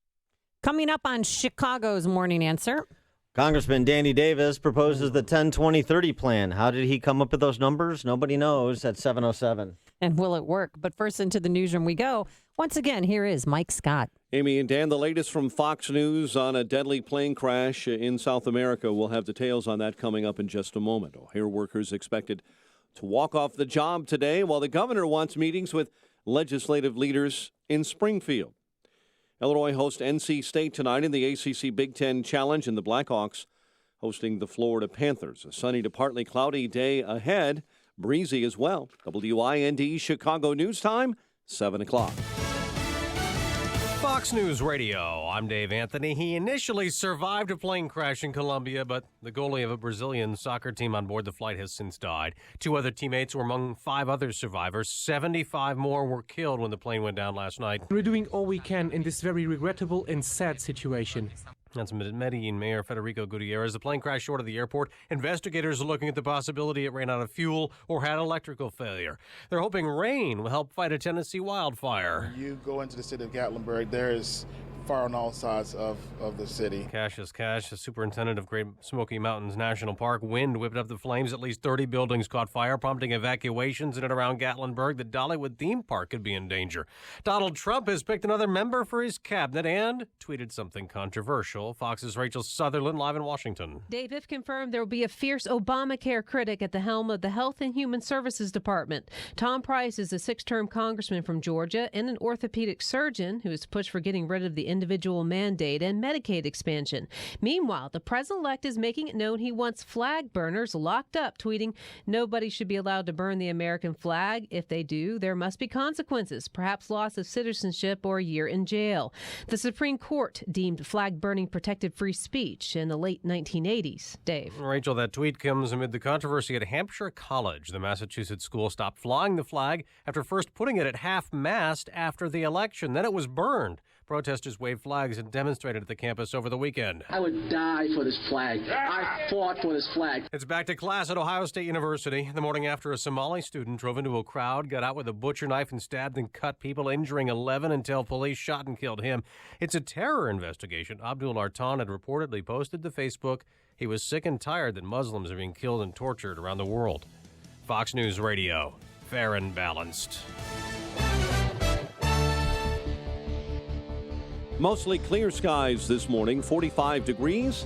Coming up on Chicago's Morning Answer. Congressman Danny Davis proposes the 10-20-30 plan. How did he come up with those numbers? Nobody knows at 7:07. And will it work? But first, into the newsroom we go. Once again, here is Mike Scott. Amy and Dan, the latest from Fox News on a deadly plane crash in South America. We'll have details on that coming up in just a moment. O'Hare workers expected to walk off the job today, while the governor wants meetings with legislative leaders in Springfield. Illinois hosts NC State tonight in the ACC Big Ten Challenge, and the Blackhawks hosting the Florida Panthers. A sunny to partly cloudy day ahead, breezy as well. WIND Chicago News Time, 7 o'clock. Fox News Radio. I'm Dave Anthony. He initially survived a plane crash in Colombia, but the goalie of a Brazilian soccer team on board the flight has since died. 2 other teammates were among 5 other survivors. 75 more were killed when the plane went down last night. We're doing all we can in this very regrettable and sad situation. That's Medellin Mayor Federico Gutierrez. The plane crashed short of the airport. Investigators are looking at the possibility it ran out of fuel or had electrical failure. They're hoping rain will help fight a Tennessee wildfire. When you go into the city of Gatlinburg, there is fire on all sides of the city. Cassius Cash, the superintendent of Great Smoky Mountains National Park. Wind whipped up the flames. At least 30 buildings caught fire, prompting evacuations in and around Gatlinburg. The Dollywood theme park could be in danger. Donald Trump has picked another member for his cabinet and tweeted something controversial. Fox's Rachel Sutherland live in Washington. Dave, if confirmed, there will be a fierce Obamacare critic at the helm of the Health and Human Services Department. Tom Price is a 6-term congressman from Georgia and an orthopedic surgeon who has pushed for getting rid of the individual mandate and Medicaid expansion. Meanwhile, the president-elect is making it known he wants flag burners locked up, tweeting, "Nobody should be allowed to burn the American flag. If they do, there must be consequences, perhaps loss of citizenship or a year in jail." The Supreme Court deemed flag burning protected free speech in the late 1980s. Dave. Rachel, that tweet comes amid the controversy at Hampshire College. The Massachusetts school stopped flying the flag after first putting it at half-mast after the election. Then it was burned. Protesters waved flags and demonstrated at the campus over the weekend. I would die for this flag. I fought for this flag. It's back to class at Ohio State University. The morning after a Somali student drove into a crowd, got out with a butcher knife and stabbed and cut people, injuring 11 until police shot and killed him. It's a terror investigation. Abdul Artan had reportedly posted to Facebook he was sick and tired that Muslims are being killed and tortured around the world. Fox News Radio, fair and balanced. Mostly clear skies this morning, 45 degrees.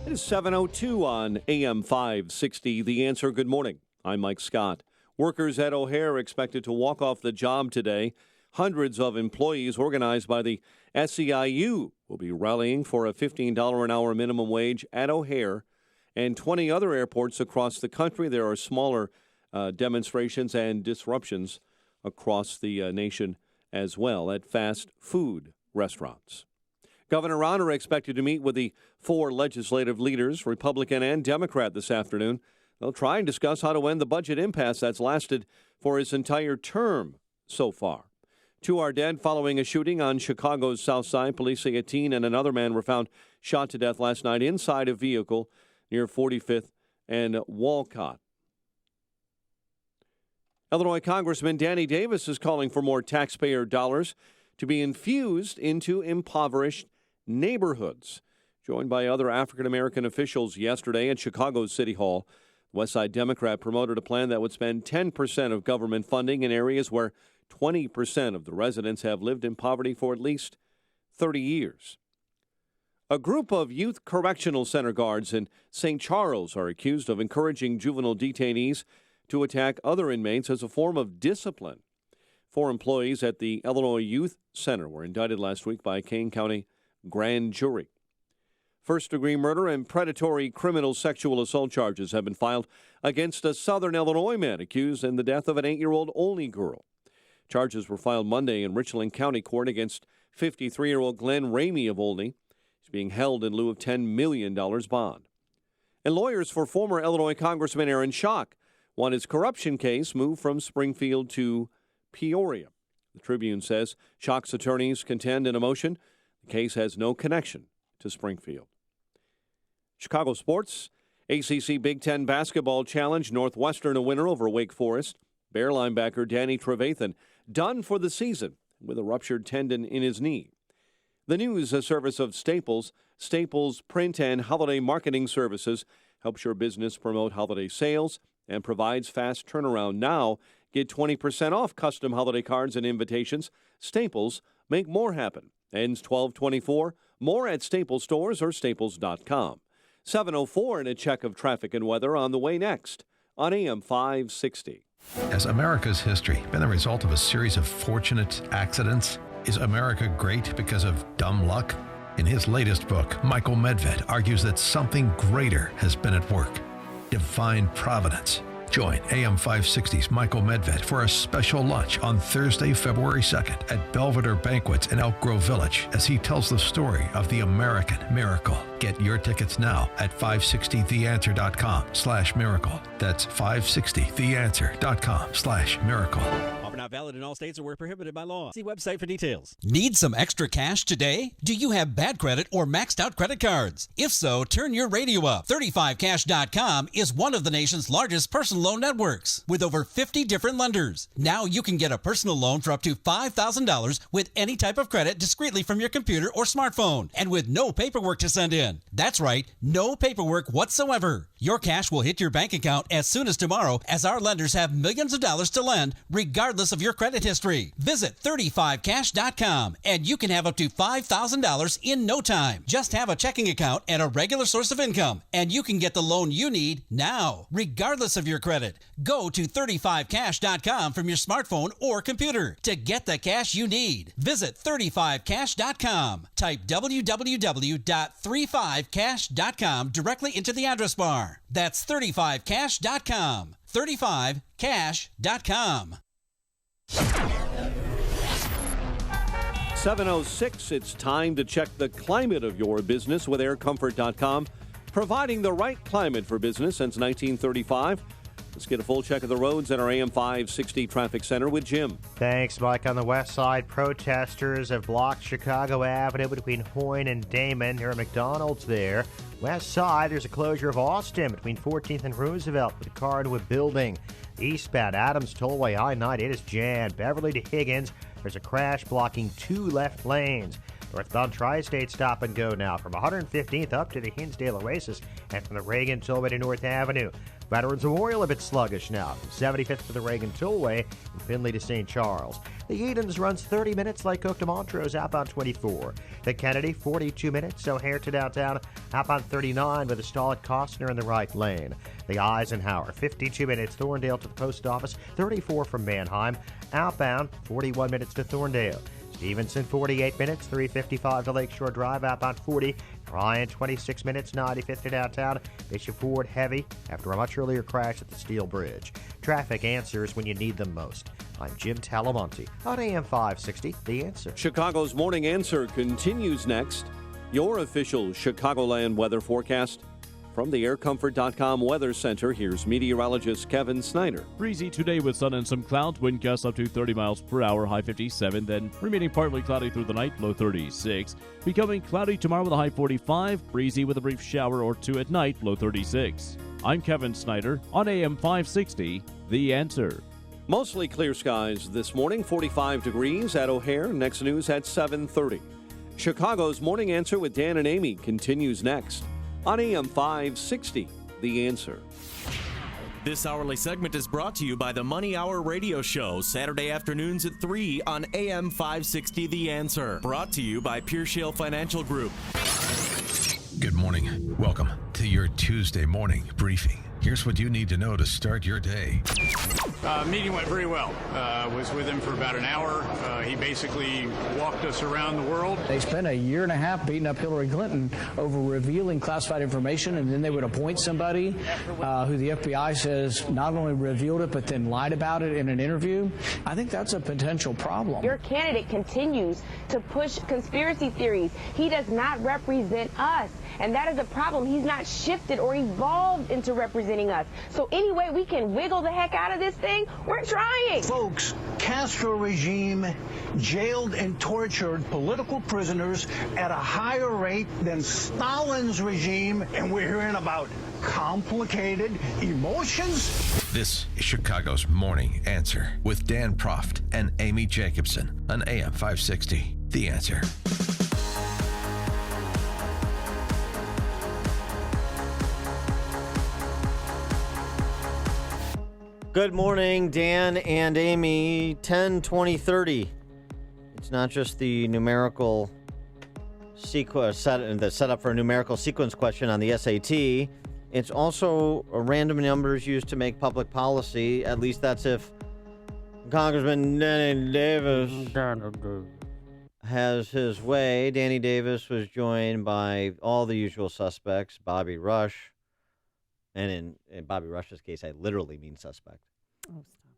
It is 7:02 on AM 560. The Answer. Good morning. I'm Mike Scott. Workers at O'Hare expected to walk off the job today. Hundreds of employees organized by the SEIU will be rallying for a $15 an hour minimum wage at O'Hare and 20 other airports across the country. There are smaller demonstrations and disruptions across the nation as well at fast food restaurants. Governor Rauner expected to meet with the 4 legislative leaders, Republican and Democrat, this afternoon. They'll try and discuss how to end the budget impasse that's lasted for his entire term so far. 2 are dead following a shooting on Chicago's South Side. Police say a teen and another man were found shot to death last night inside a vehicle near 45th and Walcott. Illinois Congressman Danny Davis is calling for more taxpayer dollars to be infused into impoverished neighborhoods. Joined by other African-American officials yesterday at Chicago's City Hall, Westside Democrat promoted a plan that would spend 10% of government funding in areas where 20% of the residents have lived in poverty for at least 30 years. A group of youth correctional center guards in St. Charles are accused of encouraging juvenile detainees to attack other inmates as a form of discipline. 4 employees at the Illinois Youth Center were indicted last week by a Kane County grand jury. First-degree murder and predatory criminal sexual assault charges have been filed against a Southern Illinois man accused in the death of an 8-year-old Olney girl. Charges were filed Monday in Richland County Court against 53-year-old Glenn Ramey of Olney. He's being held in lieu of $10 million bond. And lawyers for former Illinois Congressman Aaron Schock want his corruption case moved from Springfield to Peoria. The Tribune says Schock's attorneys contend in a motion the case has no connection to Springfield. Chicago sports. ACC Big Ten Basketball Challenge. Northwestern a winner over Wake Forest. Bear linebacker Danny Trevathan done for the season with a ruptured tendon in his knee. The news, a service of Staples. Staples print and holiday marketing services helps your business promote holiday sales and provides fast turnaround. Now, get 20% off custom holiday cards and invitations. Staples, make more happen. Ends 12/24. More at Staples stores or staples.com. 7:04 and a check of traffic and weather on the way next on AM 560. Has America's history been the result of a series of fortunate accidents? Is America great because of dumb luck? In his latest book, Michael Medved argues that something greater has been at work. Divine Providence. Join AM 560's Michael Medved for a special lunch on Thursday, February 2nd at Belvedere Banquets in Elk Grove Village as he tells the story of the American miracle. Get your tickets now at 560theanswer.com/miracle. That's 560theanswer.com/miracle. Not valid in all states or were prohibited by law. See website for details. Need some extra cash today? Do you have bad credit or maxed out credit cards? If so, turn your radio up. 35cash.com is one of the nation's largest personal loan networks with over 50 different lenders. Now you can get a personal loan for up to $5,000 with any type of credit discreetly from your computer or smartphone and with no paperwork to send in. That's right, no paperwork whatsoever. Your cash will hit your bank account as soon as tomorrow, as our lenders have millions of dollars to lend, regardless of your credit history. Visit 35cash.com, and you can have up to $5,000 in no time. Just have a checking account and a regular source of income, and you can get the loan you need now, regardless of your credit. Go to 35cash.com from your smartphone or computer to get the cash you need. Visit 35cash.com. Type www.35cash.com directly into the address bar. That's 35cash.com. 35cash.com. 7:06, it's time to check the climate of your business with aircomfort.com, providing the right climate for business since 1935. Let's get a full check of the roads at our AM 560 traffic center with Jim. Thanks, Mike. On the west side, protesters have blocked Chicago Avenue between Hoyne and Damon. There are McDonald's there. West side, there's a closure of Austin between 14th and Roosevelt with a car into a building. Eastbound Adams Tollway, I-90, it is jammed. Beverly to Higgins, there's a crash blocking 2 left lanes. Northbound Tri-State stop and go now from 115th up to the Hinsdale Oasis and from the Reagan Tollway to North Avenue. Veterans Memorial a bit sluggish now from 75th to the Reagan Tollway and Finley to St. Charles. The Edens runs 30 minutes like Cook to Montrose outbound 24. The Kennedy 42 minutes, O'Hare to downtown outbound 39 with a stall at Costner in the right lane. The Eisenhower 52 minutes Thorndale to the post office, 34 from Manheim outbound 41 minutes to Thorndale. Stevenson 48 minutes, 355 to Lakeshore Drive, outbound 40. Ryan 26 minutes, 95th to downtown. Bishop Ford heavy after a much earlier crash at the Steel Bridge. Traffic answers when you need them most. I'm Jim Talamonte on AM 560, The Answer. Chicago's Morning Answer continues next. Your official Chicagoland weather forecast. From the aircomfort.com Weather Center, here's meteorologist Kevin Snyder. Breezy today with sun and some clouds, wind gusts up to 30 miles per hour, high 57, then remaining partly cloudy through the night, low 36. Becoming cloudy tomorrow with a high 45, breezy with a brief shower or two at night, low 36. I'm Kevin Snyder on AM 560, The Answer. Mostly clear skies this morning, 45 degrees at O'Hare. Next news at 7:30. Chicago's Morning Answer with Dan and Amy continues next on AM 560, The Answer. This hourly segment is brought to you by the Money Hour Radio Show, Saturday afternoons at 3 on AM 560, The Answer. Brought to you by Pearshale Financial Group. Good morning. Welcome to your Tuesday morning briefing. Here's what you need to know to start your day. Meeting went very well. Was with him for about an hour. He basically walked us around the world. They spent a year and a half beating up Hillary Clinton over revealing classified information, and then they would appoint somebody who the FBI says not only revealed it, but then lied about it in an interview. I think that's a potential problem. Your candidate continues to push conspiracy theories. He does not represent us, and that is a problem. He's not shifted or evolved into representing us. So any way we can wiggle the heck out of this thing, we're trying. Folks, Castro regime jailed and tortured political prisoners at a higher rate than Stalin's regime, and we're hearing about complicated emotions. This is Chicago's Morning Answer with Dan Proft and Amy Jacobson on AM 560, The Answer. Good morning, Dan and Amy. 10, 20, 30. It's not just the numerical the setup for a numerical sequence question on the SAT. It's also random numbers used to make public policy. At least that's if Congressman Danny Davis has his way. Danny Davis was joined by all the usual suspects, Bobby Rush. And in Bobby Rush's case, I literally mean suspect.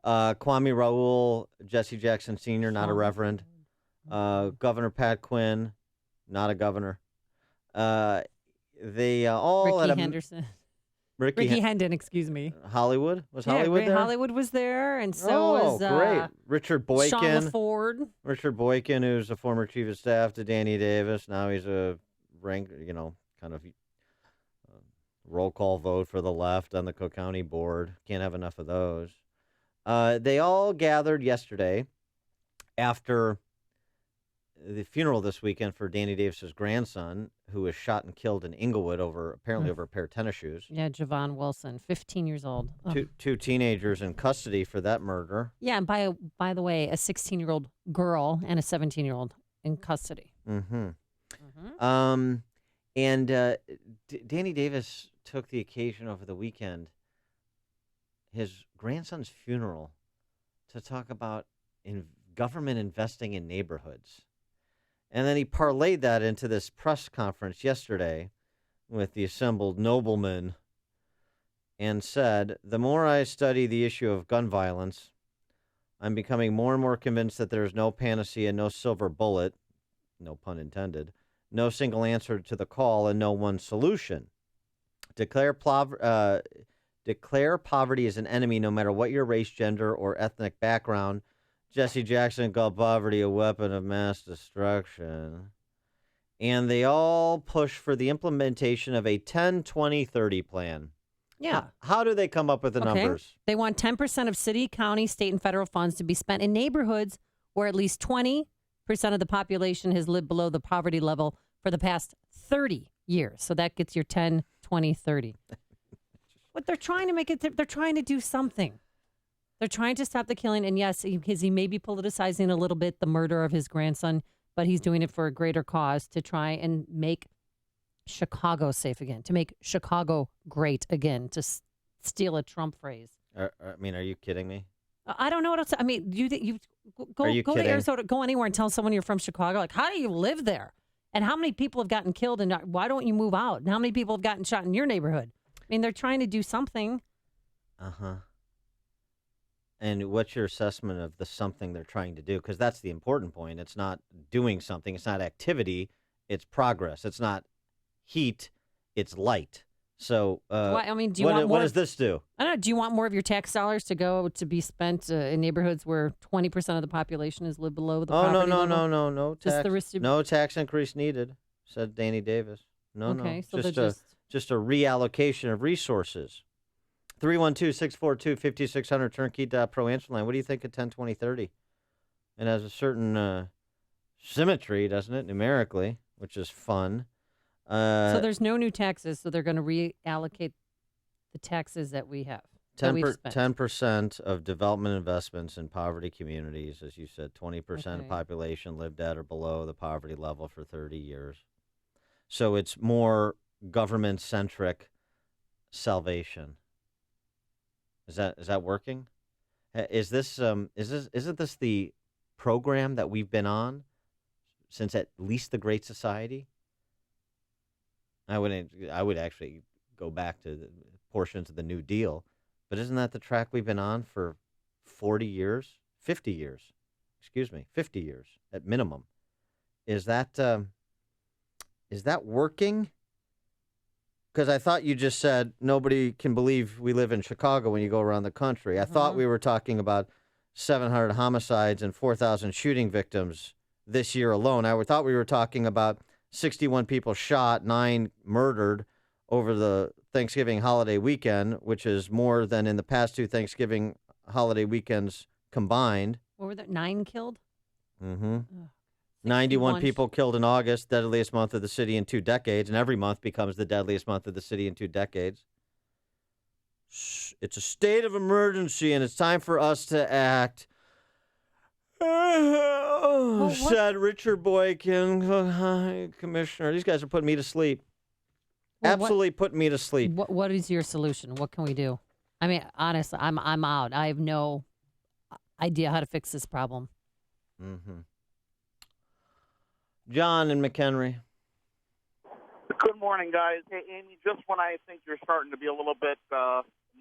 Kwame Raoul, Jesse Jackson Sr., not a reverend. Governor Pat Quinn, not a governor. They all Ricky had Henderson. Ricky Hendon, excuse me. Hollywood? Was Hollywood Ray there? Hollywood was there, and so was great. Richard Boykin. Sean LaFord. Richard Boykin, who's a former chief of staff to Danny Davis. Now he's a rank, kind of roll call vote for the left on the Cook County board. Can't have enough of those. They all gathered yesterday after the funeral this weekend for Danny Davis's grandson, who was shot and killed in Inglewood over a pair of tennis shoes. Yeah, Javon Wilson, 15 years old. Two teenagers in custody for that murder. Yeah, and by the way, a 16-year-old girl and a 17-year-old in custody. Mm-hmm. Danny Davis took the occasion over the weekend, his grandson's funeral, to talk about government investing in neighborhoods. And then he parlayed that into this press conference yesterday with the assembled noblemen and said, "The more I study the issue of gun violence, I'm becoming more and more convinced that there is no panacea, no silver bullet, no pun intended, no single answer to the call, and no one solution. Declare poverty as an enemy no matter what your race, gender, or ethnic background. Jesse Jackson called poverty a weapon of mass destruction." And they all push for the implementation of a 10-20-30 plan. Yeah. How do they come up with the numbers? They want 10% of city, county, state, and federal funds to be spent in neighborhoods where at least 20% of the population has lived below the poverty level for the past 30 years. So that gets your 10, 20, 30. What they're trying to make it, they're trying to do something. They're trying to stop the killing. And yes, he may be politicizing a little bit the murder of his grandson, but he's doing it for a greater cause to try and make Chicago safe again, to make Chicago great again, to steal a Trump phrase. Are you kidding me? I don't know what else. I mean, you go to Arizona, go anywhere and tell someone you're from Chicago. Like, how do you live there? And how many people have gotten killed? And why don't you move out? And how many people have gotten shot in your neighborhood? I mean, they're trying to do something. Uh-huh. And what's your assessment of the something they're trying to do? Because that's the important point. It's not doing something. It's not activity. It's progress. It's not heat. It's light. So, Do you want more? What does this do? I don't know. Do you want more of your tax dollars to go to be spent in neighborhoods where 20% of the population has lived below the poverty level? No tax. No tax increase needed, said Danny Davis. No. So just a reallocation of resources. 312-642-5600, turnkey.pro answer line. What do you think of 10-20-30? It has a certain symmetry, doesn't it, numerically, which is fun. So there's no new taxes, so they're going to reallocate the taxes that we have. 10% of development investments in poverty communities, as you said, 20% of population lived at or below the poverty level for 30 years. So it's more government-centric salvation. Is that working? Isn't this the program that we've been on since at least the Great Society? I would actually go back to the portions of the New Deal, but isn't that the track we've been on for 50 years at minimum? Is that working? Because I thought you just said nobody can believe we live in Chicago when you go around the country. I thought we were talking about 700 homicides and 4,000 shooting victims this year alone. I thought we were talking about 61 people shot, 9 murdered over the Thanksgiving holiday weekend, which is more than in the past 2 Thanksgiving holiday weekends combined. What were there, 9 killed? Mm-hmm. 91 people killed in August, deadliest month of the city in 2 decades, and every month becomes the deadliest month of the city in 2 decades. It's a state of emergency, and it's time for us to act. Said Richard Boykin, Commissioner. These guys are putting me to sleep. Absolutely putting me to sleep. What is your solution? What can we do? I mean, honestly, I'm out. I have no idea how to fix this problem. Mm-hmm. John and McHenry. Good morning, guys. Hey, Amy, just when I think you're starting to be a little bit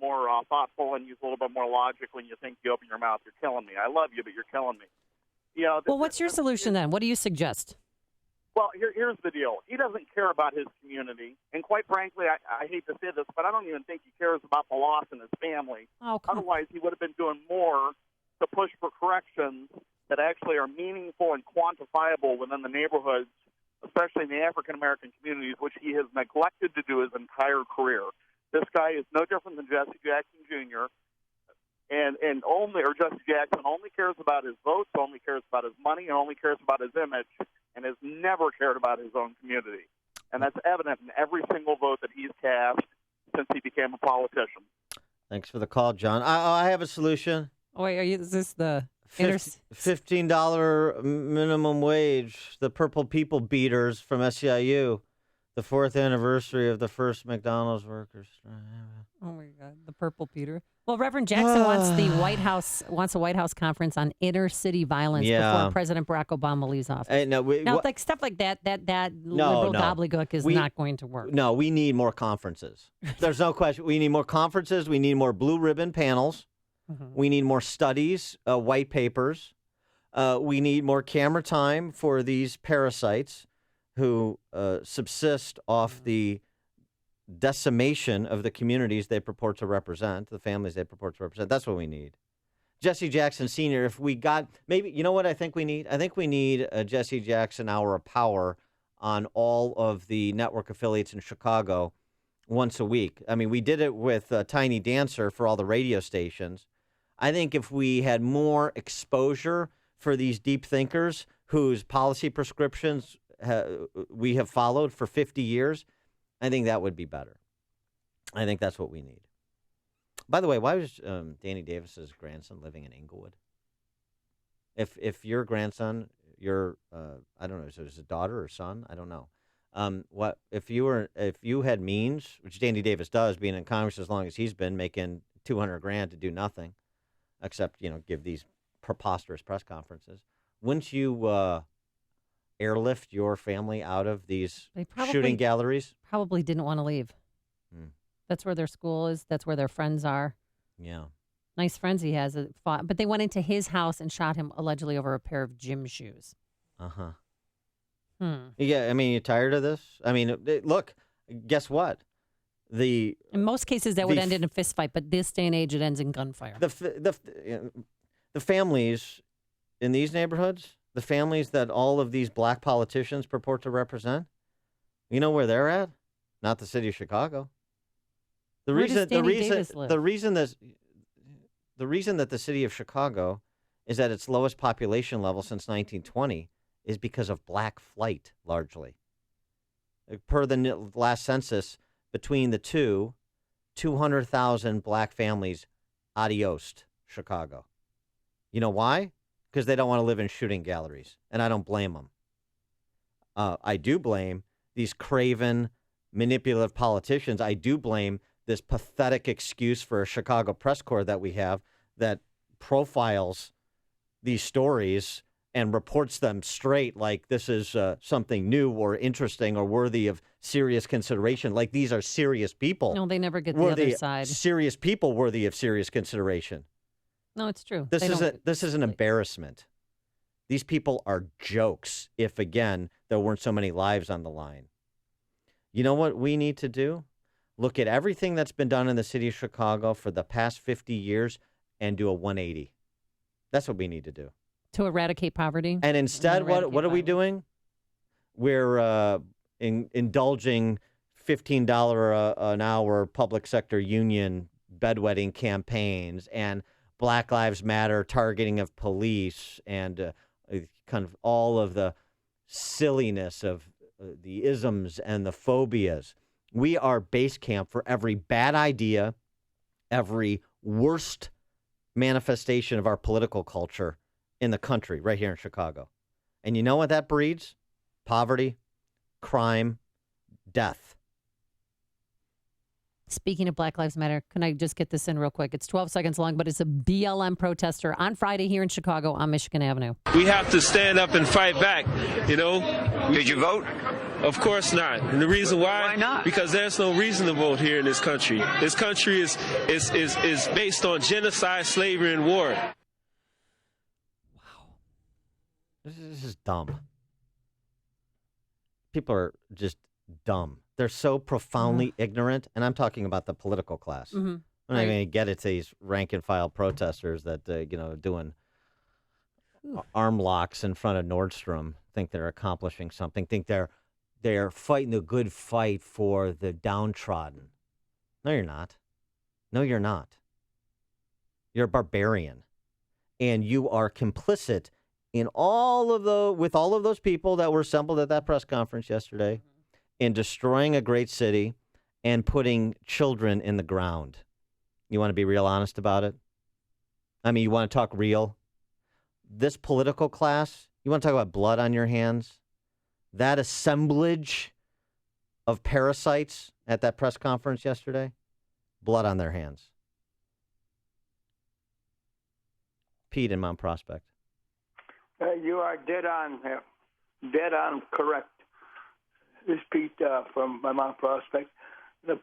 more thoughtful and use a little bit more logic when you think you open your mouth, you're killing me. I love you, but you're killing me. Well, what's your solution then? What do you suggest? Well, here's the deal. He doesn't care about his community. And quite frankly, I hate to say this, but I don't even think he cares about the loss in his family. Otherwise, he would have been doing more to push for corrections that actually are meaningful and quantifiable within the neighborhoods, especially in the African-American communities, which he has neglected to do his entire career. This guy is no different than Jesse Jackson Jr. and Jesse Jackson only cares about his votes, only cares about his money, and only cares about his image, and has never cared about his own community. And that's evident in every single vote that he's cast since he became a politician. Thanks for the call, John. I have a solution. Oh, wait, is this the $15 minimum wage? The Purple People Beaters from SEIU, the 4th anniversary of the first McDonald's workers strike. Oh my God, the Purple Peter. Well, Reverend Jackson wants a White House conference on inner city violence before President Barack Obama leaves office. Like stuff like that liberal gobbledygook is not going to work. No, we need more conferences. There's no question. We need more conferences. We need more blue ribbon panels. Mm-hmm. We need more studies, white papers. We need more camera time for these parasites who subsist off the decimation of the communities they purport to represent, the families they purport to represent. That's what we need. Jesse Jackson Sr., if we got, maybe, you know what I think we need? I think we need a Jesse Jackson Hour of Power on all of the network affiliates in Chicago once a week. I mean, we did it with Tiny Dancer for all the radio stations. I think if we had more exposure for these deep thinkers whose policy prescriptions we have followed for 50 years, I think that would be better. I think that's what we need. By the way, why was Danny Davis's grandson living in Inglewood? If your grandson, I don't know, is it a daughter or son? I don't know. What if you had means, which Danny Davis does, being in Congress as long as he's been, making $200,000 to do nothing, except give these preposterous press conferences? Wouldn't you airlift your family out of these shooting galleries? Probably didn't want to leave. That's where their school is. That's where their friends are. Yeah. Nice friends he has. But they went into his house and shot him allegedly over a pair of gym shoes. Uh-huh. Yeah, I mean, you tired of this? I mean, look, guess what? In most cases, that would end in a fist fight, but this day and age, it ends in gunfire. The families in these neighborhoods, the families that all of these black politicians purport to represent, you know where they're at? Not the city of Chicago. The reason that the city of Chicago is at its lowest population level since 1920 is because of black flight, largely. Per the last census, between the two, 200,000 black families adiosed Chicago. You know why? Because they don't want to live in shooting galleries, and I don't blame them. I do blame these craven, manipulative politicians. I do blame this pathetic excuse for a Chicago press corps that we have that profiles these stories and reports them straight like this is something new or interesting or worthy of serious consideration, like these are serious people. No, they never get the other side. Serious people worthy of serious consideration. No, it's true. This is an embarrassment. These people are jokes if, again, there weren't so many lives on the line. You know what we need to do? Look at everything that's been done in the city of Chicago for the past 50 years and do a 180. That's what we need to do. To eradicate poverty? And instead, what are we doing? We're indulging $15 an hour public sector union bedwetting campaigns and Black Lives Matter targeting of police and kind of all of the silliness of the isms and the phobias. We are base camp for every bad idea, every worst manifestation of our political culture in the country, right here in Chicago. And you know what that breeds? Poverty, crime, death. Speaking of Black Lives Matter, can I just get this in real quick? It's 12 seconds long, but it's a BLM protester on Friday here in Chicago on Michigan Avenue. We have to stand up and fight back, you know. Did you vote? Of course not. And the reason why not? Because there's no reason to vote here in this country. This country is based on genocide, slavery, and war. Wow. This is dumb. People are just dumb. They're so profoundly ignorant, and I'm talking about the political class. Mm-hmm. I'm not even going to get it to these rank-and-file protesters that, doing arm locks in front of Nordstrom, think they're accomplishing something, think they're fighting a good fight for the downtrodden. No, you're not. No, you're not. You're a barbarian. And you are complicit in with all of those people that were assembled at that press conference yesterday in destroying a great city and putting children in the ground. You want to be real honest about it? I mean, you want to talk real? This political class, you want to talk about blood on your hands? That assemblage of parasites at that press conference yesterday, blood on their hands. Pete in Mount Prospect. You are dead on correct. This is Pete from Mount Prospect. But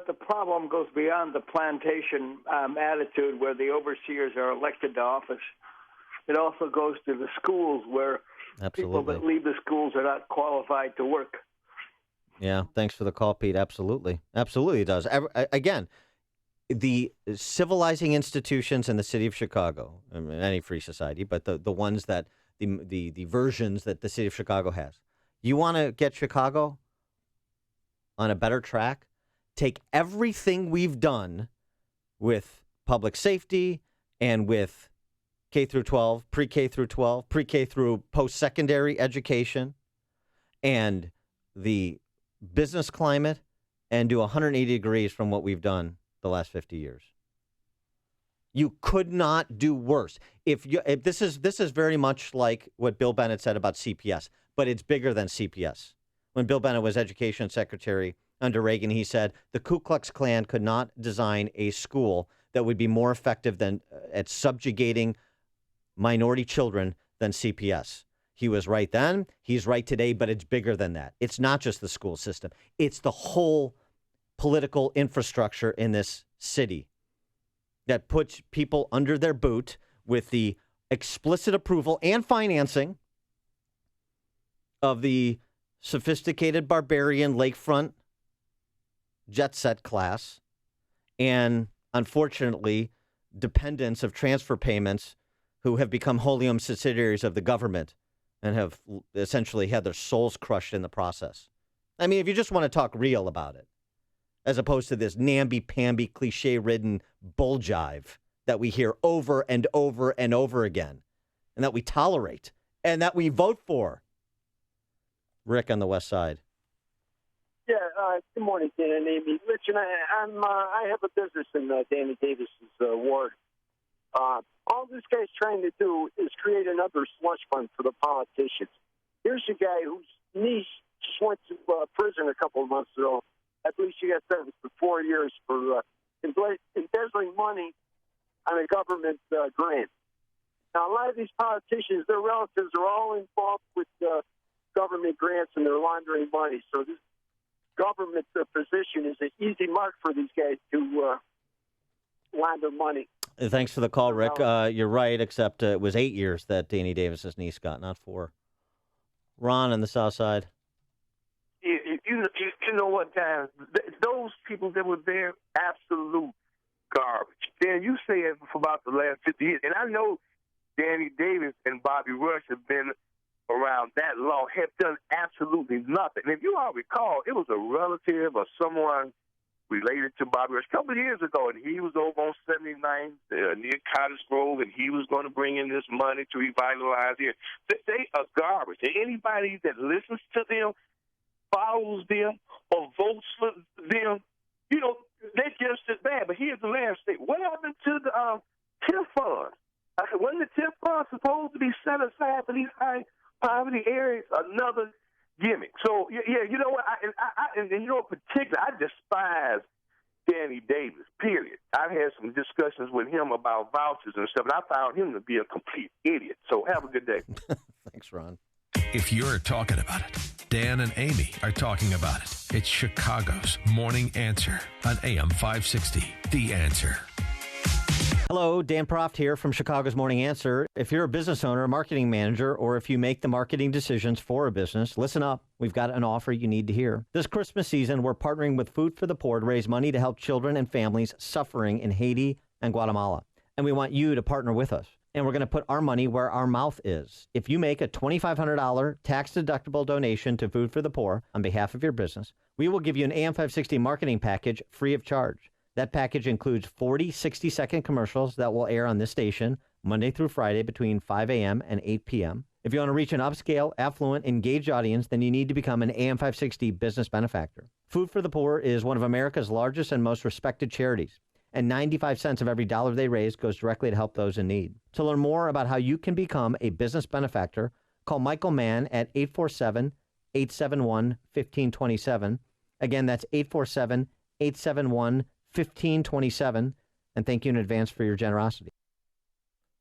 the problem goes beyond the plantation attitude where the overseers are elected to office. It also goes to the schools where people that leave the schools are not qualified to work. Yeah, thanks for the call, Pete. Absolutely. Absolutely it does. Again, the civilizing institutions in the city of Chicago, I mean, any free society, but the ones that, the versions that the city of Chicago has. You want to get Chicago on a better track? Take everything we've done with public safety and with K through 12, pre-K through 12, pre-K through post-secondary education, and the business climate, and do 180 degrees from what we've done the last 50 years. You could not do worse. If this is very much like what Bill Bennett said about CPS, but it's bigger than CPS. When Bill Bennett was education secretary under Reagan, he said the Ku Klux Klan could not design a school that would be more effective than at subjugating minority children than CPS. He was right then. He's right today, but it's bigger than that. It's not just the school system. It's the whole political infrastructure in this city that puts people under their boot with the explicit approval and financing of the sophisticated barbarian lakefront jet set class and, unfortunately, dependents of transfer payments who have become wholly owned subsidiaries of the government and have essentially had their souls crushed in the process. I mean, if you just want to talk real about it, as opposed to this namby-pamby, cliche-ridden bull jive that we hear over and over and over again, and that we tolerate, and that we vote for. Rick on the West Side. Yeah, good morning, Dan and Amy. Listen, I have a business in Danny Davis's ward. All this guy's trying to do is create another slush fund for the politicians. Here's a guy whose niece just went to prison a couple of months ago. I believe she got sentenced for 4 years for embezzling money on a government grant. Now, a lot of these politicians, their relatives are all involved with government grants and they're laundering money. So this government position is an easy mark for these guys to launder money. Thanks for the call, Rick. You're right, except it was 8 years that Danny Davis's niece got, not 4. Ron on the South Side. You know what, Dan? Those people that were there, absolute garbage. Dan, you say it for about the last 50 years, and I know Danny Davis and Bobby Rush have been around that long, have done absolutely nothing. And if you all recall, it was a relative or someone related to Bobby Rush a couple of years ago, and he was over on 79th near Cottage Grove, and he was going to bring in this money to revitalize here. They are garbage. And anybody that listens to them, follows them, or votes for them, you know, they're just as bad. But here's the last thing. What happened to the TIF fund? Wasn't the TIF fund supposed to be set aside for these high poverty areas? Another gimmick. So, yeah, you know what? And you know, in particular, I despise Danny Davis, period. I've had some discussions with him about vouchers and stuff, and I found him to be a complete idiot. So have a good day. Thanks, Ron. If you're talking about it, Dan and Amy are talking about it. It's Chicago's Morning Answer on AM 560. The Answer. Hello, Dan Proft here from Chicago's Morning Answer. If you're a business owner, a marketing manager, or if you make the marketing decisions for a business, listen up. We've got an offer you need to hear. This Christmas season, we're partnering with Food for the Poor to raise money to help children and families suffering in Haiti and Guatemala. And we want you to partner with us. And we're going to put our money where our mouth is. If you make a $2,500 tax-deductible donation to Food for the Poor on behalf of your business, we will give you an AM 560 marketing package free of charge. That package includes 40 60-second commercials that will air on this station Monday through Friday between 5 a.m. and 8 p.m. If you want to reach an upscale, affluent, engaged audience, then you need to become an AM 560 business benefactor. Food for the Poor is one of America's largest and most respected charities, and 95 cents of every dollar they raise goes directly to help those in need. To learn more about how you can become a business benefactor, call Michael Mann at 847-871-1527. Again, that's 847-871-1527. And thank you in advance for your generosity.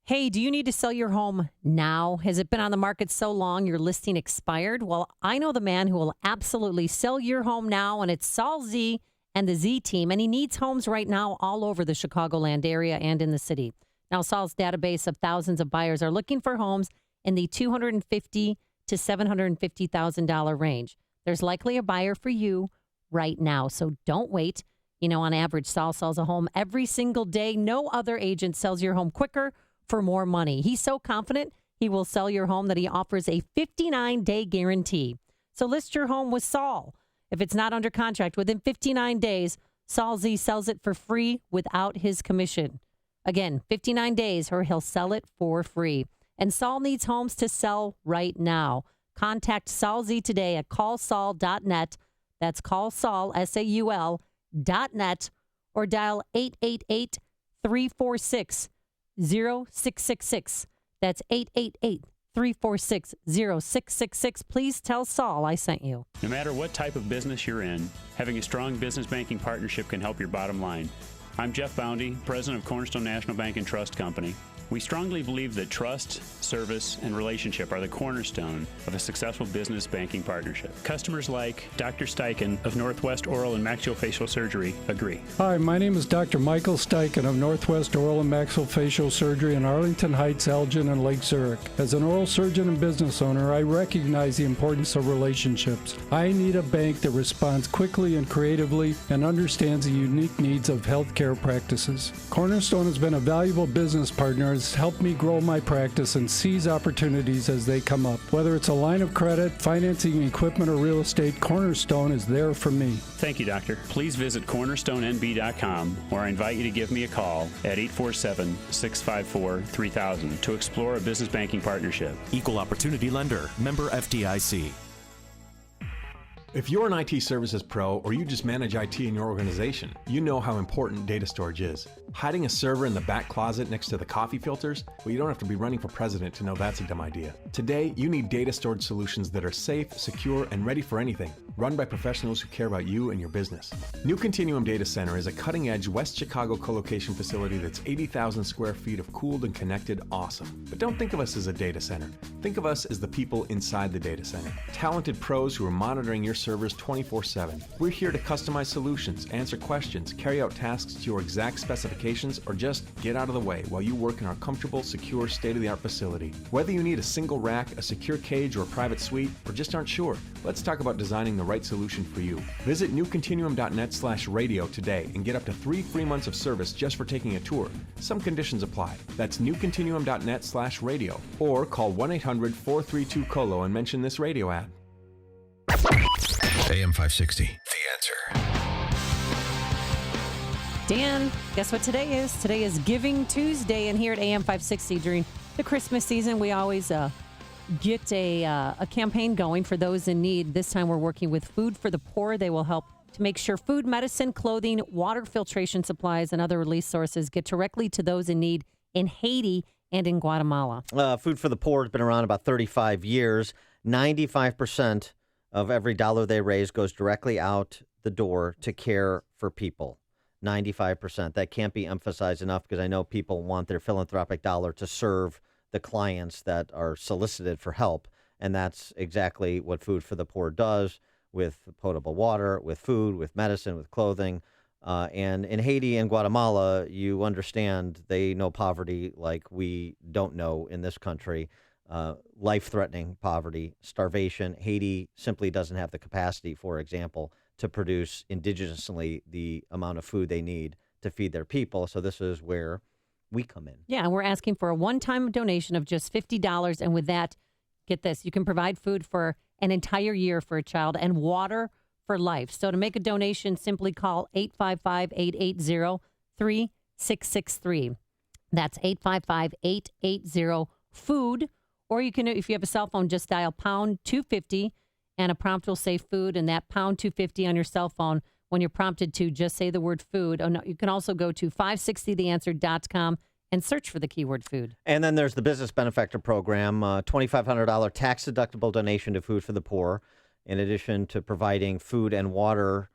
Hey, do you need to sell your home now? Has it been on the market so long your listing expired? Well, I know the man who will absolutely sell your home now, and it's Saul Z and the Z team, and he needs homes right now all over the Chicagoland area and in the city. Now, Saul's database of thousands of buyers are looking for homes in the $250,000 to $750,000 range. There's likely a buyer for you right now, so don't wait. You know, on average, Saul sells a home every single day. No other agent sells your home quicker for more money. He's so confident he will sell your home that he offers a 59-day guarantee. So list your home with Saul. If it's not under contract within 59 days, Saul Z sells it for free without his commission. Again, 59 days or he'll sell it for free. And Saul needs homes to sell right now. Contact Saul Z today at callsaul.net. That's callsaul, SAUL.net, or dial 888-346-0666. That's 888-346-0666. Please tell Saul I sent you. No matter what type of business you're in, having a strong business banking partnership can help your bottom line. I'm Jeff Boundy, president of Cornerstone National Bank and Trust Company. We strongly believe that trust, service, and relationship are the cornerstone of a successful business banking partnership. Customers like Dr. Steichen of Northwest Oral and Maxillofacial Surgery agree. Hi, my name is Dr. Michael Steichen of Northwest Oral and Maxillofacial Surgery in Arlington Heights, Elgin, and Lake Zurich. As an oral surgeon and business owner, I recognize the importance of relationships. I need a bank that responds quickly and creatively and understands the unique needs of healthcare practices. Cornerstone has been a valuable business partner. It's helped me grow my practice and seize opportunities as they come up. Whether it's a line of credit, financing equipment, or real estate, Cornerstone is there for me. Thank you, Doctor. Please visit cornerstonenb.com, or I invite you to give me a call at 847-654-3000 to explore a business banking partnership. Equal Opportunity Lender. Member FDIC. If you're an IT services pro or you just manage IT in your organization, you know how important data storage is. Hiding a server in the back closet next to the coffee filters? Well, you don't have to be running for president to know that's a dumb idea. Today, you need data storage solutions that are safe, secure, and ready for anything, run by professionals who care about you and your business. New Continuum Data Center is a cutting-edge West Chicago co-location facility that's 80,000 square feet of cooled and connected awesome. But don't think of us as a data center. Think of us as the people inside the data center. Talented pros who are monitoring your servers 24/7. We're here to customize solutions, answer questions, carry out tasks to your exact specifications, or just get out of the way while you work in our comfortable, secure, state-of-the-art facility. Whether you need a single rack, a secure cage, or a private suite, or just aren't sure, let's talk about designing the right solution for you. Visit newcontinuum.net/radio today and get up to 3 free months of service just for taking a tour. Some conditions apply. That's newcontinuum.net/radio, or call 1-800-432-COLO and mention this radio ad. AM 560, The Answer. Dan, guess what today is? Today is Giving Tuesday, and here at AM 560 during the Christmas season, we always get a campaign going for those in need. This time we're working with Food for the Poor. They will help to make sure food, medicine, clothing, water filtration supplies, and other relief sources get directly to those in need in Haiti and in Guatemala. Food for the Poor has been around about 35 years. 95% of every dollar they raise goes directly out the door to care for people. 95%. That can't be emphasized enough because I know people want their philanthropic dollar to serve the clients that are solicited for help. And that's exactly what Food for the Poor does with potable water, with food, with medicine, with clothing. And in Haiti and Guatemala, you understand they know poverty like we don't know in this country. Life-threatening poverty, starvation. Haiti simply doesn't have the capacity, for example, to produce indigenously the amount of food they need to feed their people. So this is where we come in. Yeah, we're asking for a one-time donation of just $50. And with that, get this, you can provide food for an entire year for a child and water for Life. So to make a donation, simply call 855-880-3663. That's 855-880-FOOD. Or you can, if you have a cell phone, just dial pound 250 and a prompt will say food, and that pound 250 on your cell phone, when you're prompted to, just say the word food. Oh, no, you can also go to 560theanswer.com and search for the keyword food. And then there's the Business Benefactor Program, $2,500 tax-deductible donation to Food for the Poor, in addition to providing food and water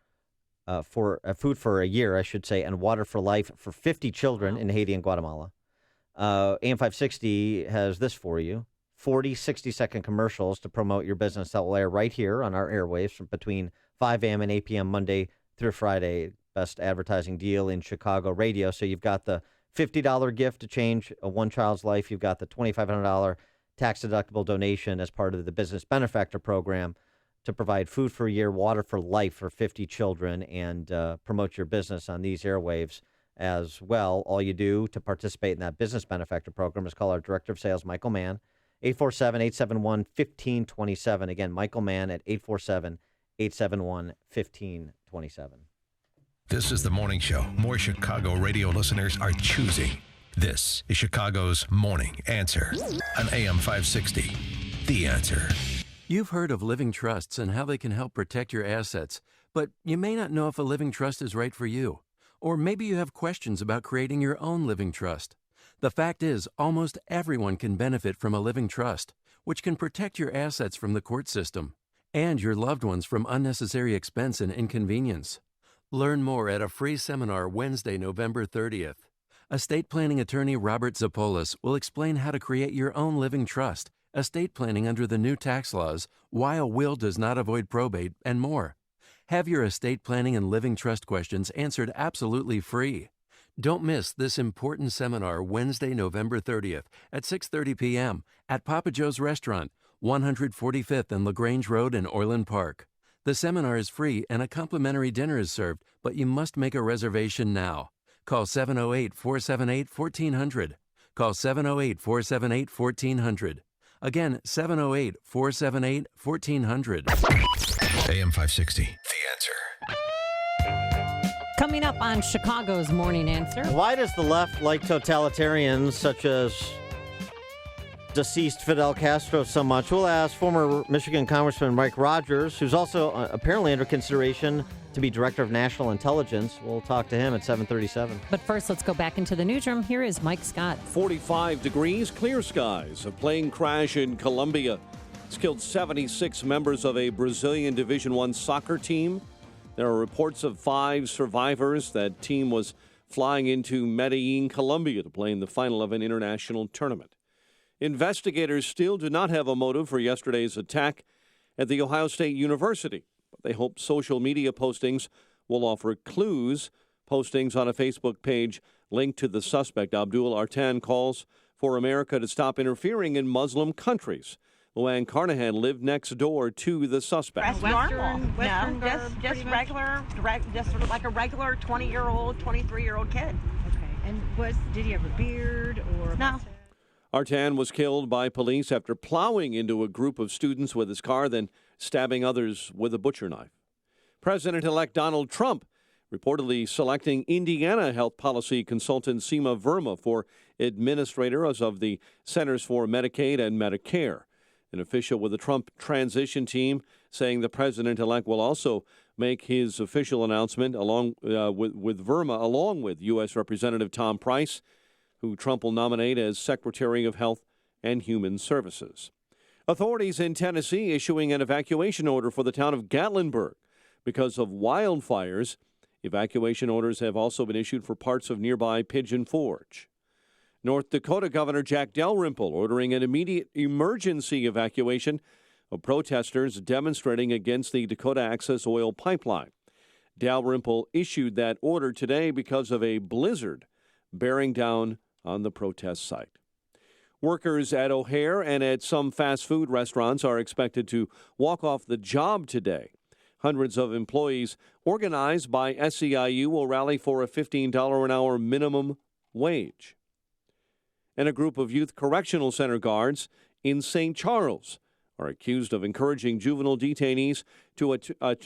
food for a year, I should say, and water for life for 50 children in Haiti and Guatemala. AM 560 has this for you. 40 60-second commercials to promote your business that will air right here on our airwaves from between 5 a.m. and 8 p.m. Monday through Friday. Best advertising deal in Chicago radio. So you've got the $50 gift to change one child's life. You've got the $2,500 tax-deductible donation as part of the Business Benefactor Program to provide food for a year, water for life for 50 children, and promote your business on these airwaves as well. All you do to participate in that Business Benefactor Program is call our Director of Sales, Michael Mann, 847-871-1527. Again, Michael Mann at 847-871-1527. This is the morning show more Chicago radio listeners are choosing. This is Chicago's Morning Answer on AM 560. The Answer. You've heard of living trusts and how they can help protect your assets, but you may not know if a living trust is right for you. Or maybe you have questions about creating your own living trust. The fact is, almost everyone can benefit from a living trust, which can protect your assets from the court system and your loved ones from unnecessary expense and inconvenience. Learn more at a free seminar Wednesday, November 30th. Estate planning attorney Robert Zapolis will explain how to create your own living trust, estate planning under the new tax laws, why a will does not avoid probate, and more. Have your estate planning and living trust questions answered absolutely free. Don't miss this important seminar Wednesday, November 30th at 6:30 p.m. at Papa Joe's Restaurant, 145th and LaGrange Road in Orland Park. The seminar is free and a complimentary dinner is served, but you must make a reservation now. Call 708-478-1400. Call 708-478-1400. Again, 708-478-1400. AM 560, The Answer. Coming up on Chicago's Morning Answer. Why does the left like totalitarians such as deceased Fidel Castro so much? We'll ask former Michigan Congressman Mike Rogers, who's also apparently under consideration to be Director of National Intelligence. We'll talk to him at 7:37. But first, let's go back into the newsroom. Here is Mike Scott. 45 degrees, clear skies. A plane crash in Colombia. It's killed 76 members of a Brazilian Division I soccer team. There are reports of 5 survivors. That team was flying into Medellin, Colombia to play in the final of an international tournament. Investigators still do not have a motive for yesterday's attack at The Ohio State University, but they hope social media postings will offer clues. Postings on a Facebook page linked to the suspect, Abdul Artan, calls for America to stop interfering in Muslim countries. Luann Carnahan lived next door to the suspect. Western just regular, just sort of like a regular 20-year-old, 23-year-old kid. Okay. And did he have a beard or? No. Artan was killed by police after plowing into a group of students with his car, then stabbing others with a butcher knife. President-elect Donald Trump reportedly selecting Indiana health policy consultant Seema Verma for administrator of the Centers for Medicaid and Medicare. An official with the Trump transition team saying the president-elect will also make his official announcement along with Verma, along with U.S. Representative Tom Price, who Trump will nominate as Secretary of Health and Human Services. Authorities in Tennessee issuing an evacuation order for the town of Gatlinburg because of wildfires. Evacuation orders have also been issued for parts of nearby Pigeon Forge. North Dakota Governor Jack Dalrymple ordering an immediate emergency evacuation of protesters demonstrating against the Dakota Access Oil Pipeline. Dalrymple issued that order today because of a blizzard bearing down on the protest site. Workers at O'Hare and at some fast food restaurants are expected to walk off the job today. Hundreds of employees organized by SEIU will rally for a $15 an hour minimum wage. And a group of youth correctional center guards in St. Charles are accused of encouraging juvenile detainees to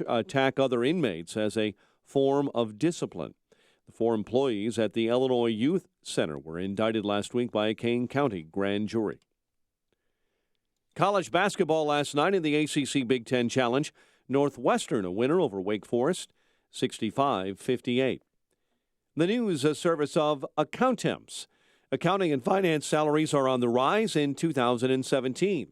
attack other inmates as a form of discipline. The 4 employees at the Illinois Youth Center were indicted last week by a Kane County grand jury. College basketball last night in the ACC Big Ten Challenge. Northwestern a winner over Wake Forest, 65-58. The news service of Accountemps. Accounting and finance salaries are on the rise in 2017.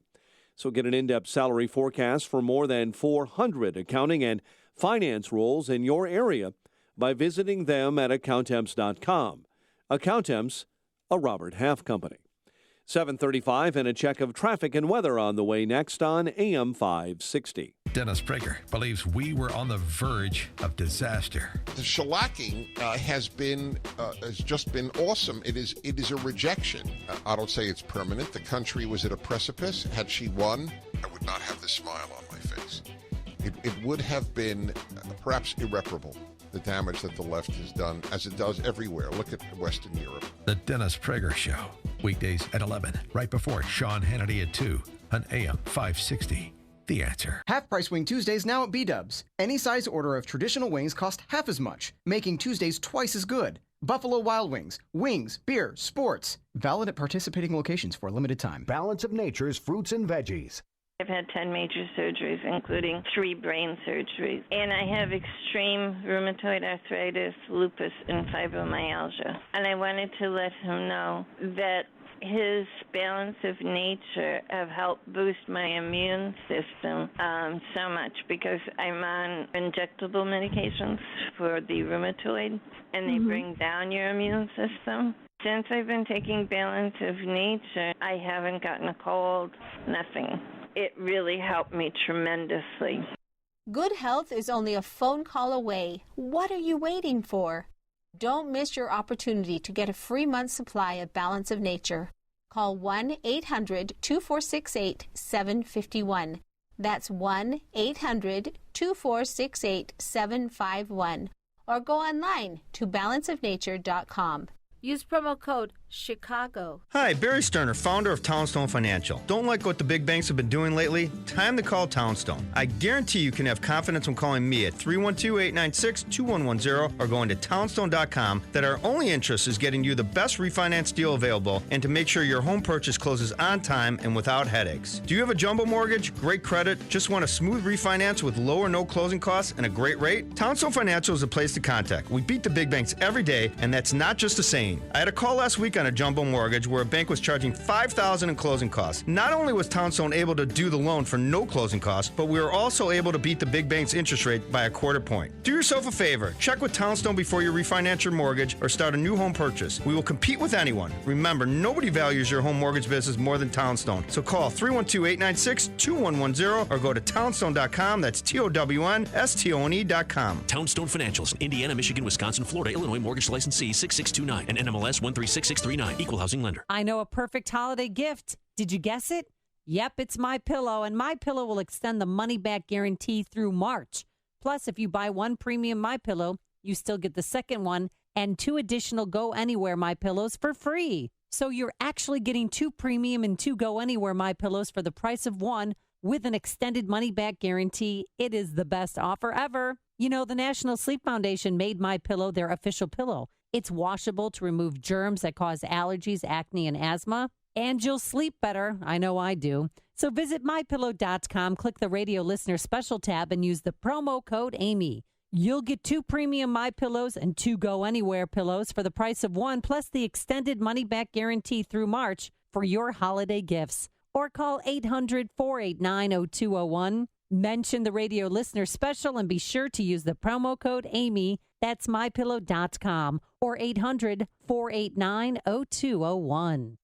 So get an in-depth salary forecast for more than 400 accounting and finance roles in your area by visiting them at accountemps.com. Accountemps, a Robert Half company. 7:35 and a check of traffic and weather on the way next on AM 560. Dennis Prager believes we were on the verge of disaster. The shellacking has just been awesome. It is a rejection. I don't say it's permanent. The country was at a precipice. Had she won, I would not have this smile on my face. It would have been perhaps irreparable, the damage that the left has done, as it does everywhere. Look at Western Europe. The Dennis Prager Show, weekdays at 11, right before Sean Hannity at 2 on AM 560. The Answer. Half-price Wing Tuesdays now at B-Dubs. Any size order of traditional wings cost half as much, making Tuesdays twice as good. Buffalo Wild Wings, wings, beer, sports. Valid at participating locations for a limited time. Balance of Nature's fruits and veggies. I've had 10 major surgeries, including 3 brain surgeries. And I have extreme rheumatoid arthritis, lupus, and fibromyalgia. And I wanted to let him know that his Balance of Nature have helped boost my immune system so much, because I'm on injectable medications for the rheumatoid, and they bring down your immune system. Since I've been taking Balance of Nature, I haven't gotten a cold, nothing. It really helped me tremendously. Good health is only a phone call away. What are you waiting for? Don't miss your opportunity to get a free month supply of Balance of Nature. Call 1-800-2468-751. That's 1-800-2468-751. Or go online to balanceofnature.com. Use promo code Chicago. Hi, Barry Sterner, founder of Townstone Financial. Don't like what the big banks have been doing lately? Time to call Townstone. I guarantee you can have confidence when calling me at 312-896-2110 or going to townstone.com that our only interest is getting you the best refinance deal available and to make sure your home purchase closes on time and without headaches. Do you have a jumbo mortgage, great credit, just want a smooth refinance with low or no closing costs and a great rate? Townstone Financial is the place to contact. We beat the big banks every day, and that's not just a saying. I had a call last week on a jumbo mortgage where a bank was charging $5,000 in closing costs. Not only was Townstone able to do the loan for no closing costs, but we were also able to beat the big bank's interest rate by a quarter point. Do yourself a favor. Check with Townstone before you refinance your mortgage or start a new home purchase. We will compete with anyone. Remember, nobody values your home mortgage business more than Townstone. So call 312-896-2110 or go to townstone.com. That's TOWNSTONE.com. Townstone Financials, Indiana, Michigan, Wisconsin, Florida, Illinois Mortgage Licensee 6629 and NMLS 136639, Equal Housing Lender. I know a perfect holiday gift. Did you guess it? Yep, it's MyPillow, and MyPillow will extend the money-back guarantee through March. Plus, if you buy one premium MyPillow, you still get the second one and 2 additional Go Anywhere MyPillows for free. So you're actually getting 2 premium and 2 Go Anywhere MyPillows for the price of one with an extended money-back guarantee. It is the best offer ever. You know, the National Sleep Foundation made MyPillow their official pillow. It's washable to remove germs that cause allergies, acne, and asthma. And you'll sleep better. I know I do. So visit MyPillow.com, click the radio listener special tab, and use the promo code Amy. You'll get 2 premium MyPillows and 2 Go Anywhere pillows for the price of one, plus the extended money-back guarantee through March for your holiday gifts. Or call 800-489-0201. Mention the radio listener special and be sure to use the promo code Amy. That's MyPillow.com or 800-489-0201.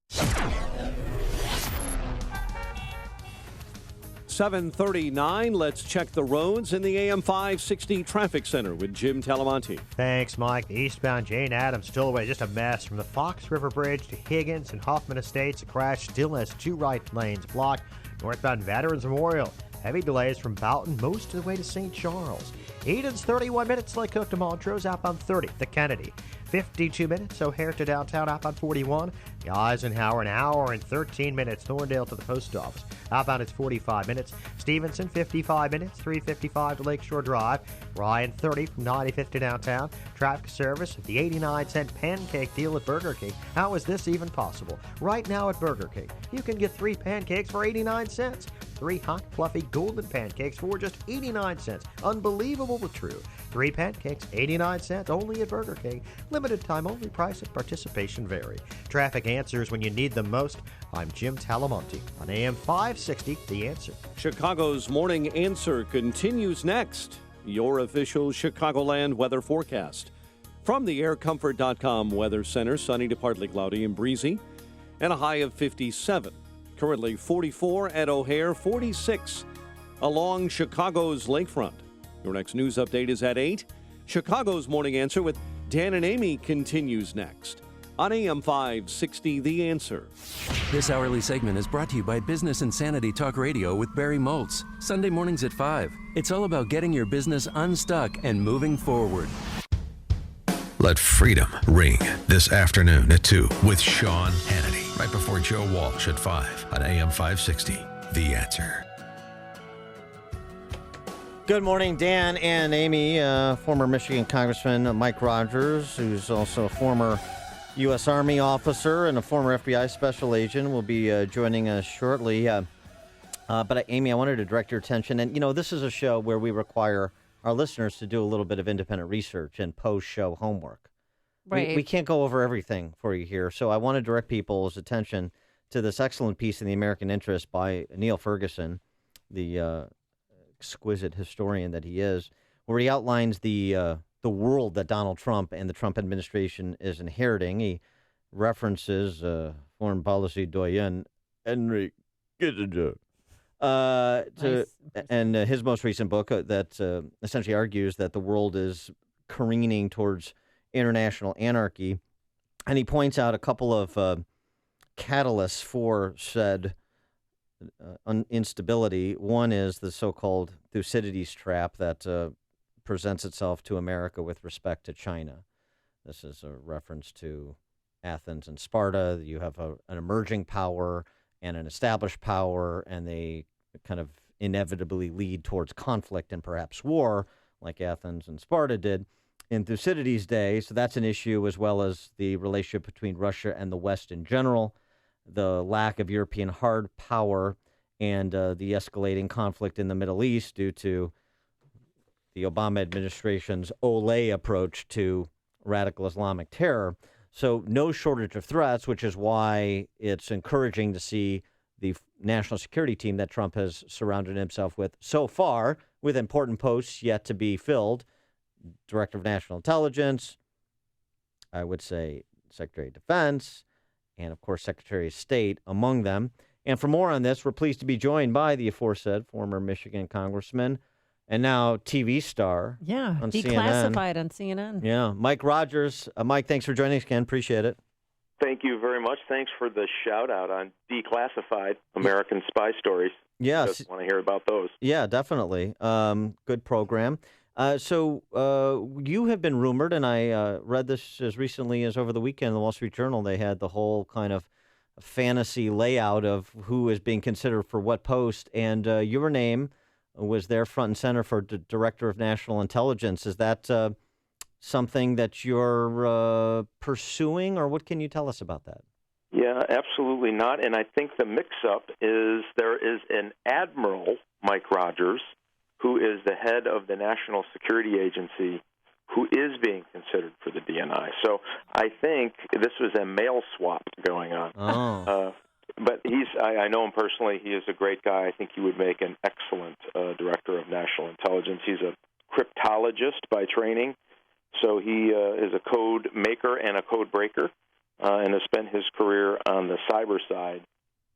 7:39. Let's check the roads in the AM 560 Traffic Center with Jim Talamonte. Thanks, Mike. The eastbound Jane Addams Stillway just a mess from the Fox River Bridge to Higgins and Hoffman Estates. A crash still has 2 right lanes blocked. Northbound Veterans Memorial Heavy delays from Boughton most of the way to St. Charles. Eden's 31 minutes, Lake Cook to Montrose, outbound 30. The Kennedy, 52 minutes, O'Hare to downtown, outbound 41. The Eisenhower, an hour and 13 minutes, Thorndale to the post office. Outbound it's 45 minutes. Stevenson, 55 minutes, 355 to Lakeshore Drive. Ryan, 30 from 95th to downtown. Traffic service with the 89-cent pancake deal at Burger King. How is this even possible? Right now at Burger King, you can get 3 pancakes for 89 cents. 3 hot, fluffy, golden pancakes for just 89 cents. Unbelievable but true. 3 pancakes, 89 cents, only at Burger King. Limited time only, price and participation vary. Traffic answers when you need them most. I'm Jim Talamonte on AM 560, The Answer. Chicago's Morning Answer continues next. Your official Chicagoland weather forecast. From the AirComfort.com Weather Center, sunny to partly cloudy and breezy, and a high of 57. Currently 44 at O'Hare, 46 along Chicago's lakefront. Your next news update is at 8. Chicago's Morning Answer with Dan and Amy continues next on AM 560, The Answer. This hourly segment is brought to you by Business Insanity Talk Radio with Barry Moltz. Sunday mornings at 5. It's all about getting your business unstuck and moving forward. Let freedom ring this afternoon at 2 with Sean Hannity. Right before Joe Walsh at 5 on AM 560, The Answer. Good morning, Dan and Amy. Former Michigan Congressman Mike Rogers, who's also a former U.S. Army officer and a former FBI special agent, will be joining us shortly. But Amy, I wanted to direct your attention. And, this is a show where we require our listeners to do a little bit of independent research and post-show homework. Right. We can't go over everything for you here. So I want to direct people's attention to this excellent piece in the American Interest by Neil Ferguson, the exquisite historian that he is, where he outlines the world that Donald Trump and the Trump administration is inheriting. He references foreign policy doyen Henry Kissinger. And his most recent book that essentially argues that the world is careening towards international anarchy. And he points out a couple of catalysts for said instability. One is the so-called Thucydides trap that presents itself to America with respect to China. This is a reference to Athens and Sparta. You have an emerging power and an established power, and they kind of inevitably lead towards conflict and perhaps war, like Athens and Sparta did in Thucydides' day. So that's an issue, as well as the relationship between Russia and the West in general, the lack of European hard power, and the escalating conflict in the Middle East due to the Obama administration's Olay approach to radical Islamic terror. So no shortage of threats, which is why it's encouraging to see the national security team that Trump has surrounded himself with so far, with important posts yet to be filled. Director of National Intelligence, I would say Secretary of Defense, and, of course, Secretary of State among them. And for more on this, we're pleased to be joined by the aforesaid former Michigan congressman and now TV star. Yeah, on declassified CNN. on CNN. Yeah, Mike Rogers. Mike, thanks for joining us again. Appreciate it. Thank you very much. Thanks for the shout-out on Declassified American Spy Stories. Yes. Just want to hear about those. Yeah, definitely. Good program. So you have been rumored, and I read this as recently as over the weekend in the Wall Street Journal. They had the whole kind of fantasy layout of who is being considered for what post, and your name was there front and center for Director of National Intelligence. Is that something that you're pursuing, or what can you tell us about that? Yeah, absolutely not. And I think the mix-up is there is an Admiral, Mike Rogers, who is the head of the National Security Agency, who is being considered for the DNI. So I think this was a mail swap going on. Oh. But I know him personally. He is a great guy. I think he would make an excellent Director of National Intelligence. He's a cryptologist by training. So he is a code maker and a code breaker, and has spent his career on the cyber side,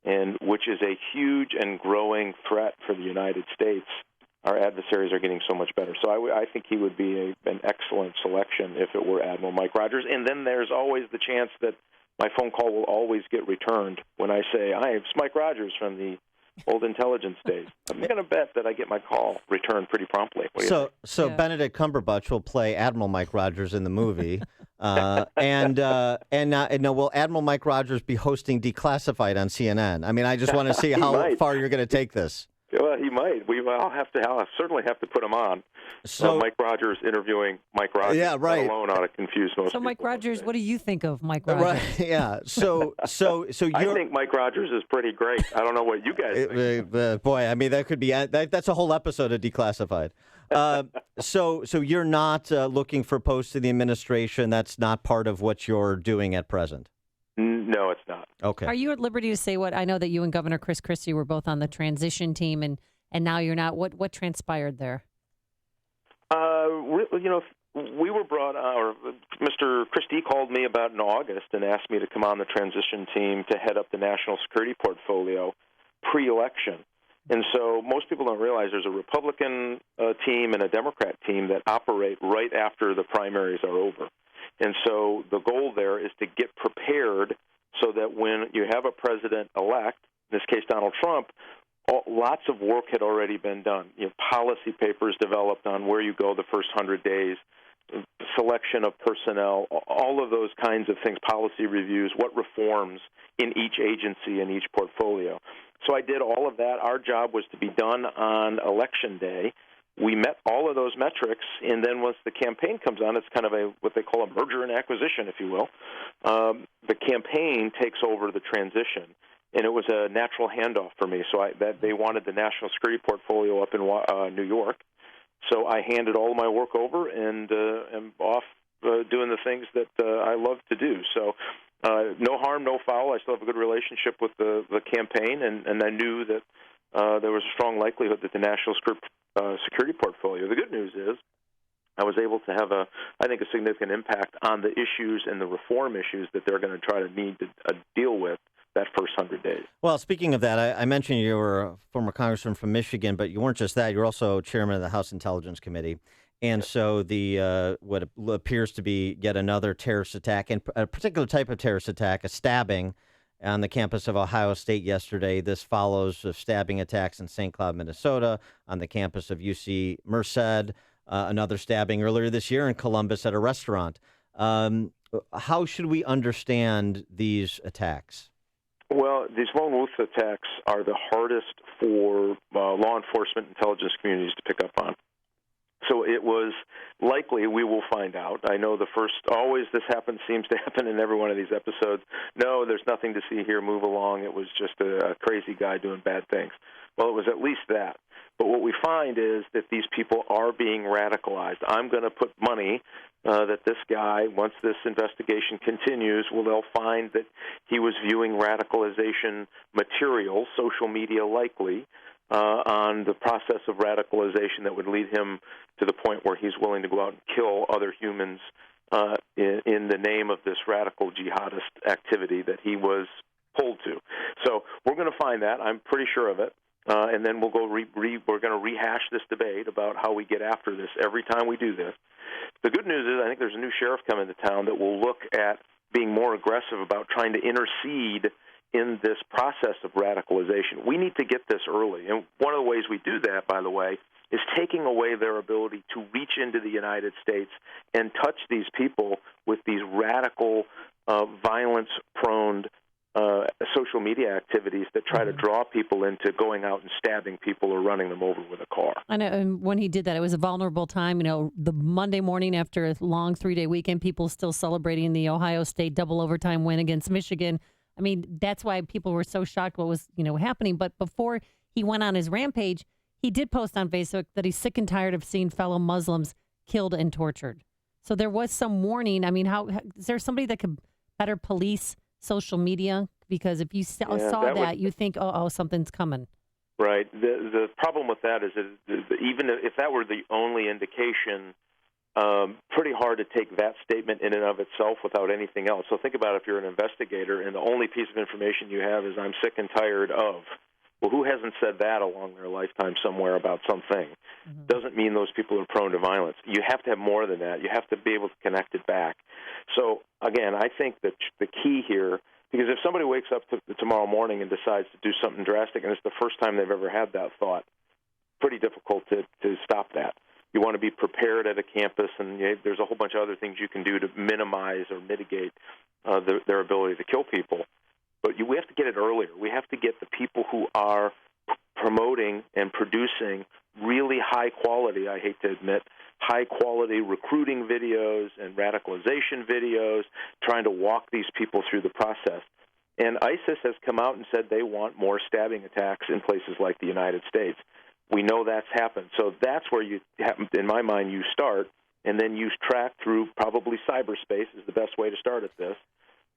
and which is a huge and growing threat for the United States. Our adversaries are getting so much better. So I think he would be an excellent selection if it were Admiral Mike Rogers. And then there's always the chance that my phone call will always get returned when I say, "Hi, it's Mike Rogers from the old intelligence days. I'm going to bet that I get my call returned pretty promptly. What do you think? Benedict Cumberbatch will play Admiral Mike Rogers in the movie, and will Admiral Mike Rogers be hosting Declassified on CNN? I mean, I just want to see how far you're going to take this. Well, he might. I'll certainly have to put him on. So Mike Rogers interviewing Mike Rogers. Yeah, right. That alone ought to confuse most people. So Mike Rogers, what do you think of Mike Right. Rogers? Yeah. So I think Mike Rogers is pretty great. I don't know what you guys think. Boy, I mean, that could be that's a whole episode of Declassified. So you're not looking for posts in the administration. That's not part of what you're doing at present. No, it's not. Okay. Are you at liberty to say what? I know that you and Governor Chris Christie were both on the transition team, and now you're not. What transpired there? We were brought or Mr. Christie called me about in August and asked me to come on the transition team to head up the national security portfolio pre-election. And so most people don't realize there's a Republican team and a Democrat team that operate right after the primaries are over. And so the goal there is to get prepared so that when you have a president-elect, in this case Donald Trump, lots of work had already been done. Policy papers developed on where you go the first 100 days, selection of personnel, all of those kinds of things, policy reviews, what reforms in each agency and each portfolio. So I did all of that. Our job was to be done on Election Day. We met all of those metrics, and then once the campaign comes on, it's kind of what they call a merger and acquisition, if you will. The campaign takes over the transition, and it was a natural handoff for me. So they wanted the national security portfolio up in New York, so I handed all of my work over and am off doing the things that I love to do. So no harm, no foul. I still have a good relationship with the campaign, and I knew that there was a strong likelihood that the national security portfolio. The good news is I was able to have a significant impact on the issues and the reform issues that they're going to try to need to deal with that first 100 days. Well, speaking of that, I mentioned you were a former congressman from Michigan, but you weren't just that. You're also chairman of the House Intelligence Committee. And so the what appears to be yet another terrorist attack, and a particular type of terrorist attack, a stabbing on the campus of Ohio State yesterday. This follows stabbing attacks in St. Cloud, Minnesota, on the campus of UC Merced, another stabbing earlier this year in Columbus at a restaurant. How should we understand these attacks? Well, these lone wolf attacks are the hardest for law enforcement intelligence communities to pick up on. So it was likely, we will find out. I know always this seems to happen in every one of these episodes. No, there's nothing to see here, move along. It was just a crazy guy doing bad things. Well, it was at least that. But what we find is that these people are being radicalized. I'm going to put money that this guy, once this investigation continues, they'll find that he was viewing radicalization material, social media likely, on the process of radicalization that would lead him to the point where he's willing to go out and kill other humans in the name of this radical jihadist activity that he was pulled to. So we're going to find that. I'm pretty sure of it. And then we'll go. We're going to rehash this debate about how we get after this every time we do this. The good news is I think there's a new sheriff coming to town that will look at being more aggressive about trying to intercede in this process of radicalization. We need to get this early. And one of the ways we do that, by the way, is taking away their ability to reach into the United States and touch these people with these radical, violence-prone social media activities that try to draw people into going out and stabbing people or running them over with a car. I know, and when he did that, it was a vulnerable time. The Monday morning after a long 3-day weekend, people still celebrating the Ohio State double overtime win against Michigan. I mean, that's why people were so shocked what was, happening. But before he went on his rampage, he did post on Facebook that he's sick and tired of seeing fellow Muslims killed and tortured. So there was some warning. I mean, how is there somebody that could better police social media? Because if you saw that, you think, oh, something's coming. Right. The problem with that is that even if that were the only indication, pretty hard to take that statement in and of itself without anything else. So think about if you're an investigator and the only piece of information you have is I'm sick and tired of. Well, who hasn't said that along their lifetime somewhere about something? Mm-hmm. Doesn't mean those people are prone to violence. You have to have more than that. You have to be able to connect it back. So, again, I think that the key here Because if somebody wakes up tomorrow morning and decides to do something drastic, and it's the first time they've ever had that thought, pretty difficult to stop that. You want to be prepared at a campus, and there's a whole bunch of other things you can do to minimize or mitigate their ability to kill people. But we have to get it earlier. We have to get the people who are promoting and producing really high-quality, I hate to admit, high-quality recruiting videos and radicalization videos, trying to walk these people through the process. And ISIS has come out and said they want more stabbing attacks in places like the United States. We know that's happened. So that's where you, in my mind, you start, and then you track through probably cyberspace is the best way to start at this.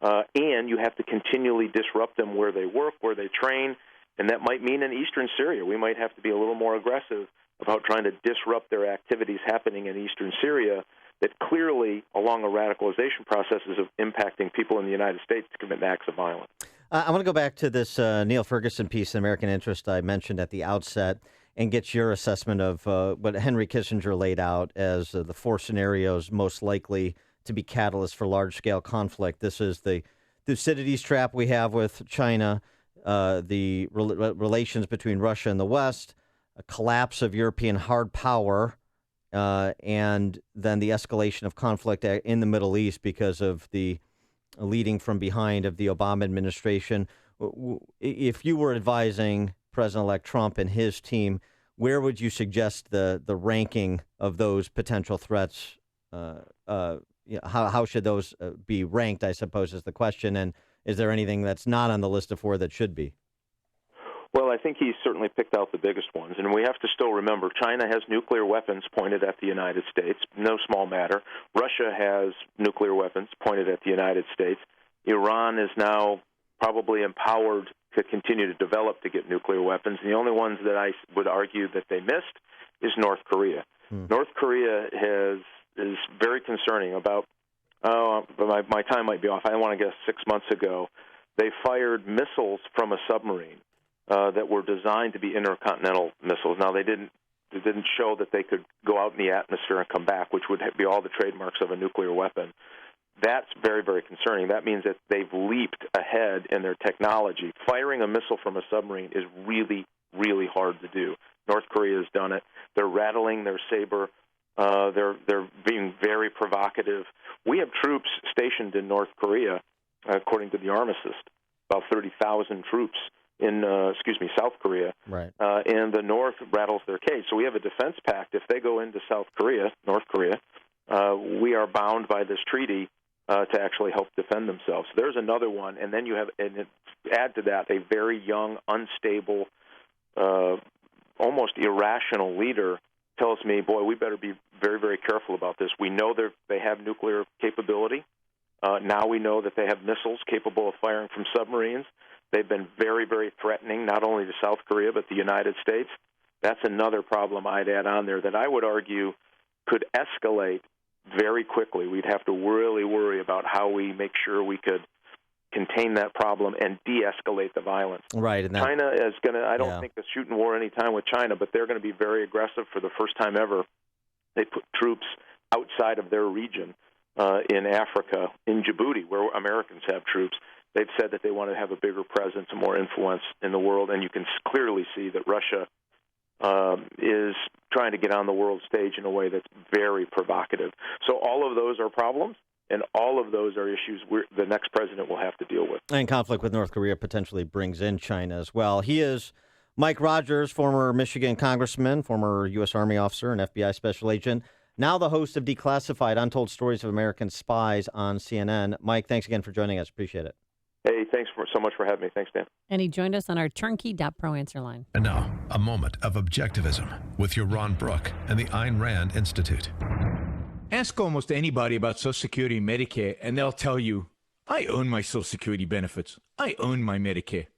And you have to continually disrupt them where they work, where they train, and that might mean in eastern Syria. We might have to be a little more aggressive about trying to disrupt their activities happening in eastern Syria that clearly, along a radicalization process, is impacting people in the United States to commit acts of violence. I want to go back to this Neil Ferguson piece in American Interest I mentioned at the outset and get your assessment of what Henry Kissinger laid out as the 4 scenarios most likely to be catalysts for large-scale conflict. This is the Thucydides trap we have with China, the relations between Russia and the West, a collapse of European hard power, and then the escalation of conflict in the Middle East because of the leading from behind of the Obama administration. If you were advising President-elect Trump and his team, where would you suggest the ranking of those potential threats? How should those be ranked, I suppose, is the question. And is there anything that's not on the list of 4 that should be? Well, I think he's certainly picked out the biggest ones. And we have to still remember, China has nuclear weapons pointed at the United States, no small matter. Russia has nuclear weapons pointed at the United States. Iran is now probably empowered to continue to develop to get nuclear weapons. And the only ones that I would argue that they missed is North Korea. North Korea is very concerning. About, my time might be off, I want to guess 6 months ago, they fired missiles from a submarine that were designed to be intercontinental missiles. Now, they didn't show that they could go out in the atmosphere and come back, which would be all the trademarks of a nuclear weapon. That's very, very concerning. That means that they've leaped ahead in their technology. Firing a missile from a submarine is really, really hard to do. North Korea has done it. They're rattling their saber. They're being very provocative. We have troops stationed in North Korea, according to the armistice, about 30,000 troops in South Korea. Right. And the North rattles their cage. So we have a defense pact. If they go into North Korea, we are bound by this treaty to actually help defend themselves. So there's another one. And then you have, and add to that, a very young, unstable, almost irrational leader tells me, boy, we better be very, very careful about this. We know they have nuclear capability. Now we know that they have missiles capable of firing from submarines. They've been very, very threatening, not only to South Korea, but the United States. That's another problem I'd add on there that I would argue could escalate very quickly. We'd have to really worry about how we make sure we could contain that problem and de-escalate the violence. Right. And China is going to, I don't think, the shooting war anytime with China, but they're going to be very aggressive for the first time ever. They put troops outside of their region in Africa, in Djibouti, where Americans have troops. They've said that they want to have a bigger presence and more influence in the world, and you can clearly see that Russia is trying to get on the world stage in a way that's very provocative. So all of those are problems, and all of those are issues the next president will have to deal with. And conflict with North Korea potentially brings in China as well. He is Mike Rogers, former Michigan congressman, former U.S. Army officer and FBI special agent, now the host of Declassified, Untold Stories of American Spies on CNN. Mike, thanks again for joining us. Appreciate it. Hey, thanks so much for having me. Thanks, Dan. And he joined us on our turnkey.pro answer line. And now, a moment of objectivism with your Ron Brook and the Ayn Rand Institute. Ask almost anybody about Social Security and Medicare, and they'll tell you, I earn my Social Security benefits. I earn my Medicare.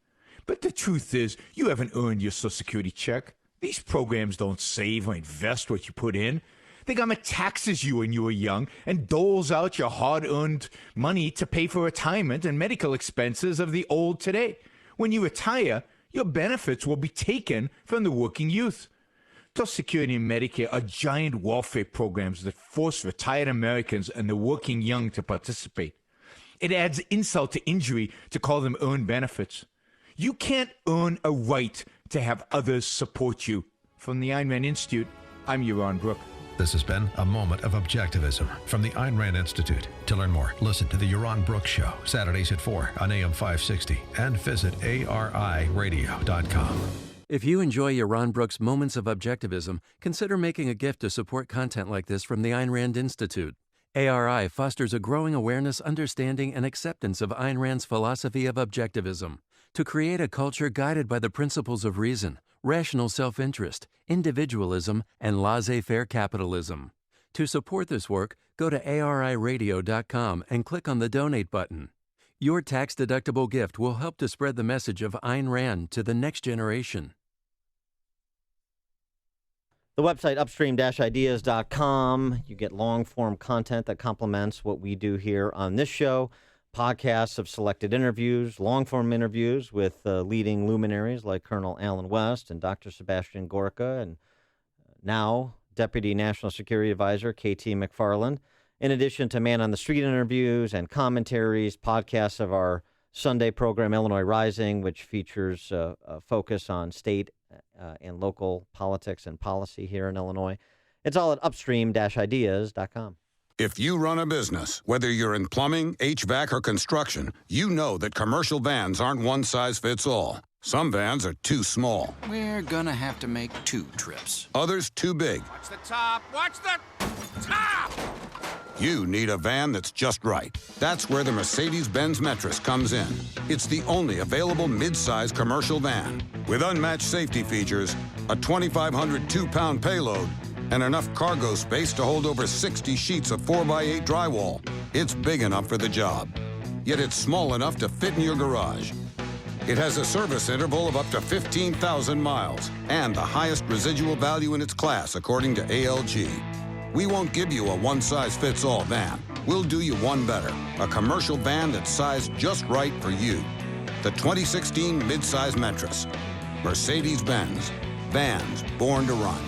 But the truth is, you haven't earned your Social Security check. These programs don't save or invest what you put in. The government taxes you when you were young and doles out your hard-earned money to pay for retirement and medical expenses of the old today. When you retire, your benefits will be taken from the working youth. Social Security and Medicare are giant welfare programs that force retired Americans and the working young to participate. It adds insult to injury to call them earned benefits. You can't earn a right to have others support you. From the Ayn Rand Institute, I'm Yaron Brook. This has been a moment of objectivism from the Ayn Rand Institute. To learn more, listen to the Yaron Brooks Show, Saturdays at 4 on AM 560, and visit ariradio.com. If you enjoy Yaron Brooks' Moments of Objectivism, consider making a gift to support content like this from the Ayn Rand Institute. ARI fosters a growing awareness, understanding, and acceptance of Ayn Rand's philosophy of objectivism to create a culture guided by the principles of reason, rational self-interest, individualism, and laissez-faire capitalism. To support this work, go to ariradio.com and click on the Donate button. Your tax-deductible gift will help to spread the message of Ayn Rand to the next generation. The website upstream-ideas.com. You get long-form content that complements what we do here on this show. Podcasts of selected interviews, long-form interviews with leading luminaries like Colonel Alan West and Dr. Sebastian Gorka, and now Deputy National Security Advisor KT McFarland, in addition to man-on-the-street interviews and commentaries, podcasts of our Sunday program, Illinois Rising, which features a focus on state and local politics and policy here in Illinois. It's all at upstream-ideas.com. If you run a business, whether you're in plumbing, HVAC, or construction, you know that commercial vans aren't one size fits all. Some vans are too small. We're gonna have to make 2 trips. Others too big. Watch the top! Watch the top! You need a van that's just right. That's where the Mercedes-Benz Metris comes in. It's the only available mid-size commercial van with unmatched safety features, a 2,500 2-pound payload, and enough cargo space to hold over 60 sheets of 4x8 drywall. It's big enough for the job, yet it's small enough to fit in your garage. It has a service interval of up to 15,000 miles and the highest residual value in its class, according to ALG. We won't give you a one-size-fits-all van. We'll do you one better, a commercial van that's sized just right for you. The 2016 midsize Metris. Mercedes-Benz. Vans born to run.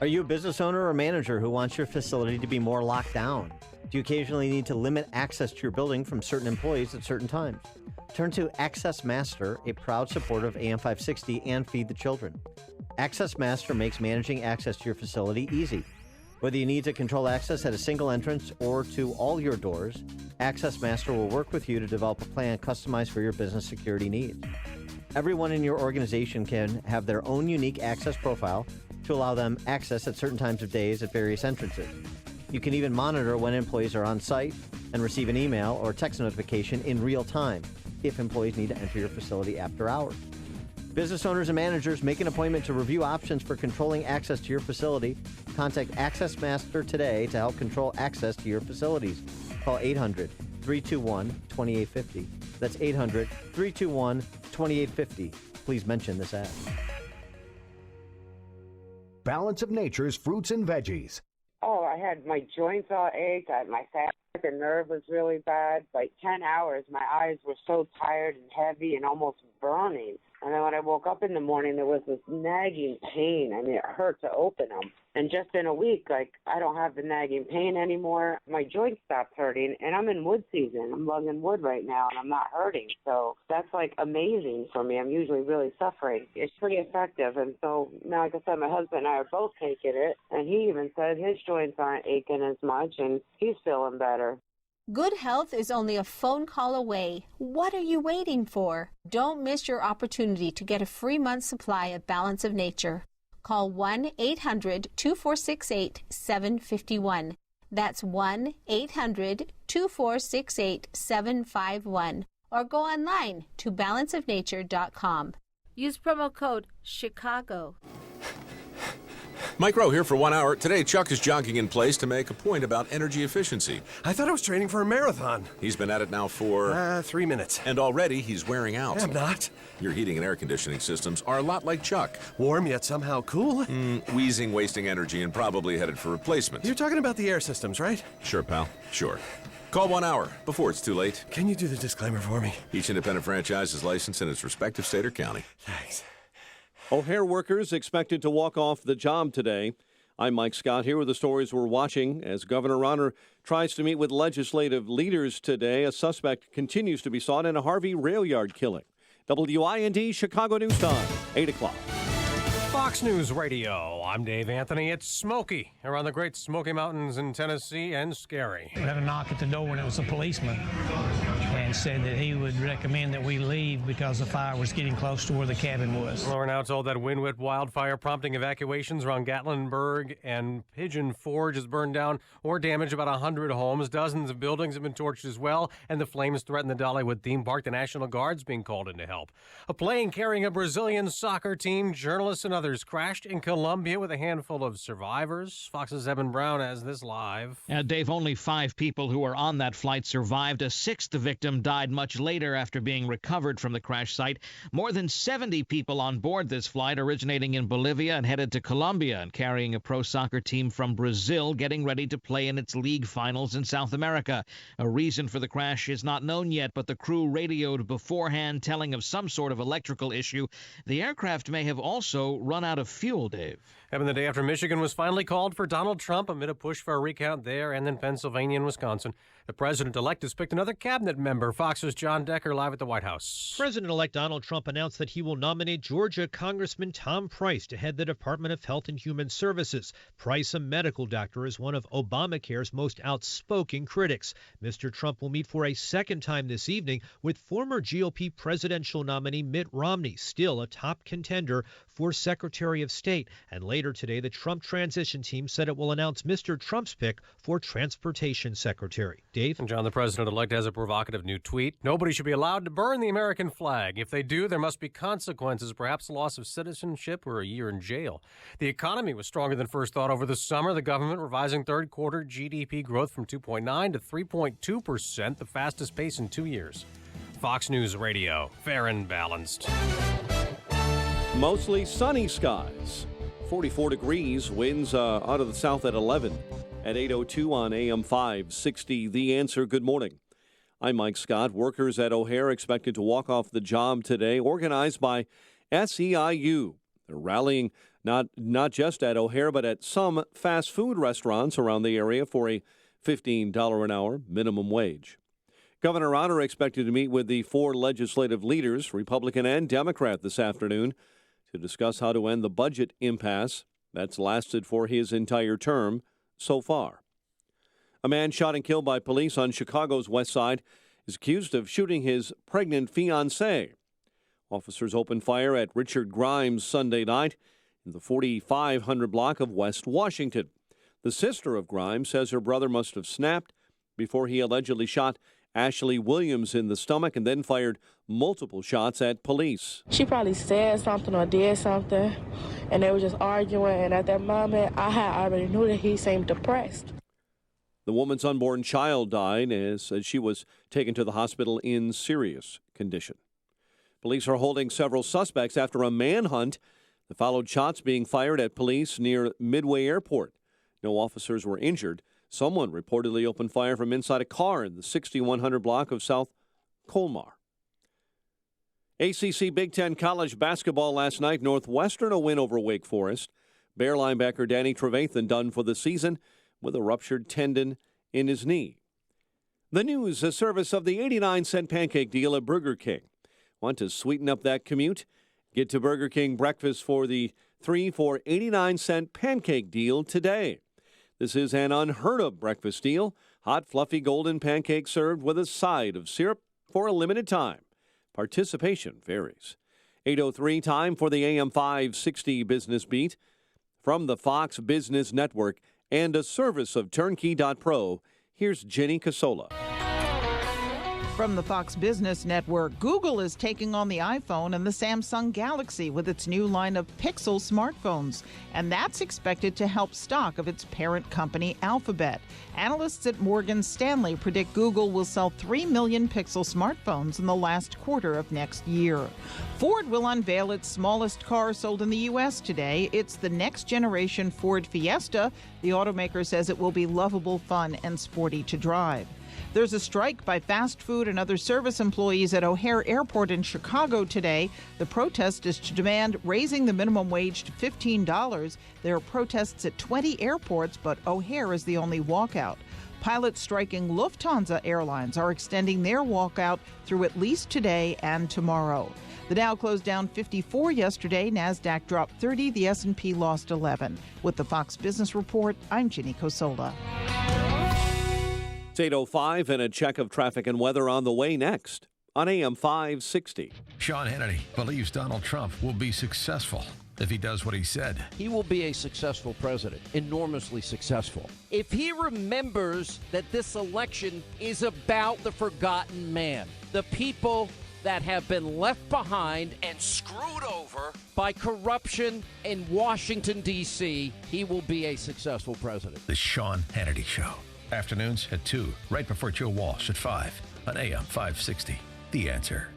Are you a business owner or manager who wants your facility to be more locked down? Do you occasionally need to limit access to your building from certain employees at certain times? Turn to Access Master, a proud supporter of AM 560 and Feed the Children. Access Master makes managing access to your facility easy. Whether you need to control access at a single entrance or to all your doors, Access Master will work with you to develop a plan customized for your business security needs. Everyone in your organization can have their own unique access profile to allow them access at certain times of days at various entrances. You can even monitor when employees are on site and receive an email or text notification in real time if employees need to enter your facility after hours. Business owners and managers, make an appointment to review options for controlling access to your facility. Contact Access Master today to help control access to your facilities. Call 800-321-2850. That's 800-321-2850. Please mention this ad. Balance of Nature's fruits and veggies. Oh, I had my joints all ached. My sciatic nerve was really bad. Like 10 hours, my eyes were so tired and heavy and almost burning. And then when I woke up in the morning, there was this nagging pain. I mean, it hurt to open them. And just in a week, like, I don't have the nagging pain anymore. My joints stopped hurting, and I'm in wood season. I'm lugging wood right now, and I'm not hurting. So that's, like, amazing for me. I'm usually really suffering. It's pretty effective. And so now, like I said, my husband and I are both taking it, and he even said his joints aren't aching as much, and he's feeling better. Good health is only a phone call away. What are you waiting for? Don't miss your opportunity to get a free month's supply of Balance of Nature. Call 1-800-2468-751. That's 1-800-2468-751. Or go online to balanceofnature.com. Use promo code CHICAGO. Mike Rowe here for 1 hour. Today, Chuck is jogging in place to make a point about energy efficiency. I thought I was training for a marathon. He's been at it now for... 3 minutes. And already he's wearing out. I'm not. Your heating and air conditioning systems are a lot like Chuck. Warm yet somehow cool. Wheezing, wasting energy, and probably headed for replacement. You're talking about the air systems, right? Sure, pal. Sure. Call 1 hour before it's too late. Can you do the disclaimer for me? Each independent franchise is licensed in its respective state or county. Thanks. O'Hare workers expected to walk off the job today I'm Mike Scott here with the stories we're watching. As Governor Rauner tries to meet with legislative leaders today, a suspect continues to be sought in a Harvey rail yard killing. WIND Chicago News Time, 8 o'clock. Fox News Radio. I'm Dave Anthony. It's smoky around the Great Smoky Mountains in Tennessee and scary. We had a knock at the door and it was a policeman and said that he would recommend that we leave because the fire was getting close to where the cabin was. Well, we're now told that wind whipped wildfire prompting evacuations around Gatlinburg and Pigeon Forge has burned down or damaged about 100 homes. Dozens of buildings have been torched as well, and the flames threaten the Dollywood theme park. The National Guard's being called in to help. A plane carrying a Brazilian soccer team, journalists and others crashed in Colombia with a handful of survivors. Fox's Evan Brown has this live. Dave, only 5 people who were on that flight survived. A 6th victim died much later after being recovered from the crash site. More than 70 people on board this flight originating in Bolivia and headed to Colombia and carrying a pro soccer team from Brazil getting ready to play in its league finals in South America. A reason for the crash is not known yet, but the crew radioed beforehand telling of some sort of electrical issue. The aircraft may have also run out of fuel, Dave. Happened the day after Michigan was finally called for Donald Trump amid a push for a recount there and then Pennsylvania and Wisconsin. The president-elect has picked another cabinet member. Fox's John Decker live at the White House. President-elect Donald Trump announced that he will nominate Georgia Congressman Tom Price to head the Department of Health and Human Services. Price, a medical doctor, is one of Obamacare's most outspoken critics. Mr. Trump will meet for a second time this evening with former GOP presidential nominee Mitt Romney, still a top contender for Secretary of State. And later today, the Trump transition team said it will announce Mr. Trump's pick for Transportation Secretary. Dave? And John, the president-elect has a provocative new tweet. Nobody should be allowed to burn the American flag. If they do, there must be consequences, perhaps loss of citizenship or a year in jail. The economy was stronger than first thought over the summer. The government revising third quarter GDP growth from 2.9 to 3.2%, the fastest pace in 2 years. Fox News Radio, fair and balanced. Mostly sunny skies. 44 degrees, winds out of the south at 11. At 8:02 on AM 560, The Answer. Good morning. I'm Mike Scott. Workers at O'Hare expected to walk off the job today, organized by SEIU. They're rallying not just at O'Hare, but at some fast food restaurants around the area for a $15 an hour minimum wage. Governor Rauner expected to meet with the 4 legislative leaders, Republican and Democrat, this afternoon to discuss how to end the budget impasse that's lasted for his entire term so far. A man shot and killed by police on Chicago's west side is accused of shooting his pregnant fiancée. Officers opened fire at Richard Grimes Sunday night in the 4500 block of West Washington. The sister of Grimes says her brother must have snapped before he allegedly shot Ashley Williams in the stomach and then fired multiple shots at police. She probably said something or did something, and they were just arguing, and at that moment, I had already knew that he seemed depressed. The woman's unborn child died as she was taken to the hospital in serious condition. Police are holding several suspects after a manhunt that followed shots being fired at police near Midway Airport. No officers were injured. Someone reportedly opened fire from inside a car in the 6100 block of South Colmar. ACC Big Ten College basketball last night. Northwestern a win over Wake Forest. Bear linebacker Danny Trevathan done for the season with a ruptured tendon in his knee. The news, a service of the 89-cent pancake deal at Burger King. Want to sweeten up that commute? Get to Burger King breakfast for the 3 for 89-cent pancake deal today. This is an unheard-of breakfast deal. Hot, fluffy golden pancakes served with a side of syrup for a limited time. Participation varies. 8:03 time for the AM 560 Business Beat. From the Fox Business Network and a service of Turnkey.pro, here's Jenny Casola. From the Fox Business Network, Google is taking on the iPhone and the Samsung Galaxy with its new line of Pixel smartphones, and that's expected to help stock of its parent company, Alphabet. Analysts at Morgan Stanley predict Google will sell 3 million Pixel smartphones in the last quarter of next year. Ford will unveil its smallest car sold in the U.S. today. It's the next-generation Ford Fiesta. The automaker says it will be lovable, fun, and sporty to drive. There's a strike by fast food and other service employees at O'Hare Airport in Chicago today. The protest is to demand raising the minimum wage to $15. There are protests at 20 airports, but O'Hare is the only walkout. Pilots striking Lufthansa Airlines are extending their walkout through at least today and tomorrow. The Dow closed down 54 yesterday. NASDAQ dropped 30. The S&P lost 11. With the Fox Business Report, I'm Ginny Cosola. It's 8:05 and a check of traffic and weather on the way next on AM 560. Sean Hannity believes Donald Trump will be successful if he does what he said. He will be a successful president, enormously successful. If he remembers that this election is about the forgotten man, the people that have been left behind and screwed over by corruption in Washington, D.C., he will be a successful president. The Sean Hannity Show. Afternoons at 2, right before Joe Walsh at 5 on AM 560. The Answer.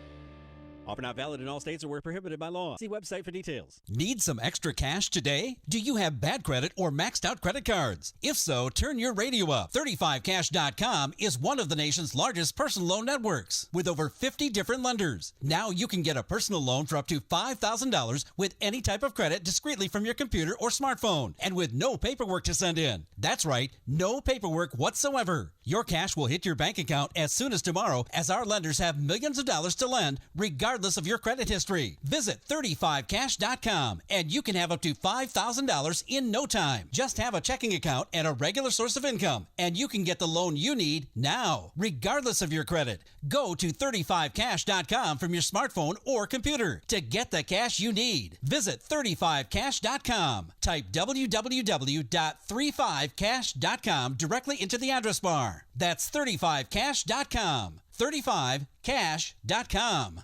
Offer not valid in all states or where prohibited by law. See website for details. Need some extra cash today? Do you have bad credit or maxed out credit cards? If so, turn your radio up. 35cash.com is one of the nation's largest personal loan networks with over 50 different lenders. Now you can get a personal loan for up to $5,000 with any type of credit discreetly from your computer or smartphone and with no paperwork to send in. That's right, no paperwork whatsoever. Your cash will hit your bank account as soon as tomorrow, as our lenders have millions of dollars to lend regardless of your credit history. Visit 35cash.com and you can have up to $5,000 in no time. Just have a checking account and a regular source of income, and you can get the loan you need now, regardless of your credit. Go to 35cash.com from your smartphone or computer to get the cash you need. Visit 35cash.com. Type www.35cash.com directly into the address bar. That's 35cash.com. 35cash.com.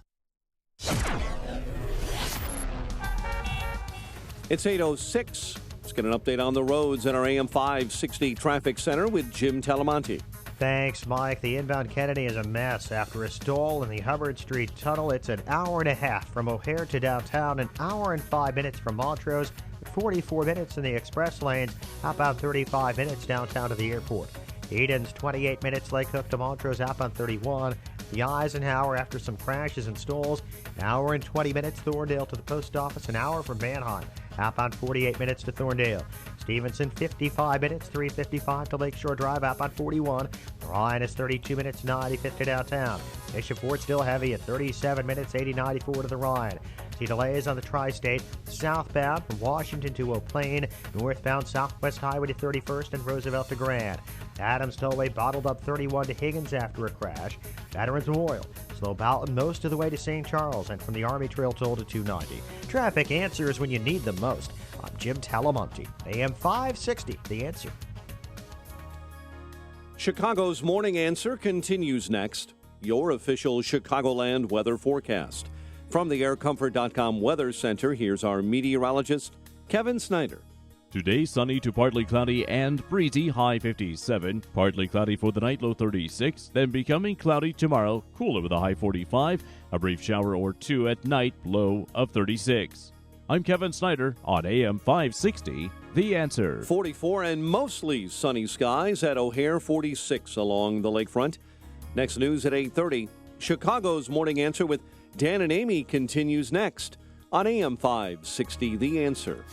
It's 8:06. Let's get an update on the roads in our AM 560 traffic center with Jim Talamonte. Thanks, Mike. The inbound Kennedy is a mess after a stall in the Hubbard Street Tunnel. It's an hour and a half from O'Hare to downtown, an hour and 5 minutes from Montrose, 44 minutes in the express lanes, outbound 35 minutes downtown to the airport. Eden's 28 minutes, Lake Hook to Montrose, outbound 31. The Eisenhower, after some crashes and stalls, an hour and 20 minutes. Thorndale to the post office, an hour from Manheim, outbound 48 minutes to Thorndale. Stevenson, 55 minutes, 3:55 to Lakeshore Drive, outbound 41. Ryan is 32 minutes, 95 to downtown. Bishop Ford still heavy at 37 minutes, 80-94 to the Ryan. See delays on the Tri-State, southbound from Washington to Eau Plaine, northbound Southwest Highway to 31st and Roosevelt to Grand. Adams Tollway bottled up 31 to Higgins after a crash. Veterans Memorial, slow Boughton most of the way to St. Charles, and from the Army Trail toll to 290. Traffic answers when you need them most. I'm Jim Talamonte, AM 560, The Answer. Chicago's Morning Answer continues next. Your official Chicagoland weather forecast. From the AirComfort.com Weather Center, here's our meteorologist, Kevin Snyder. Today, sunny to partly cloudy and breezy, high 57. Partly cloudy for the night, low 36. Then becoming cloudy tomorrow, cooler with a high 45. A brief shower or two at night, low of 36. I'm Kevin Snyder on AM 560, The Answer. 44 and mostly sunny skies at O'Hare, 46 along the lakefront. Next news at 8:30. Chicago's Morning Answer with Dan and Amy continues next on AM 560, The Answer.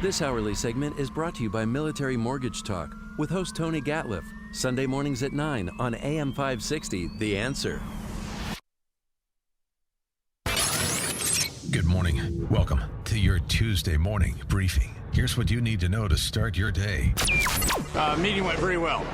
This hourly segment is brought to you by Military Mortgage Talk with host Tony Gatliff. Sunday mornings at 9 on AM 560, The Answer. Good morning. Welcome to your Tuesday morning briefing. Here's what you need to know to start your day. Meeting went very well.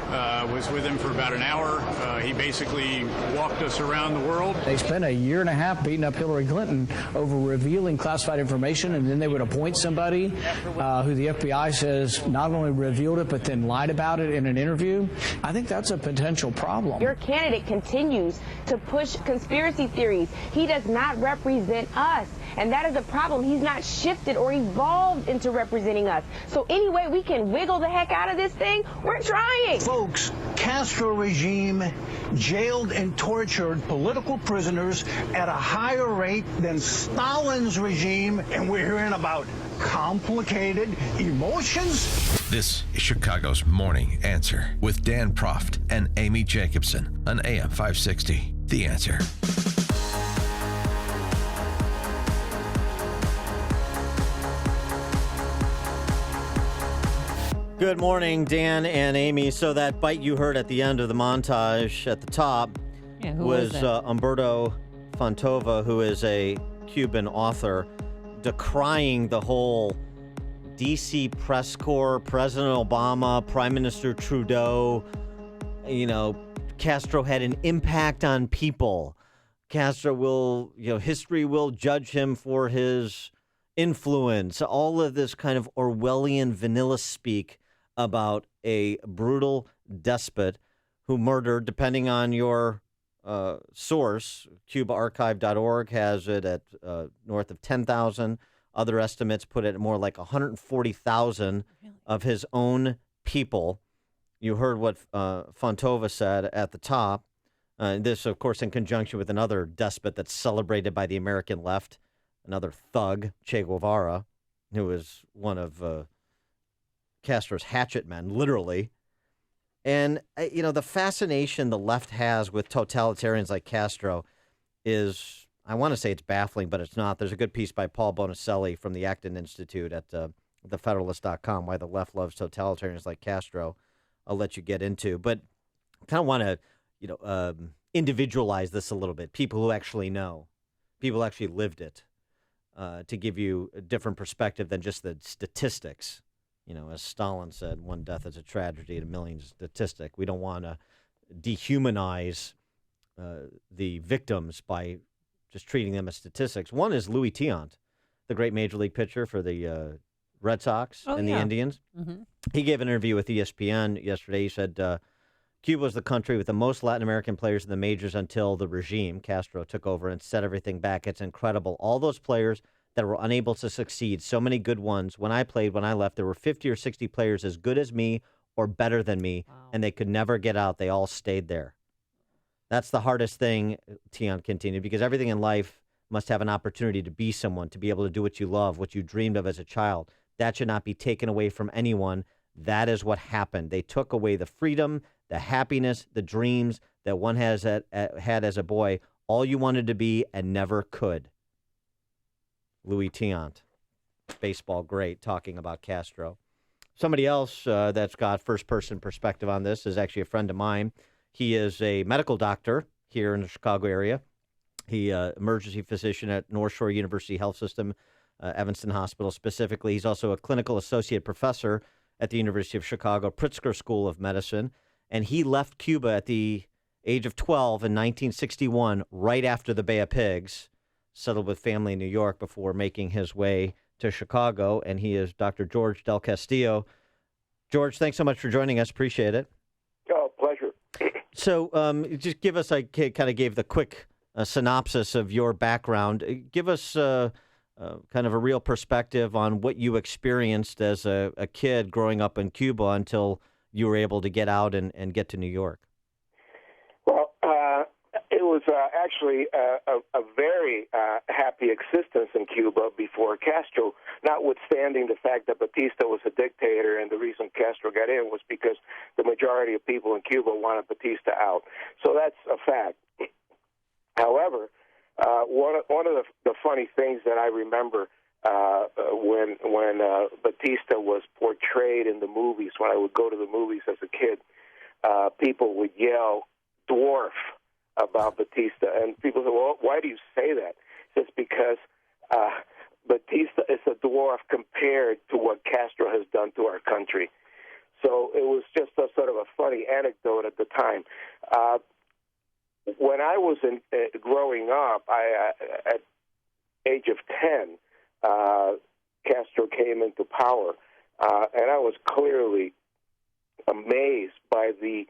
Was with him for about an hour. He basically walked us around the world. They spent a year and a half beating up Hillary Clinton over revealing classified information, and then they would appoint somebody who the FBI says not only revealed it, but then lied about it in an interview. I think that's a potential problem. Your candidate continues to push conspiracy theories. He does not represent us, and that is a problem. He's not shifted or evolved into representing us. So any way we can wiggle the heck out of this thing, we're trying. Folks, Castro regime jailed and tortured political prisoners at a higher rate than Stalin's regime, and we're hearing about complicated emotions. This is Chicago's Morning Answer with Dan Proft and Amy Jacobson on AM 560. The Answer. Good morning, Dan and Amy. So that bite you heard at the end of the montage at the top was Humberto Fontova, who is a Cuban author, decrying the whole D.C. press corps, President Obama, Prime Minister Trudeau. Castro had an impact on people. Castro will, history will judge him for his influence. All of this kind of Orwellian vanilla speak about a brutal despot who murdered, depending on your source, CubaArchive.org has it at north of 10,000. Other estimates put it at more like 140,000 of his own people. You heard what Fontova said at the top. This, of course, in conjunction with another despot that's celebrated by the American left, another thug, Che Guevara, who was one of Castro's hatchet men, literally. And, the fascination the left has with totalitarians like Castro is, I want to say it's baffling, but it's not. There's a good piece by Paul Bonicelli from the Acton Institute at thefederalist.com, Why the Left Loves Totalitarians Like Castro. I'll let you get into. But I kind of want to, individualize this a little bit. People who actually know, people who actually lived it, to give you a different perspective than just the statistics. As Stalin said, one death is a tragedy and a million is a statistic. We don't want to dehumanize the victims by just treating them as statistics. One is Louis Tiant, the great major league pitcher for the Red Sox and the Indians. Mm-hmm. He gave an interview with ESPN yesterday. He said Cuba was the country with the most Latin American players in the majors until the regime, Castro, took over and set everything back. It's incredible. All those players that were unable to succeed, so many good ones. When I played, when I left, there were 50 or 60 players as good as me or better than me, and they could never get out. They all stayed there. That's the hardest thing, Tiant continued, because everything in life must have an opportunity to be someone, to be able to do what you love, what you dreamed of as a child. That should not be taken away from anyone. That is what happened. They took away the freedom, the happiness, the dreams that one had as a boy, all you wanted to be and never could. Louis Tiant, baseball great, talking about Castro. Somebody else that's got first-person perspective on this is actually a friend of mine. He is a medical doctor here in the Chicago area. He emergency physician at North Shore University Health System, Evanston Hospital specifically. He's also a clinical associate professor at the University of Chicago Pritzker School of Medicine. And he left Cuba at the age of 12 in 1961, right after the Bay of Pigs, settled with family in New York before making his way to Chicago. And he is Dr. George Del Castillo. George, thanks so much for joining us. Appreciate it. Oh, pleasure. So just give us, I kind of gave the quick synopsis of your background. Give us kind of a real perspective on what you experienced as a kid growing up in Cuba until you were able to get out and get to New York. Well, it was actually a very happy existence in Cuba before Castro, notwithstanding the fact that Batista was a dictator, and the reason Castro got in was because the majority of people in Cuba wanted Batista out. So that's a fact. However, one of the funny things that I remember when Batista was portrayed in the movies, when I would go to the movies as a kid, people would yell "dwarf" about Batista, and people said, "Well, why do you say that?" It's because Batista is a dwarf compared to what Castro has done to our country. So it was just a sort of a funny anecdote at the time. When I was growing up, at age of 10, Castro came into power, and I was clearly amazed by the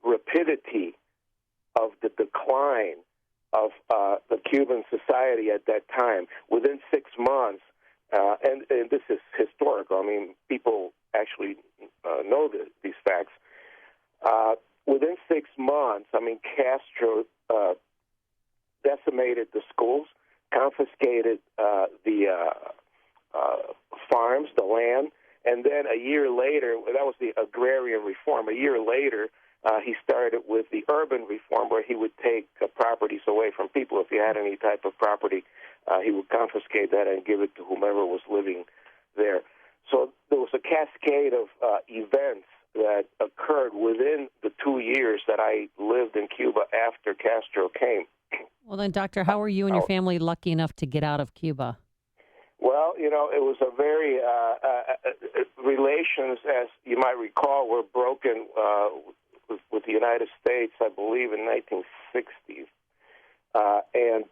rapidity of the decline of the Cuban society at that time. Within 6 months, and this is historical, I mean, people actually know these facts. Within 6 months, I mean, Castro decimated the schools, confiscated the farms, the land, And then a year later, that was the agrarian reform. A year later, he started with the urban reform, where he would take properties away from people. If he had any type of property, he would confiscate that and give it to whomever was living there. So there was a cascade of events that occurred within the 2 years that I lived in Cuba after Castro came. Well, then, Doctor, how were you and your family lucky enough to get out of Cuba? Well, it was a very relations, as you might recall, were broken with the United States, I believe, in 1960s. And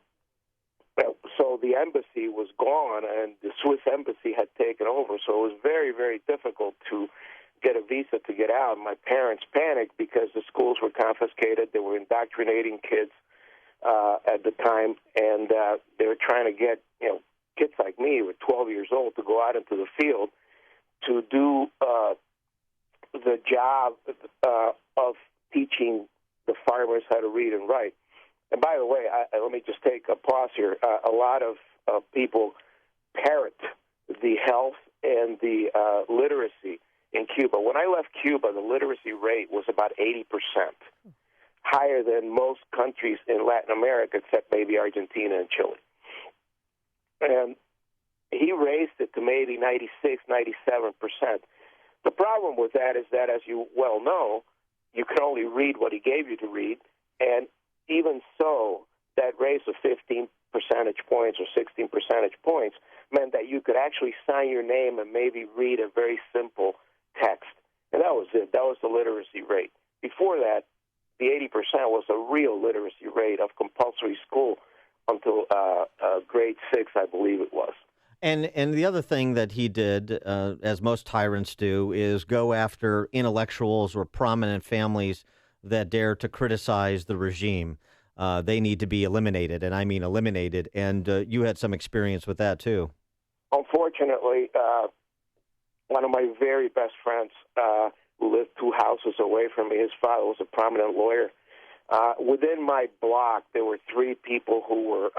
so the embassy was gone, and the Swiss embassy had taken over. So it was very, very difficult to get a visa to get out. My parents panicked because the schools were confiscated. They were indoctrinating kids at the time, and they were trying to get, kids like me, who were 12 years old, to go out into the field to do the job of teaching the farmers how to read and write. And by the way, let me just take a pause here. A lot of people parrot the health and the literacy in Cuba. When I left Cuba, the literacy rate was about 80%, higher than most countries in Latin America, except maybe Argentina and Chile. And he raised it to maybe 96, 97%. The problem with that is that, as you well know, you can only read what he gave you to read, and even so, that raise of 15 percentage points or 16 percentage points meant that you could actually sign your name and maybe read a very simple text. And that was it. That was the literacy rate. Before that, the 80% was a real literacy rate of compulsory school until grade 6, I believe it was. And the other thing that he did, as most tyrants do, is go after intellectuals or prominent families that dare to criticize the regime. They need to be eliminated, and I mean eliminated. And you had some experience with that, too. Unfortunately, one of my very best friends who lived 2 houses away from me, his father was a prominent lawyer. Within my block, there were 3 people who were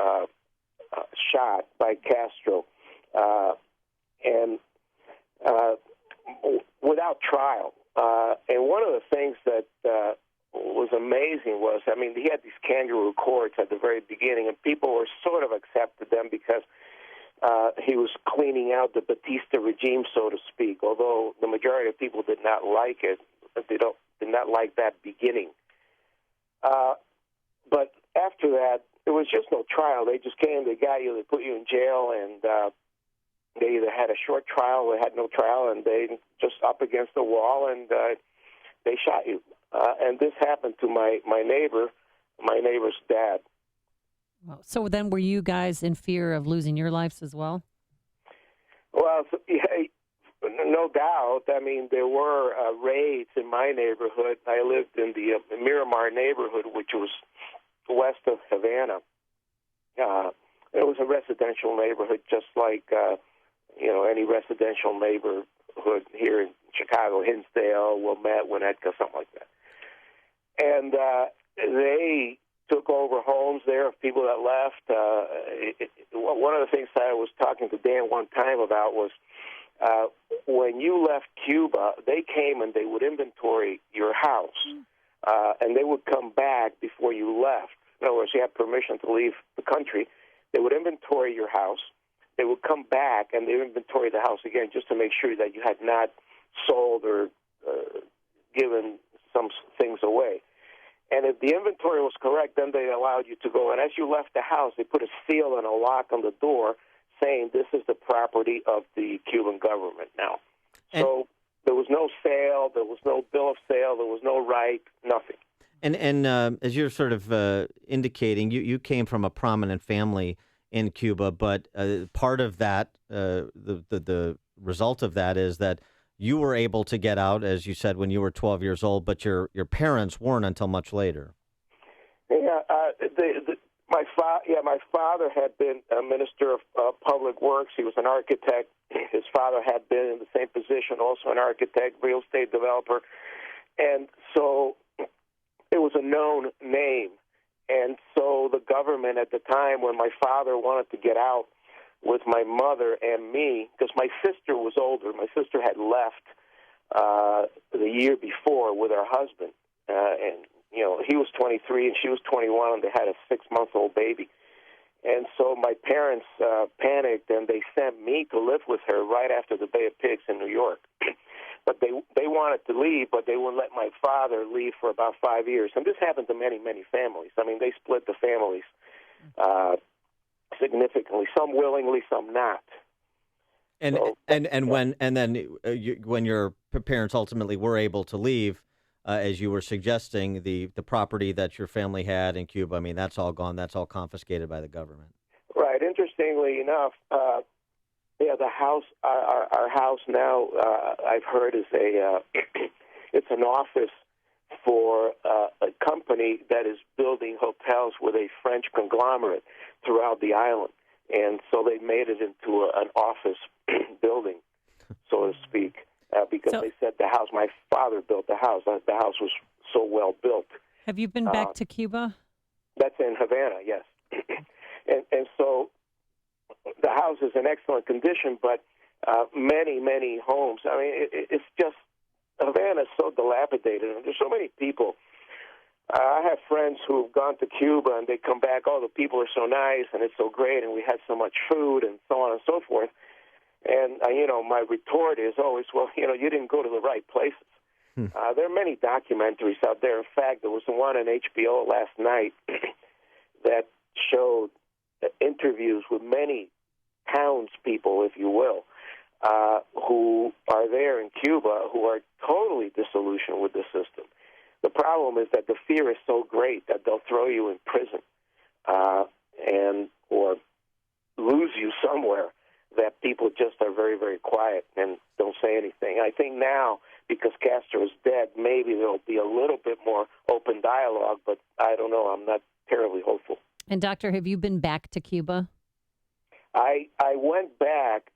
shot by Castro, and without trial. And one of the things that was amazing was, he had these kangaroo courts at the very beginning, and people were sort of accepted them because he was cleaning out the Batista regime, so to speak, although the majority of people did not like it. They did not like that beginning. But after that, there was just no trial. They just came, they got you, they put you in jail, and they either had a short trial or had no trial, and they just up against the wall, and they shot you. And this happened to my neighbor's dad. So then were you guys in fear of losing your lives as well? Well, no doubt. There were raids in my neighborhood. I lived in the Miramar neighborhood, which was west of Havana. It was a residential neighborhood, just like any residential neighborhood here in Chicago, Hinsdale, Wilmette, Winnetka, something like that. And they took over homes there of people that left. One of the things that I was talking to Dan one time about was when you left Cuba, they came and they would inventory your house, and they would come back before you left. In other words, you had permission to leave the country. They would inventory your house. They would come back and they would inventory the house again just to make sure that you had not sold or given some things away. And if the inventory was correct, then they allowed you to go. And as you left the house, they put a seal and a lock on the door saying this is the property of the Cuban government now. So there was no sale, there was no bill of sale, there was no right, nothing. And as you're sort of indicating, you came from a prominent family in Cuba, but part of that, the result of that is that you were able to get out, as you said, when you were 12 years old, but your parents weren't until much later. Yeah, my father had been a minister of public works. He was an architect. His father had been in the same position, also an architect, real estate developer. And so it was a known name. And so the government at the time, when my father wanted to get out, with my mother and me, because my sister was older. My sister had left the year before with her husband, and he was 23 and she was 21, and they had a 6-month-old baby. And so my parents panicked, and they sent me to live with her right after the Bay of Pigs in New York. But they wanted to leave, but they wouldn't let my father leave for about 5 years. And this happened to many, many families. I mean, they split the families significantly, some willingly, some not. And So, when your parents ultimately were able to leave, as you were suggesting, the property that your family had in Cuba, I mean, that's all gone. That's all confiscated by the government. right. Interestingly enough, the house, our house now, I've heard is it's an office for a company that is building hotels with a French conglomerate throughout the island. And so they made it into an office building, so to speak, because they said the house, my father built the house. The house was so well built. Have you been back to Cuba? That's in Havana, yes. and so the house is in excellent condition, but many, many homes. I mean, it's just, Havana is so dilapidated, and there's so many people. I have friends who've gone to Cuba, and they come back, oh, the people are so nice, and it's so great, and we had so much food, and so on and so forth. And, my retort is always, well, you didn't go to the right places. There are many documentaries out there. In fact, there was one on HBO last night that showed interviews with many townspeople, if you will, who are there in Cuba who are totally disillusioned with the system. The problem is that the fear is so great that they'll throw you in prison or lose you somewhere, that people just are very, very quiet and don't say anything. I think now, because Castro is dead, maybe there'll be a little bit more open dialogue, but I don't know. I'm not terribly hopeful. And, Doctor, have you been back to Cuba? I went back.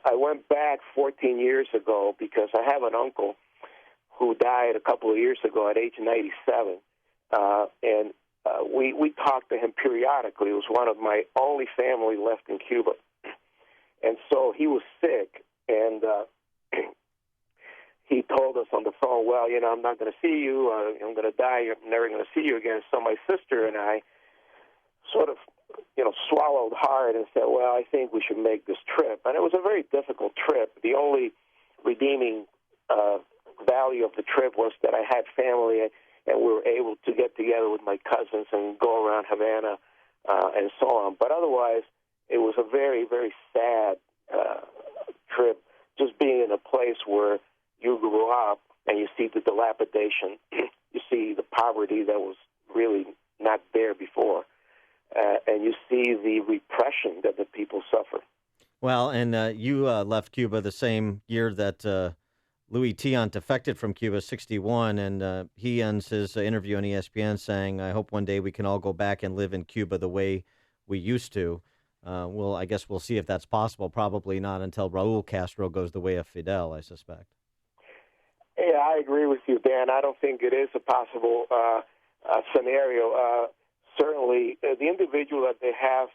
I went back 14 years ago because I have an uncle who died a couple of years ago at age 97, and we talked to him periodically. It was one of my only family left in Cuba, and so he was sick, and he told us on the phone, well, I'm not going to see you. I'm going to die. I'm never going to see you again. So my sister and I sort of, swallowed hard and said, well, I think we should make this trip. And it was a very difficult trip. The only redeeming value of the trip was that I had family, and we were able to get together with my cousins and go around Havana and so on. But otherwise, it was a very, very sad trip, just being in a place where you grew up and you see the dilapidation, you see the poverty that was really not there before, and you see the repression that the people suffer. Well, and you left Cuba the same year that Louis Tiant defected from Cuba, 61, and he ends his interview on ESPN saying, I hope one day we can all go back and live in Cuba the way we used to. Well, I guess we'll see if that's possible. Probably not until Raul Castro goes the way of Fidel, I suspect. Yeah, I agree with you, Dan. I don't think it is a possible scenario. Certainly, the individual that they have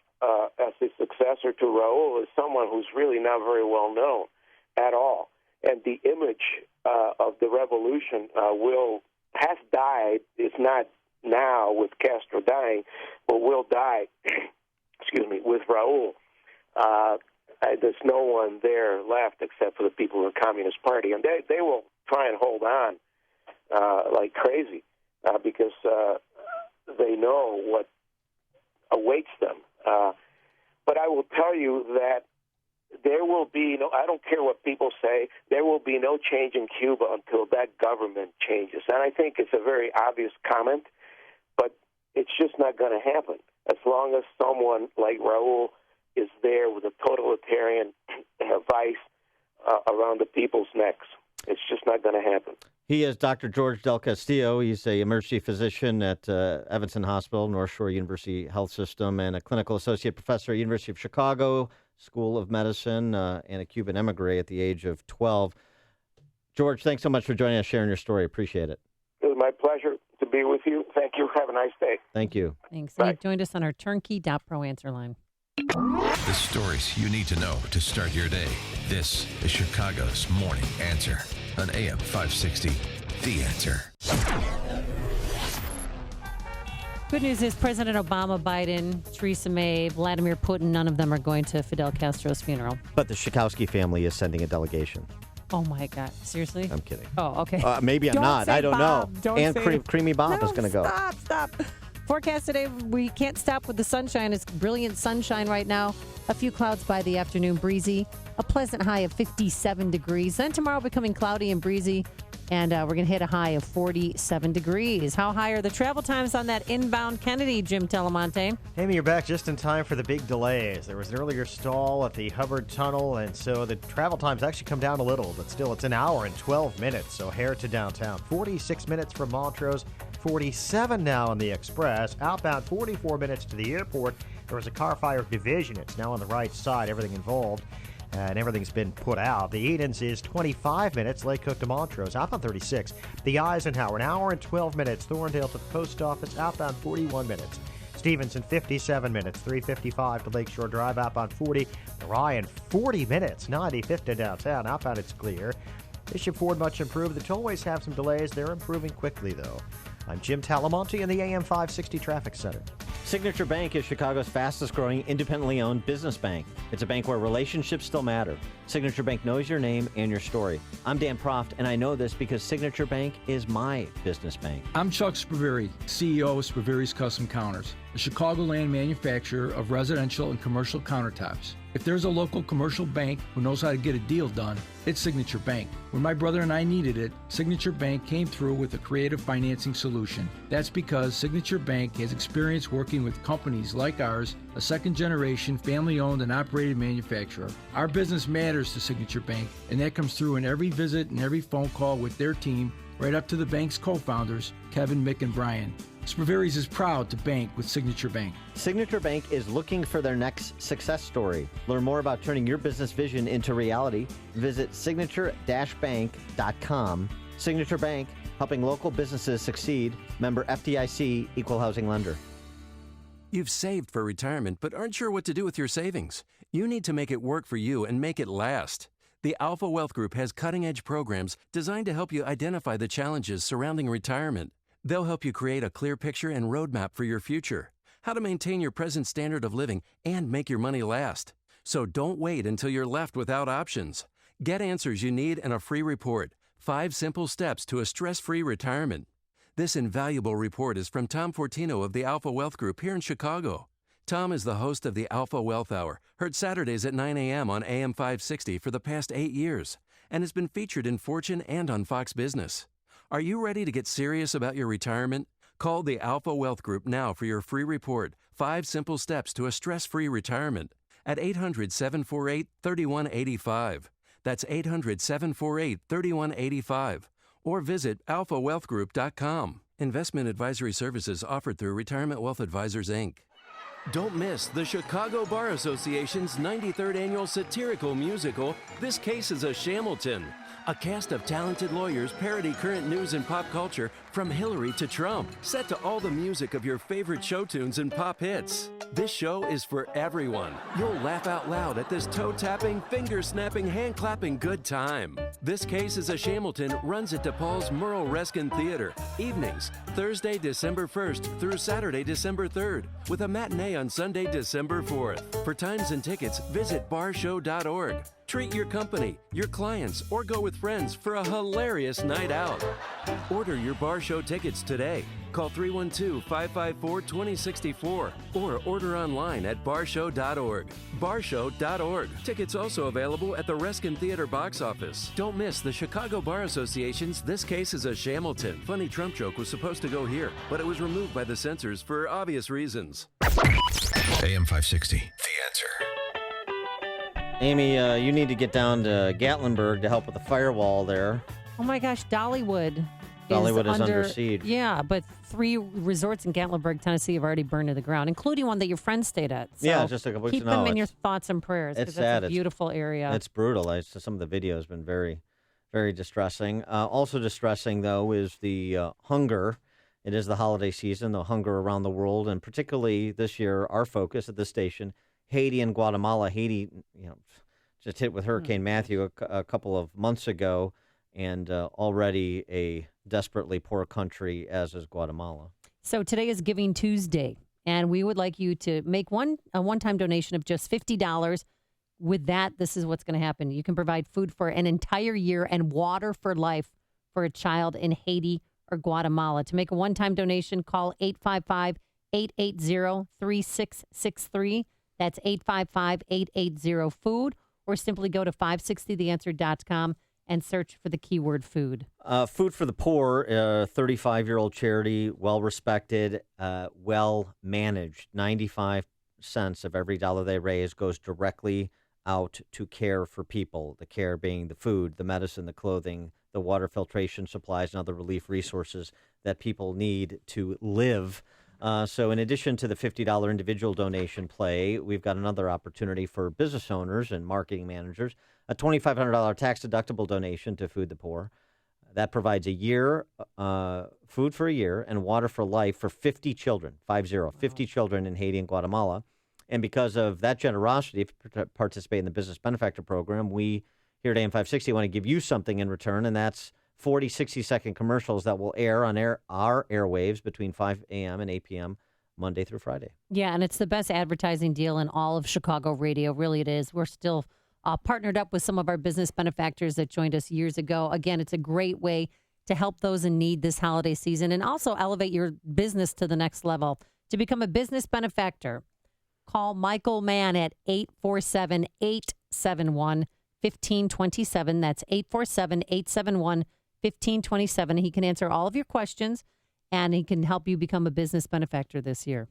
as a successor to Raul is someone who's really not very well known at all. And the image of the revolution has died. It's not now with Castro dying, but will die, with Raul. There's no one there left except for the people of the Communist Party. And they will try and hold on like crazy because they know what awaits them. But I will tell you that there will be I don't care what people say, there will be no change in Cuba until that government changes. And I think it's a very obvious comment, but it's just not going to happen as long as someone like Raul is there with a totalitarian vice around the people's necks. It's just not going to happen. He is Dr. George Del Castillo. He's a emergency physician at Evanston Hospital, North Shore University Health System, and a clinical associate professor at University of Chicago School of Medicine, and a Cuban emigre at the age of 12. George, thanks so much for joining us, sharing your story. Appreciate it. It was my pleasure to be be with you. Thank you. Have a nice day. Thank you. Thanks. And you joined us on our turnkey.pro answer line. The stories you need to know to start your day. This is Chicago's Morning Answer on AM 560. The Answer. Good news is President Obama, Biden, Theresa May, Vladimir Putin, none of them are going to Fidel Castro's funeral. But the Schakowsky family is sending a delegation. Oh, my God. Seriously? I'm kidding. Oh, okay. Maybe I'm not. I don't Bob. know. Don't and say Creamy Bob is going to go. Stop. Forecast today, we can't stop with the sunshine. It's brilliant sunshine right now. A few clouds by the afternoon, breezy. A pleasant high of 57 degrees. Then tomorrow becoming cloudy and breezy. And we're going to hit a high of 47 degrees. How high are the travel times on that inbound Kennedy, Jim Telemonte? Amy, you're back just in time for the big delays. There was an earlier stall at the Hubbard Tunnel, and so the travel times actually come down a little, but still it's an hour and 12 minutes, so O'Hare to downtown. 46 minutes from Montrose, 47 now on the Express. Outbound, 44 minutes to the airport. There was a car fire division. It's now on the right side, everything involved. And everything's been put out. The Edens is 25 minutes, Lake Cook to Montrose, outbound 36. The Eisenhower, an hour and 12 minutes. Thorndale to the post office, outbound 41 minutes. Stevenson, 57 minutes, 355 to Lakeshore Drive, outbound 40. Ryan, 40 minutes, 95th to downtown, outbound it's clear. Bishop Ford much improved. The tollways have some delays. They're improving quickly, though. I'm Jim Talamonte in the AM 560 Traffic Center. Signature Bank is Chicago's fastest-growing independently owned business bank. It's a bank where relationships still matter. Signature Bank knows your name and your story. I'm Dan Proft, and I know this because Signature Bank is my business bank. I'm Chuck Spaveri, CEO of Spaveri's Custom Counters, a Chicagoland manufacturer of residential and commercial countertops. If there's a local commercial bank who knows how to get a deal done, it's Signature Bank. When my brother and I needed it, Signature Bank came through with a creative financing solution. That's because Signature Bank has experience working with companies like ours, a second-generation, family-owned and operated manufacturer. Our business matters to Signature Bank, and that comes through in every visit and every phone call with their team, right up to the bank's co-founders, Kevin, Mick, and Brian. Spaveri's is proud to bank with Signature Bank. Signature Bank is looking for their next success story. Learn more about turning your business vision into reality. Visit signature-bank.com. Signature Bank, helping local businesses succeed. Member FDIC, Equal Housing Lender. You've saved for retirement but aren't sure what to do with your savings. You need to make it work for you and make it last. The Alpha Wealth Group has cutting-edge programs designed to help you identify the challenges surrounding retirement. They'll help you create a clear picture and roadmap for your future, how to maintain your present standard of living and make your money last. So don't wait until you're left without options. Get answers you need in a free report, 5 Simple Steps to a Stress-Free Retirement. This invaluable report is from Tom Fortino of the Alpha Wealth Group here in Chicago. Tom is the host of the Alpha Wealth Hour, heard Saturdays at 9 a.m. on AM 560 for the past 8 years, and has been featured in Fortune and on Fox Business. Are you ready to get serious about your retirement? Call the Alpha Wealth Group now for your free report, 5 Simple Steps to a Stress-Free Retirement, at 800-748-3185. That's 800-748-3185. Or visit alphawealthgroup.com. Investment advisory services offered through Retirement Wealth Advisors, Inc. Don't miss the Chicago Bar Association's 93rd annual satirical musical, This Case is a Shamilton. A cast of talented lawyers parody current news and pop culture from Hillary to Trump, set to all the music of your favorite show tunes and pop hits. This show is for everyone. You'll laugh out loud at this toe-tapping, finger-snapping, hand-clapping good time. This Case is a Shamilton runs at DePaul's Merle Reskin Theater, evenings, Thursday, December 1st through Saturday, December 3rd, with a matinee on Sunday, December 4th. For times and tickets, visit barshow.org. Treat your company, your clients, or go with friends for a hilarious night out. Order your Bar Show tickets today. Call 312-554-2064 or order online at barshow.org. Barshow.org. Tickets also available at the Reskin Theater box office. Don't miss the Chicago Bar Association's This Case is a Shamilton. Funny Trump joke was supposed to go here, but it was removed by the censors for obvious reasons. AM 560, The Answer. Amy, you need to get down to Gatlinburg to help with the firewall there. Oh my gosh, Dollywood. Dollywood is under siege. Yeah, but 3 resorts in Gatlinburg, Tennessee have already burned to the ground, including one that your friend stayed at. So yeah, just a couple weeks ago. Keep them in your thoughts and prayers because that's a beautiful area. It's brutal. Some of the video has been very, very distressing. Also distressing, though, is the hunger It is the holiday season, the hunger around the world, and particularly this year, our focus at the station, Haiti and Guatemala. Haiti, just hit with Hurricane Matthew a couple of months ago, and already a desperately poor country, as is Guatemala. So today is Giving Tuesday, and we would like you to make a one-time donation of just $50. With that, this is what's going to happen. You can provide food for an entire year and water for life for a child in Haiti or Guatemala. To make a one-time donation, call 855-880-3663. That's 855-880-FOOD, or simply go to 560theanswer.com and search for the keyword food. Food for the Poor, a 35-year-old charity, well-respected, well-managed. 95 cents of every dollar they raise goes directly out to care for people, the care being the food, the medicine, the clothing, the water filtration supplies, and other relief resources that people need to live. So in addition to the $50 individual donation play, we've got another opportunity for business owners and marketing managers, a $2,500 tax-deductible donation to Food the Poor. That provides a year, food for a year, and water for life for 50 children, 50 children in Haiti and Guatemala. And because of that generosity, if you participate in the Business Benefactor Program, we here at AM 560 want to give you something in return, and that's 40 60-second commercials that will air on our airwaves between 5 a.m. and 8 p.m. Monday through Friday. Yeah, and it's the best advertising deal in all of Chicago radio. Really, it is. We're still partnered up with some of our business benefactors that joined us years ago. Again, it's a great way to help those in need this holiday season and also elevate your business to the next level. To become a business benefactor, call Michael Mann at 847-871-1527. That's 847-871-1527. He can answer all of your questions, and he can help you become a business benefactor this year.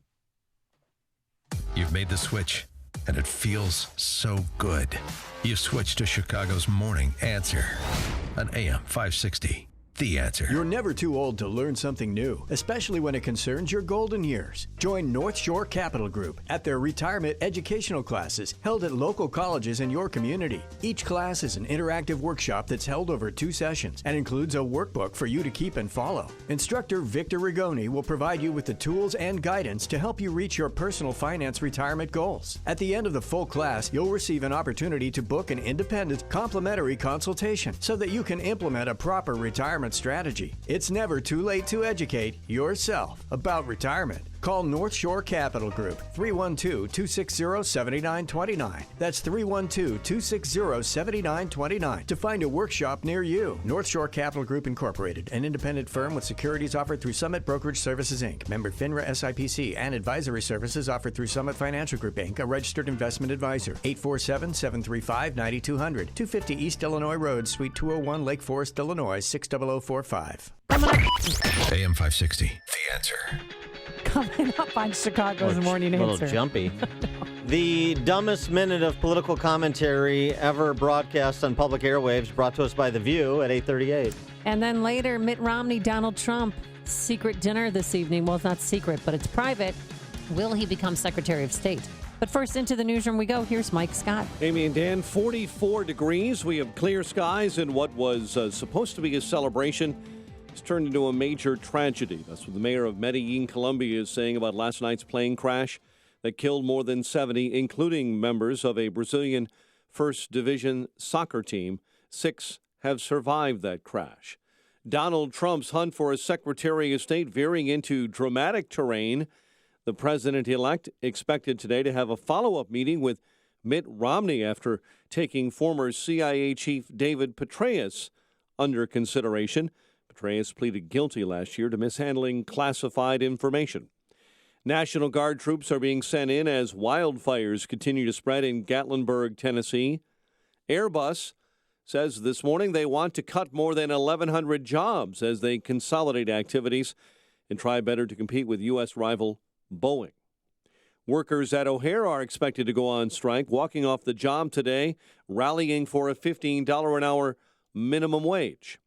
You've made the switch, and it feels so good. You've switched to Chicago's Morning Answer on AM 560. The Answer. You're never too old to learn something new, especially when it concerns your golden years. Join North Shore Capital Group at their retirement educational classes held at local colleges in your community. Each class is an interactive workshop that's held over 2 sessions and includes a workbook for you to keep and follow. Instructor Victor Rigoni will provide you with the tools and guidance to help you reach your personal finance retirement goals. At the end of the full class, you'll receive an opportunity to book an independent, complimentary consultation so that you can implement a proper retirement strategy. It's never too late to educate yourself about retirement. Call North Shore Capital Group, 312-260-7929. That's 312-260-7929 to find a workshop near you. North Shore Capital Group Incorporated, an independent firm with securities offered through Summit Brokerage Services, Inc., member FINRA SIPC, and advisory services offered through Summit Financial Group, Inc., a registered investment advisor. 847-735-9200, 250 East Illinois Road, Suite 201, Lake Forest, Illinois, 60045. AM 560, The Answer. Coming up on Chicago's Morning Answer. A little jumpy. The dumbest minute of political commentary ever broadcast on public airwaves, brought to us by The View at 8:38. And then later, Mitt Romney, Donald Trump, secret dinner this evening. Well, it's not secret, but it's private. Will he become Secretary of State? But first, into the newsroom we go. Here's Mike Scott. Amy and Dan, 44 degrees. We have clear skies, and what was supposed to be a celebration has turned into a major tragedy. That's what the mayor of Medellin, Colombia, is saying about last night's plane crash that killed more than 70, including members of a Brazilian First Division soccer team. 6 have survived that crash. Donald Trump's hunt for a Secretary of State veering into dramatic terrain. The president-elect expected today to have a follow-up meeting with Mitt Romney after taking former CIA Chief David Petraeus under consideration. Petraeus pleaded guilty last year to mishandling classified information. National Guard troops are being sent in as wildfires continue to spread in Gatlinburg, Tennessee. Airbus says this morning they want to cut more than 1,100 jobs as they consolidate activities and try better to compete with U.S. rival Boeing. Workers at O'Hare are expected to go on strike, walking off the job today, rallying for a $15 an hour minimum wage.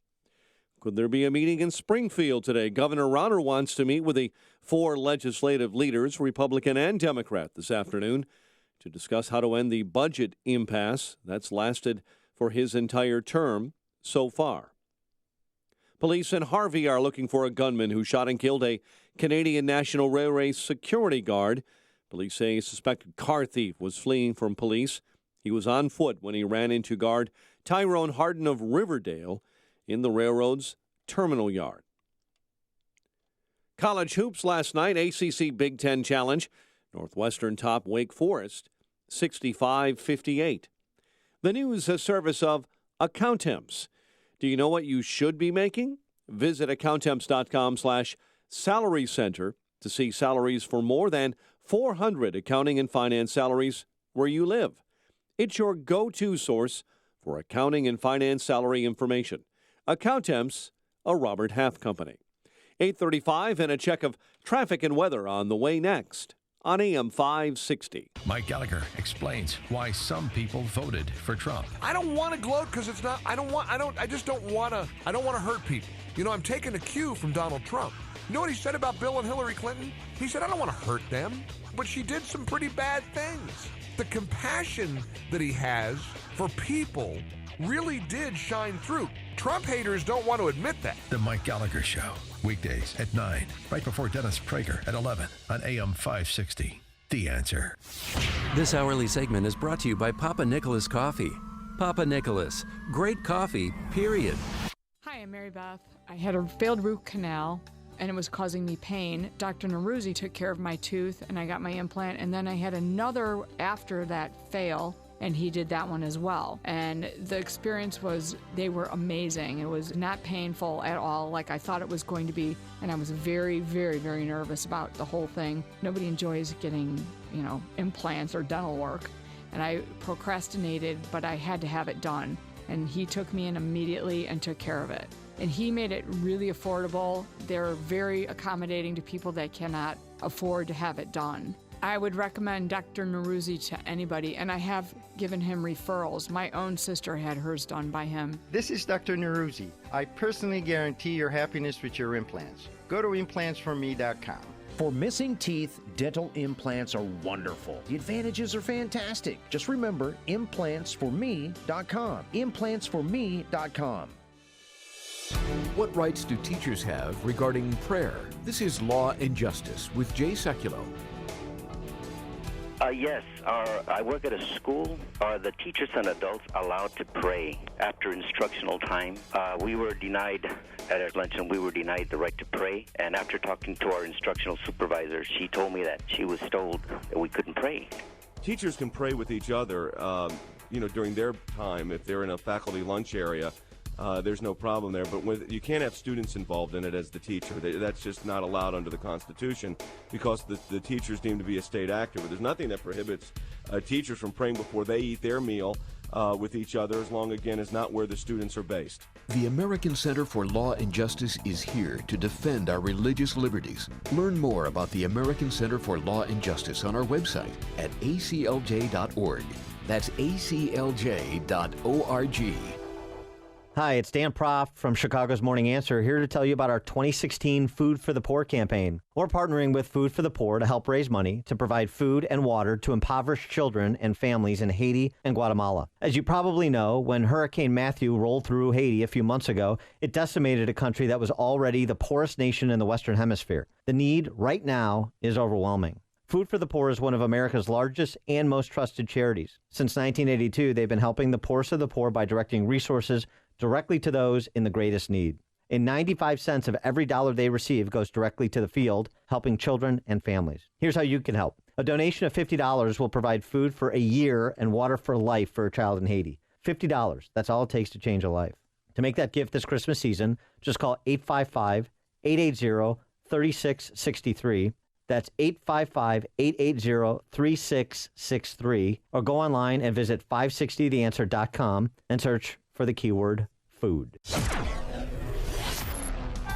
Could there be a meeting in Springfield today? Governor Rauner wants to meet with the 4 legislative leaders, Republican and Democrat, this afternoon to discuss how to end the budget impasse that's lasted for his entire term so far. Police in Harvey are looking for a gunman who shot and killed a Canadian National Railway security guard. Police say a suspected car thief was fleeing from police. He was on foot when he ran into guard Tyrone Harden of Riverdale in the railroad's terminal yard. College hoops last night, ACC Big Ten Challenge. Northwestern top Wake Forest, 65-58. The news a service of Accountemps. Do you know what you should be making? Visit accountemps.com/salary center to see salaries for more than 400 accounting and finance salaries where you live. It's your go-to source for accounting and finance salary information. Accountemps, a Robert Half company. 8:35 and a check of traffic and weather on the way next on AM 560. Mike Gallagher explains why some people voted for Trump. I don't want to gloat because it's not. I don't want to hurt people. You know, I'm taking a cue from Donald Trump. You know what he said about Bill and Hillary Clinton? He said, I don't want to hurt them, but she did some pretty bad things. The compassion that he has for people really did shine through. Trump haters don't want to admit that. The Mike Gallagher Show, weekdays at 9, right before Dennis Prager at 11 on AM 560. The Answer. This hourly segment is brought to you by Papa Nicholas Coffee. Papa Nicholas, great coffee, period. Hi, I'm Mary Beth. I had a failed root canal, and it was causing me pain. Dr. Neruzzi took care of my tooth, and I got my implant, and then I had another after that fail, and he did that one as well. And the experience was, they were amazing. It was not painful at all like I thought it was going to be, and I was very, very, very nervous about the whole thing. Nobody enjoys getting, implants or dental work, and I procrastinated, but I had to have it done. And he took me in immediately and took care of it. And he made it really affordable. They're very accommodating to people that cannot afford to have it done. I would recommend Dr. Neruzzi to anybody, and I have given him referrals. My own sister had hers done by him. This is Dr. Neruzzi. I personally guarantee your happiness with your implants. Go to implantsforme.com. For missing teeth, dental implants are wonderful. The advantages are fantastic. Just remember, implantsforme.com. Implantsforme.com. What rights do teachers have regarding prayer? This is Law and Justice with Jay Sekulow. Yes, I work at a school. Are the teachers and adults allowed to pray after instructional time? We were denied, at our luncheon, we were denied the right to pray. And after talking to our instructional supervisor, she told me that she was told that we couldn't pray. Teachers can pray with each other, during their time. If they're in a faculty lunch area, there's no problem there. But you can't have students involved in it as the teacher. That's just not allowed under the Constitution because the teacher's deemed to be a state actor. But there's nothing that prohibits teachers from praying before they eat their meal with each other, as long, again, as not where the students are based. The American Center for Law and Justice is here to defend our religious liberties. Learn more about the American Center for Law and Justice on our website at aclj.org. That's aclj.org. Hi, it's Dan Proft from Chicago's Morning Answer, here to tell you about our 2016 Food for the Poor campaign. We're partnering with Food for the Poor to help raise money to provide food and water to impoverished children and families in Haiti and Guatemala. As you probably know, when Hurricane Matthew rolled through Haiti a few months ago, it decimated a country that was already the poorest nation in the Western Hemisphere. The need right now is overwhelming. Food for the Poor is one of America's largest and most trusted charities. Since 1982, they've been helping the poorest of the poor by directing resources directly to those in the greatest need. And 95 cents of every dollar they receive goes directly to the field, helping children and families. Here's how you can help. A donation of $50 will provide food for a year and water for life for a child in Haiti. $50, that's all it takes to change a life. To make that gift this Christmas season, just call 855-880-3663. That's 855-880-3663. Or go online and visit 560theanswer.com and search for the keyword food.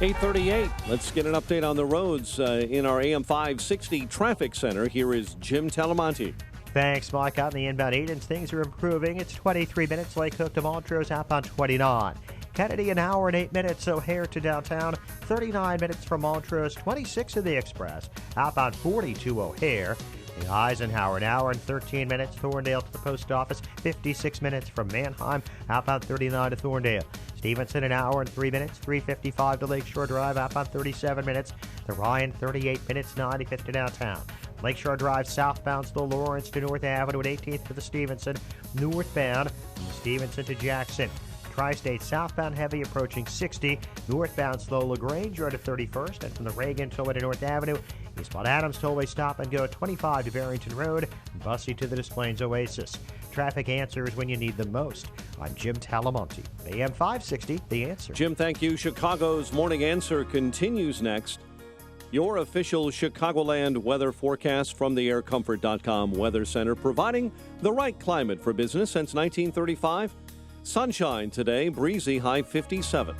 8:38. Let's get an update on the roads in our AM 560 traffic center. Here is Jim Talamonte. Thanks, Mike. On the inbound 8-inch, things are improving. It's 23 minutes. Lake Hook to Montrose, outbound 29. Kennedy, an hour and 8 minutes. O'Hare to downtown, 39 minutes from Montrose, 26 in the Express. Outbound 40 to O'Hare. In Eisenhower, an hour and 13 minutes. Thorndale to the post office, 56 minutes from Manheim, outbound 39 to Thorndale. Stevenson, an hour and 3 minutes, 3:55 to Lakeshore Drive, outbound 37 minutes. The Ryan, 38 minutes, 95th to downtown. Lakeshore Drive southbound, slow Lawrence to North Avenue at 18th to the Stevenson. Northbound from Stevenson to Jackson. Tri-State southbound heavy approaching 60. Northbound slow LaGrange Road to 31st. And from the Reagan Tollway to North Avenue, eastbound Adams Tollway stop and go at 25 to Barrington Road. And Bussy to the Des Plaines Oasis. Traffic answers when you need them most. I'm Jim Talamonte, AM 560, The Answer. Jim, thank you. Chicago's Morning Answer continues next. Your official Chicagoland weather forecast from the aircomfort.com Weather Center, providing the right climate for business since 1935. Sunshine today, breezy, high 57.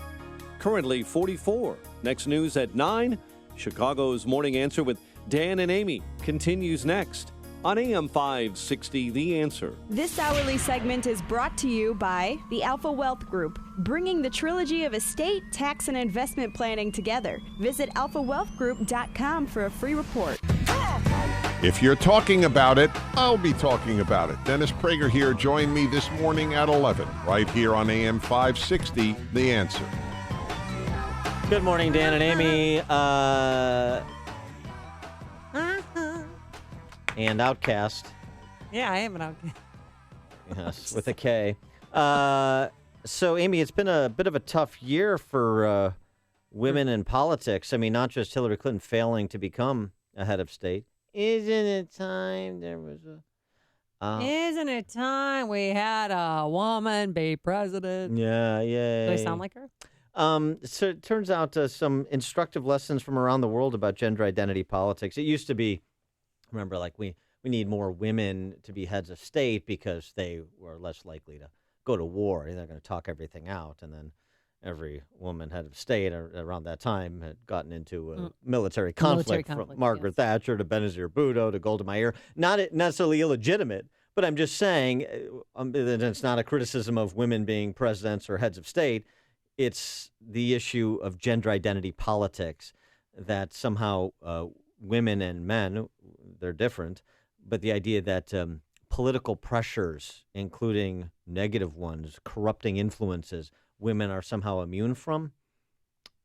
Currently 44. Next news at 9. Chicago's Morning Answer with Dan and Amy continues next on AM 560, The Answer. This hourly segment is brought to you by the Alpha Wealth Group, bringing the trilogy of estate, tax, and investment planning together. Visit alphawealthgroup.com for a free report. If you're talking about it, I'll be talking about it. Dennis Prager here. Join me this morning at 11, right here on AM 560, The Answer. Good morning, Dan and Amy. And Outcast. Yeah, I am an outcast. Yes, with a K. So, Amy, it's been a bit of a tough year for women in politics. I mean, not just Hillary Clinton failing to become a head of state. Isn't it time there was a... Isn't it time we had a woman be president? Yeah. Do I sound like her? So it turns out some instructive lessons from around the world about gender identity politics. It used to be, remember, like we need more women to be heads of state because they were less likely to go to war. They're going to talk everything out. And then every woman head of state around that time had gotten into military conflict from Margaret Thatcher to Benazir Bhutto to Golda Meir. Not necessarily illegitimate, but I'm just saying that it's not a criticism of women being presidents or heads of state. It's the issue of gender identity politics that somehow women and men, they're different, but the idea that political pressures, including negative ones, corrupting influences, women are somehow immune from,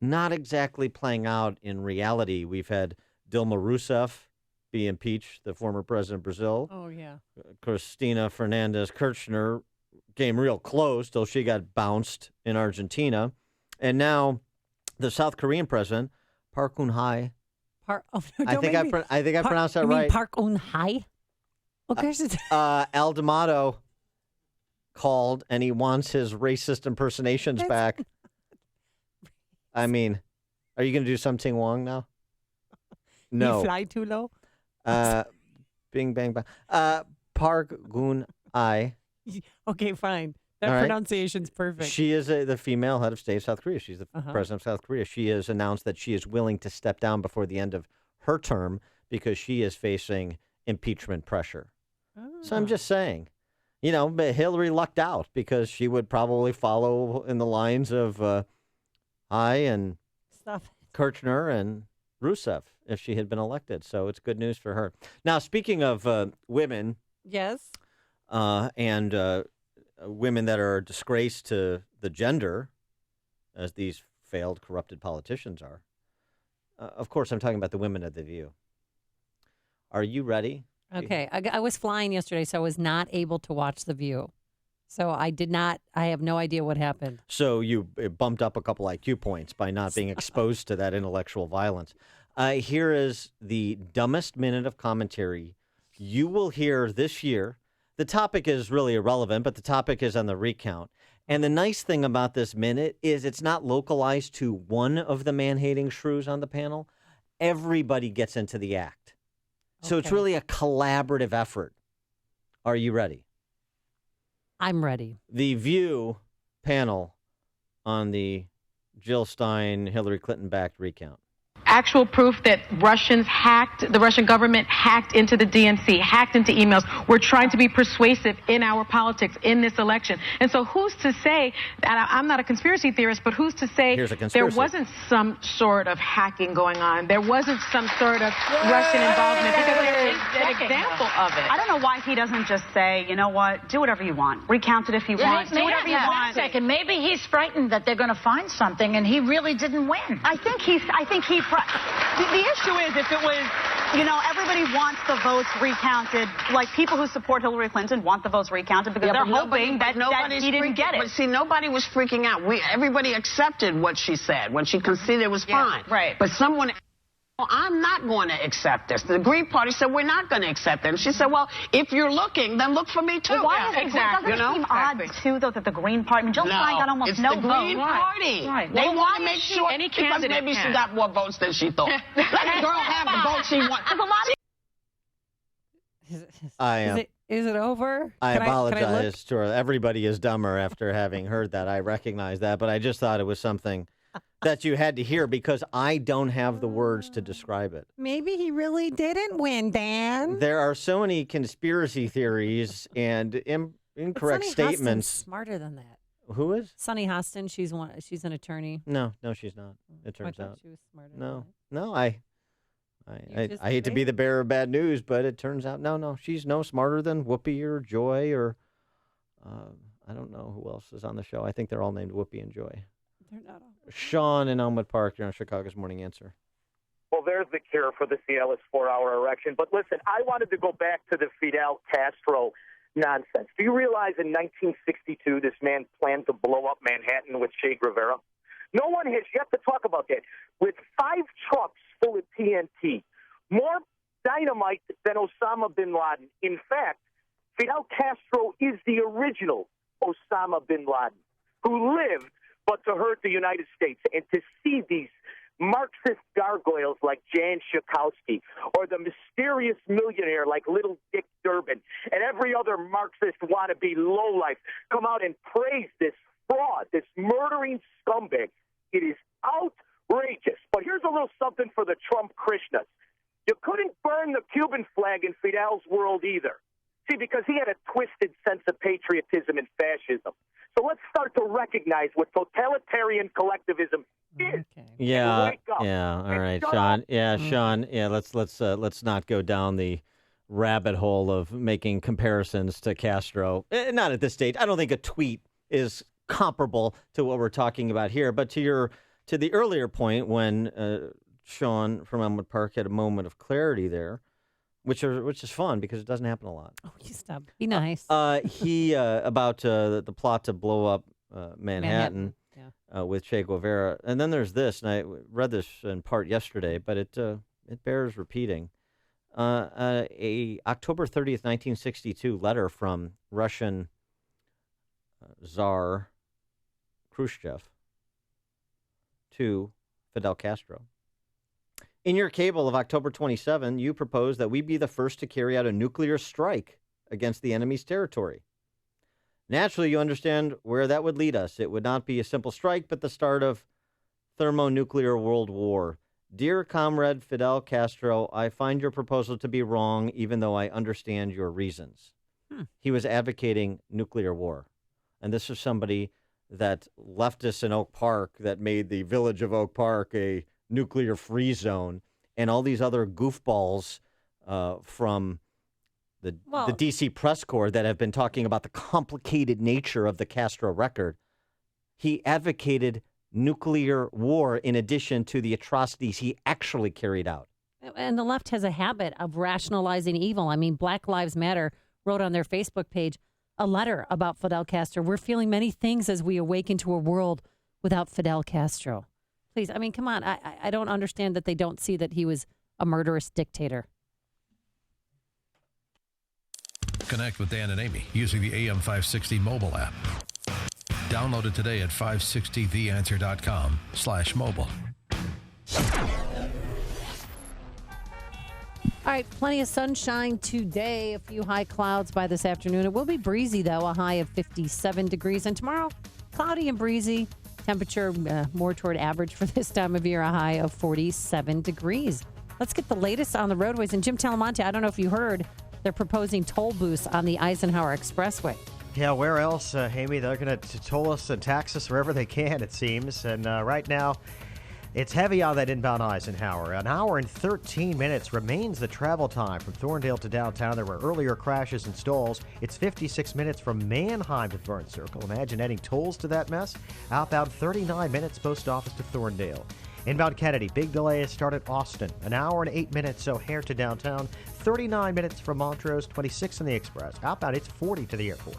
not exactly playing out in reality. We've had Dilma Rousseff be impeached, the former president of Brazil. Oh, yeah. Cristina Fernandez Kirchner came real close till she got bounced in Argentina. And now the South Korean president, Park Geun-hye. I think I pronounced that right. Park Geun-hye? Okay. Al D'Amato called, and he wants his racist impersonations back. I mean, are you going to do something wrong now? No. You fly too low? Bing, bang, bang. Park Geun-hye. Okay, fine. That pronunciation's perfect. She is the female head of state of South Korea. She's the president of South Korea. She has announced that she is willing to step down before the end of her term because she is facing impeachment pressure. So I'm just saying, but Hillary lucked out because she would probably follow in the lines of High and Kirchner and Rousseff if she had been elected. So it's good news for her. Now, speaking of women. Yes. And women that are a disgrace to the gender, as these failed, corrupted politicians are. Of course, I'm talking about the women of The View. Are you ready? Okay. I was flying yesterday, so I was not able to watch The View. So I have no idea what happened. So you bumped up a couple IQ points by not being exposed to that intellectual violence. Here is the dumbest minute of commentary you will hear this year. The topic is really irrelevant, but the topic is on the recount. And the nice thing about this minute is it's not localized to one of the man-hating shrews on the panel. Everybody gets into the act. So it's really a collaborative effort. Are you ready? I'm ready. The View panel on the Jill Stein, Hillary Clinton-backed recount. actual proof that the Russian government hacked into the DNC, hacked into emails. We're trying to be persuasive in our politics in this election. And so who's to say, and I'm not a conspiracy theorist, but who's to say there wasn't some sort of hacking going on? There wasn't some sort of Russian involvement, because there is an example of it. I don't know why he doesn't just say, you know what, do whatever you want. Recount it if you want. Do whatever you want. Wait a second. Maybe he's frightened that they're going to find something and he really didn't win. The issue is, if it was, everybody wants the votes recounted. Like, people who support Hillary Clinton want the votes recounted because they're hoping that he didn't get it. But see, nobody was freaking out. Everybody accepted what she said. When she conceded, it was fine. Right. But someone... Well, I'm not going to accept this. The Green Party said, we're not going to accept it. And she said, well, if you're looking, then look for me, too. Well, why is it, doesn't it seem odd, too, though, that the Green Party... Jill Stein got almost no votes. It's the Green Party. Right. They want to make sure, because maybe she got more votes than she thought. Let the girl have the votes she wants. Is it over? I apologize to her. Everybody is dumber after having heard that. I recognize that, but I just thought it was something that you had to hear because I don't have the words to describe it. Maybe he really didn't win, Dan. There are so many conspiracy theories and incorrect statements. Smarter than that. Who is? Sunny Hostin. She's an attorney. No, she's not. It turns out. She was smarter No, than that. I hate to be the bearer of bad news, but it turns out, no, she's no smarter than Whoopi or Joy or I don't know who else is on the show. I think they're all named Whoopi and Joy. They're not all. Sean in Elmwood Park, you're on Chicago's Morning Answer. Well, there's the cure for the Cialis 4-hour erection. But listen, I wanted to go back to the Fidel Castro nonsense. Do you realize in 1962 this man planned to blow up Manhattan with Che Guevara? No one has yet to talk about that. With 5 trucks full of TNT, more dynamite than Osama bin Laden. In fact, Fidel Castro is the original Osama bin Laden, who lived but to hurt the United States. And to see these Marxist gargoyles like Jan Schakowsky or the mysterious millionaire like Little Dick Durbin and every other Marxist wannabe lowlife come out and praise this fraud, this murdering scumbag, it is outrageous. But here's a little something for the Trump Krishnas. You couldn't burn the Cuban flag in Fidel's world either. See, because he had a twisted sense of patriotism and fascism. So let's start to recognize what totalitarian collectivism is. Yeah, wake up all right, shut Sean. up. Yeah, Sean. Yeah, let's not go down the rabbit hole of making comparisons to Castro. Not at this stage. I don't think a tweet is comparable to what we're talking about here. But to the earlier point when Sean from Elmwood Park had a moment of clarity there, which is fun because it doesn't happen a lot. Oh, you stop. Be nice. He about the plot to blow up Manhattan. With Che Guevara. And then there's this, and I read this in part yesterday, but it bears repeating. A October 30th, 1962 letter from Russian Tsar Khrushchev to Fidel Castro. In your cable of October 27, you proposed that we be the first to carry out a nuclear strike against the enemy's territory. Naturally, you understand where that would lead us. It would not be a simple strike, but the start of thermonuclear world war. Dear comrade Fidel Castro, I find your proposal to be wrong, even though I understand your reasons. He was advocating nuclear war. And this is somebody that left us in Oak Park, that made the village of Oak Park a nuclear-free zone, and all these other goofballs from the D.C. press corps that have been talking about the complicated nature of the Castro record. He advocated nuclear war in addition to the atrocities he actually carried out. And the left has a habit of rationalizing evil. I mean, Black Lives Matter wrote on their Facebook page a letter about Fidel Castro. We're feeling many things as we awaken to a world without Fidel Castro. Please, I mean, come on. I don't understand that they don't see that he was a murderous dictator. Connect with Dan and Amy using the AM 560 mobile app. Download it today at 560theanswer.com/mobile. All right, plenty of sunshine today. A few high clouds by this afternoon. It will be breezy, though, a high of 57 degrees. And tomorrow, cloudy and breezy. Temperature more toward average for this time of year, a high of 47 degrees. Let's get the latest on the roadways. And Jim Talamonte, I don't know if you heard, they're proposing toll booths on the Eisenhower Expressway. Yeah, where else, Amy? They're going to toll us and tax us wherever they can, it seems. And right now, it's heavy on that inbound Eisenhower. An hour and 13 minutes remains the travel time from Thorndale to downtown. There were earlier crashes and stalls. It's 56 minutes from Manheim to Burn Circle. Imagine adding tolls to that mess. Outbound 39 minutes post office to Thorndale. Inbound Kennedy, big delays start at Austin. An hour and 8 minutes O'Hare to downtown. 39 minutes from Montrose, 26 in the Express. Outbound, it's 40 to the airport.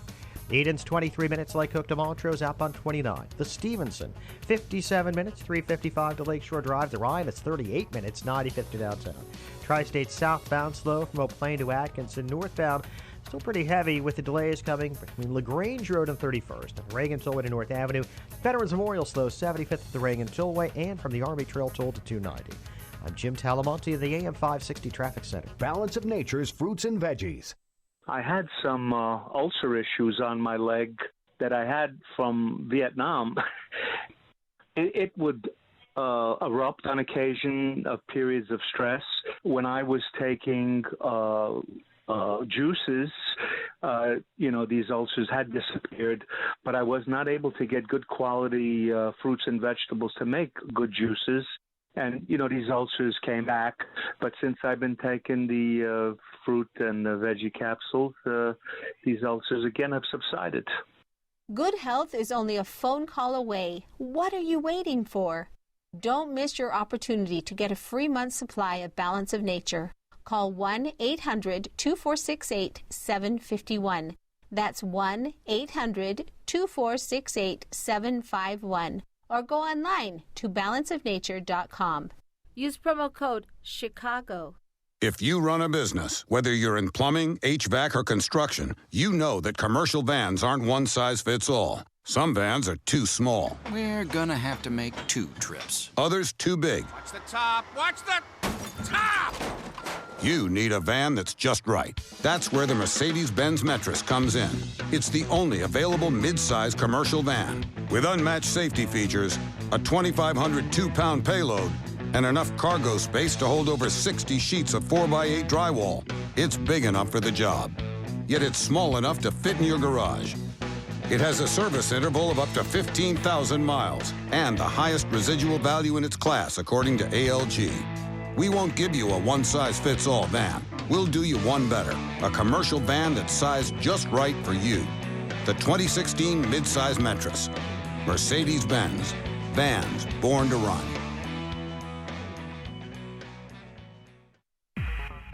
Eden's 23 minutes, Lake Hook to Montrose, outbound 29. The Stevenson, 57 minutes, 3:55 to Lakeshore Drive. The Ryan, it's 38 minutes, 95 to downtown. Tri-State southbound slow from Oak Plain to Atkinson. Northbound, still pretty heavy with the delays coming between LaGrange Road and 31st. And Reagan Tollway to North Avenue. Veterans Memorial slow, 75th at the Reagan Tollway, and from the Army Trail Toll to 290. I'm Jim Talamonte of the AM 560 Traffic Center. Balance of Nature's fruits and veggies. I had some ulcer issues on my leg that I had from Vietnam. it would erupt on occasion of periods of stress. When I was taking juices, these ulcers had disappeared, but I was not able to get good quality fruits and vegetables to make good juices. And, these ulcers came back. But since I've been taking the fruit and the veggie capsules, these ulcers again have subsided. Good health is only a phone call away. What are you waiting for? Don't miss your opportunity to get a free month supply of Balance of Nature. Call 1-800-2468-751. That's 1-800-2468-751. Or go online to balanceofnature.com. Use promo code CHICAGO. If you run a business, whether you're in plumbing, HVAC, or construction, you know that commercial vans aren't one size fits all. Some vans are too small. We're gonna have to make 2 trips. Others too big. Watch the top! Watch the top! You need a van that's just right. That's where the Mercedes-Benz Metris comes in. It's the only available mid-size commercial van with unmatched safety features, a 2,500 2-pound payload, and enough cargo space to hold over 60 sheets of 4x8 drywall. It's big enough for the job, yet it's small enough to fit in your garage. It has a service interval of up to 15,000 miles and the highest residual value in its class, according to ALG. We won't give you a one-size-fits-all van. We'll do you one better, a commercial van that's sized just right for you. The 2016 midsize Metris. Mercedes-Benz. Vans born to run.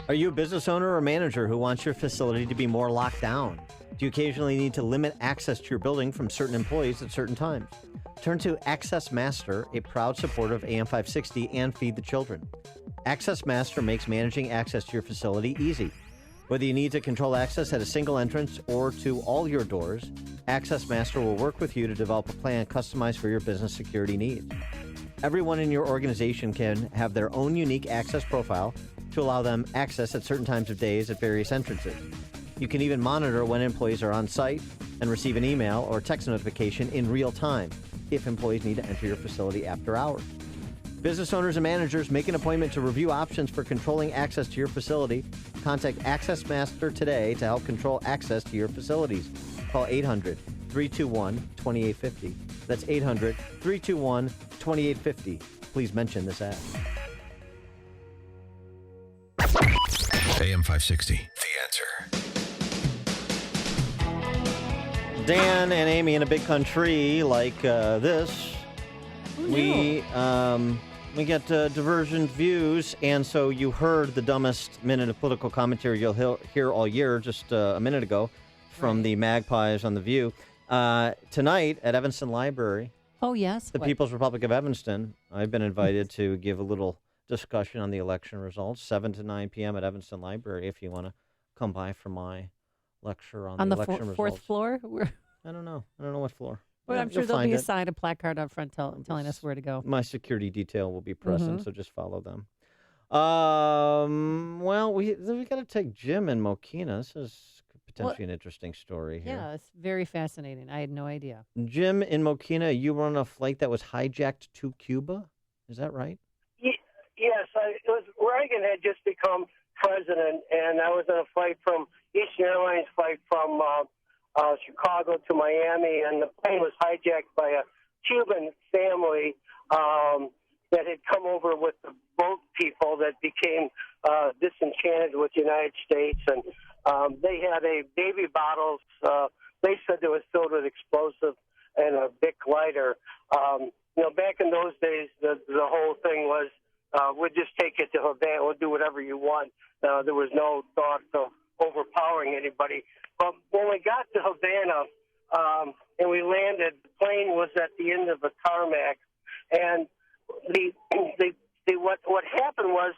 Are you a business owner or manager who wants your facility to be more locked down? Do you occasionally need to limit access to your building from certain employees at certain times? Turn to Access Master, a proud supporter of AM 560 and Feed the Children. Access Master makes managing access to your facility easy. Whether you need to control access at a single entrance or to all your doors, Access Master will work with you to develop a plan customized for your business security needs. Everyone in your organization can have their own unique access profile to allow them access at certain times of days at various entrances. You can even monitor when employees are on site and receive an email or text notification in real time if employees need to enter your facility after hours. Business owners and managers, make an appointment to review options for controlling access to your facility. Contact Access Master today to help control access to your facilities. Call 800-321-2850. That's 800-321-2850. Please mention this ad. AM 560, The Answer. Dan and Amy in a big country like this. We get divergent views, and so you heard the dumbest minute of political commentary you'll hear all year just a minute ago from the Magpies on The View. Tonight at Evanston Library. Oh, yes. The People's Republic of Evanston. I've been invited to give a little discussion on the election results, 7 to 9 p.m. at Evanston Library, if you want to come by for my lecture on the election results. On the fourth floor? I don't know. I don't know what floor. Well, I'm sure there'll be a sign, a placard up front telling us where to go. My security detail will be present, so just follow them. Well, we got to take Jim and Mokina. This is potentially an interesting story here. Yeah, it's very fascinating. I had no idea. Jim in Mokina, you were on a flight that was hijacked to Cuba. Is that right? Yes, Reagan had just become president, and I was on a flight from Eastern Airlines flight from Chicago to Miami, and the plane was hijacked by a Cuban family that had come over with the boat people that became disenchanted with the United States, and they had baby bottles. They said it was filled with explosive and a Bic lighter. Back in those days, the whole thing was we'd just take it to Havana. We'll do whatever you want. There was no thought of overpowering anybody. But when we got to Havana and we landed, the plane was at the end of the tarmac, and what happened was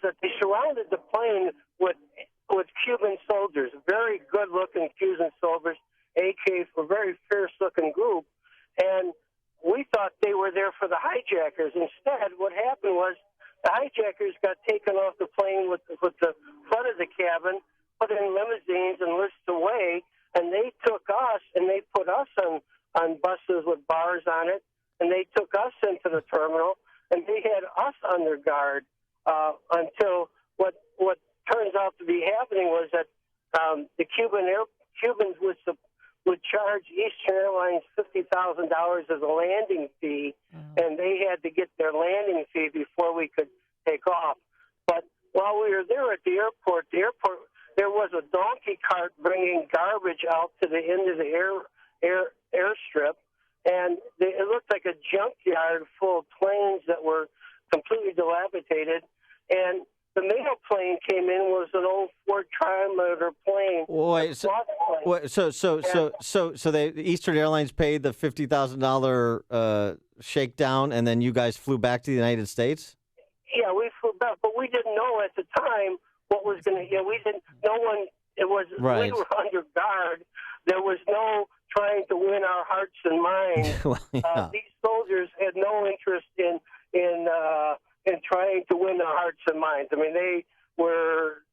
that they surrounded the plane with Cuban soldiers, very good-looking Cuban soldiers, AKs, a very fierce-looking group, and we thought they were there for the hijackers. Instead, what happened was the hijackers got taken off the plane with the front of the cabin, put in limousines and whisked away, and they took us and they put us on buses with bars on it, and they took us into the terminal, and they had us under guard until what turns out to be happening was that the Cubans would charge Eastern Airlines $50,000 as a landing fee, and they had to get their landing fee before we could take off. But while we were there at the airport, there was a donkey cart bringing garbage out to the end of the airstrip, and it looked like a junkyard full of planes that were completely dilapidated, and the mail plane came in was an old Ford Tri-Motor plane. So the Eastern Airlines paid the $50,000 shakedown, and then you guys flew back to the United States? Yeah, we flew back, but we didn't know at the time what was going to. We didn't. No one. It was. Right. We were under guard. There was no trying to win our hearts and minds. Well, yeah. These soldiers had no interest in trying to win our hearts and minds. I mean, they were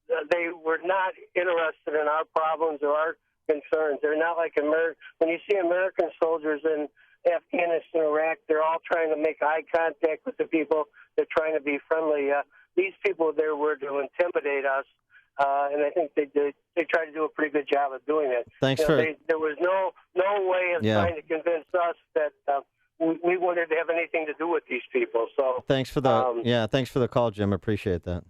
not interested in our problems or our concerns. They're not like when you see American soldiers in Afghanistan, Iraq, they're all trying to make eye contact with the people. They're trying to be friendly. These people there were to intimidate us, and I think they tried to do a pretty good job of doing it. Thanks there was no way of trying to convince us that we wanted to have anything to do with these people. So thanks for the call, Jim. Appreciate that.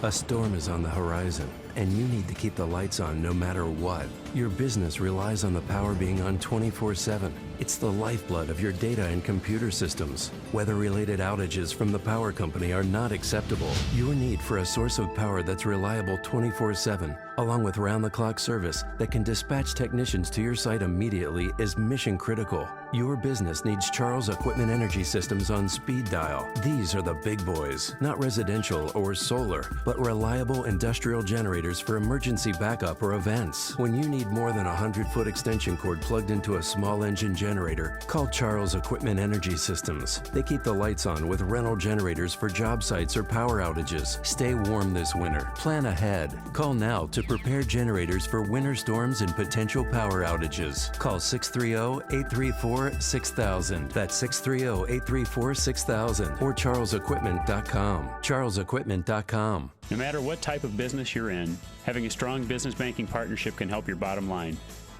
A storm is on the horizon, and you need to keep the lights on no matter what. Your business relies on the power being on 24/7. It's the lifeblood of your data and computer systems. Weather-related outages from the power company are not acceptable. Your need for a source of power that's reliable 24/7, along with round-the-clock service that can dispatch technicians to your site immediately, is mission critical. Your business needs Charles Equipment Energy Systems on speed dial. These are the big boys, not residential or solar, but reliable industrial generators for emergency backup or events. When you need more than a 100-foot extension cord plugged into a small engine generator, call Charles Equipment Energy Systems. They keep the lights on with rental generators for job sites or power outages. Stay warm this winter. Plan ahead. Call now to prepare generators for winter storms and potential power outages. Call 630-834-6000. That's 630-834-6000 or charlesequipment.com. charlesequipment.com. No matter what type of business you're in, having a strong business banking partnership can help your bottom line.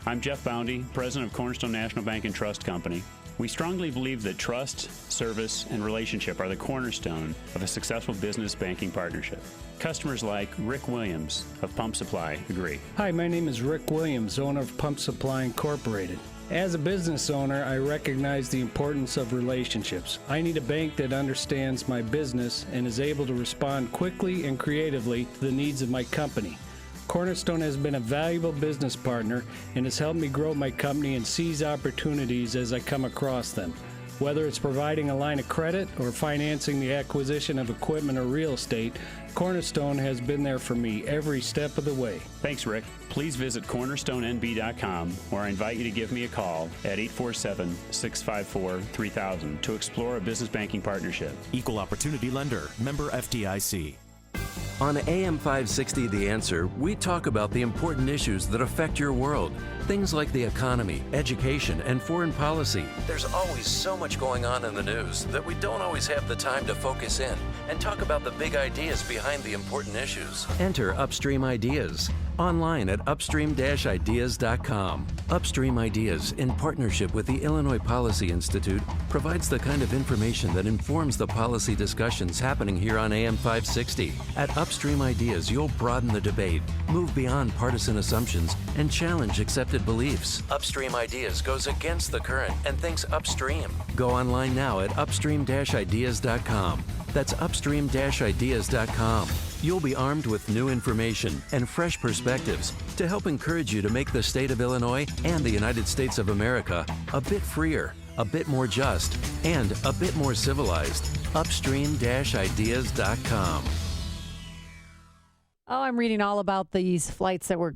I'm Jeff Boundy, president of Cornerstone National Bank and Trust Company. We strongly believe that trust, service, and relationship are the cornerstone of a successful business banking partnership. Customers like Rick Williams of Pump Supply agree. Hi, my name is Rick Williams, owner of Pump Supply Incorporated. As a business owner, I recognize the importance of relationships. I need a bank that understands my business and is able to respond quickly and creatively to the needs of my company. Cornerstone has been a valuable business partner and has helped me grow my company and seize opportunities as I come across them. Whether it's providing a line of credit or financing the acquisition of equipment or real estate, Cornerstone has been there for me every step of the way. Thanks, Rick. Please visit cornerstonenb.com, or I invite you to give me a call at 847-654-3000 to explore a business banking partnership. Equal Opportunity Lender. Member FDIC. On AM 560 The Answer, we talk about the important issues that affect your world. Things like the economy, education, and foreign policy. There's always so much going on in the news that we don't always have the time to focus in and talk about the big ideas behind the important issues. Enter Upstream Ideas online at upstream-ideas.com. Upstream Ideas, in partnership with the Illinois Policy Institute, provides the kind of information that informs the policy discussions happening here on AM 560. At Upstream Ideas, you'll broaden the debate, move beyond partisan assumptions, and challenge accepted beliefs. Upstream Ideas goes against the current and thinks upstream. Go online now at upstream-ideas.com. That's upstream-ideas.com. You'll be armed with new information and fresh perspectives to help encourage you to make the state of Illinois and the United States of America a bit freer, a bit more just, and a bit more civilized. Upstream-ideas.com. Oh, I'm reading all about these flights that were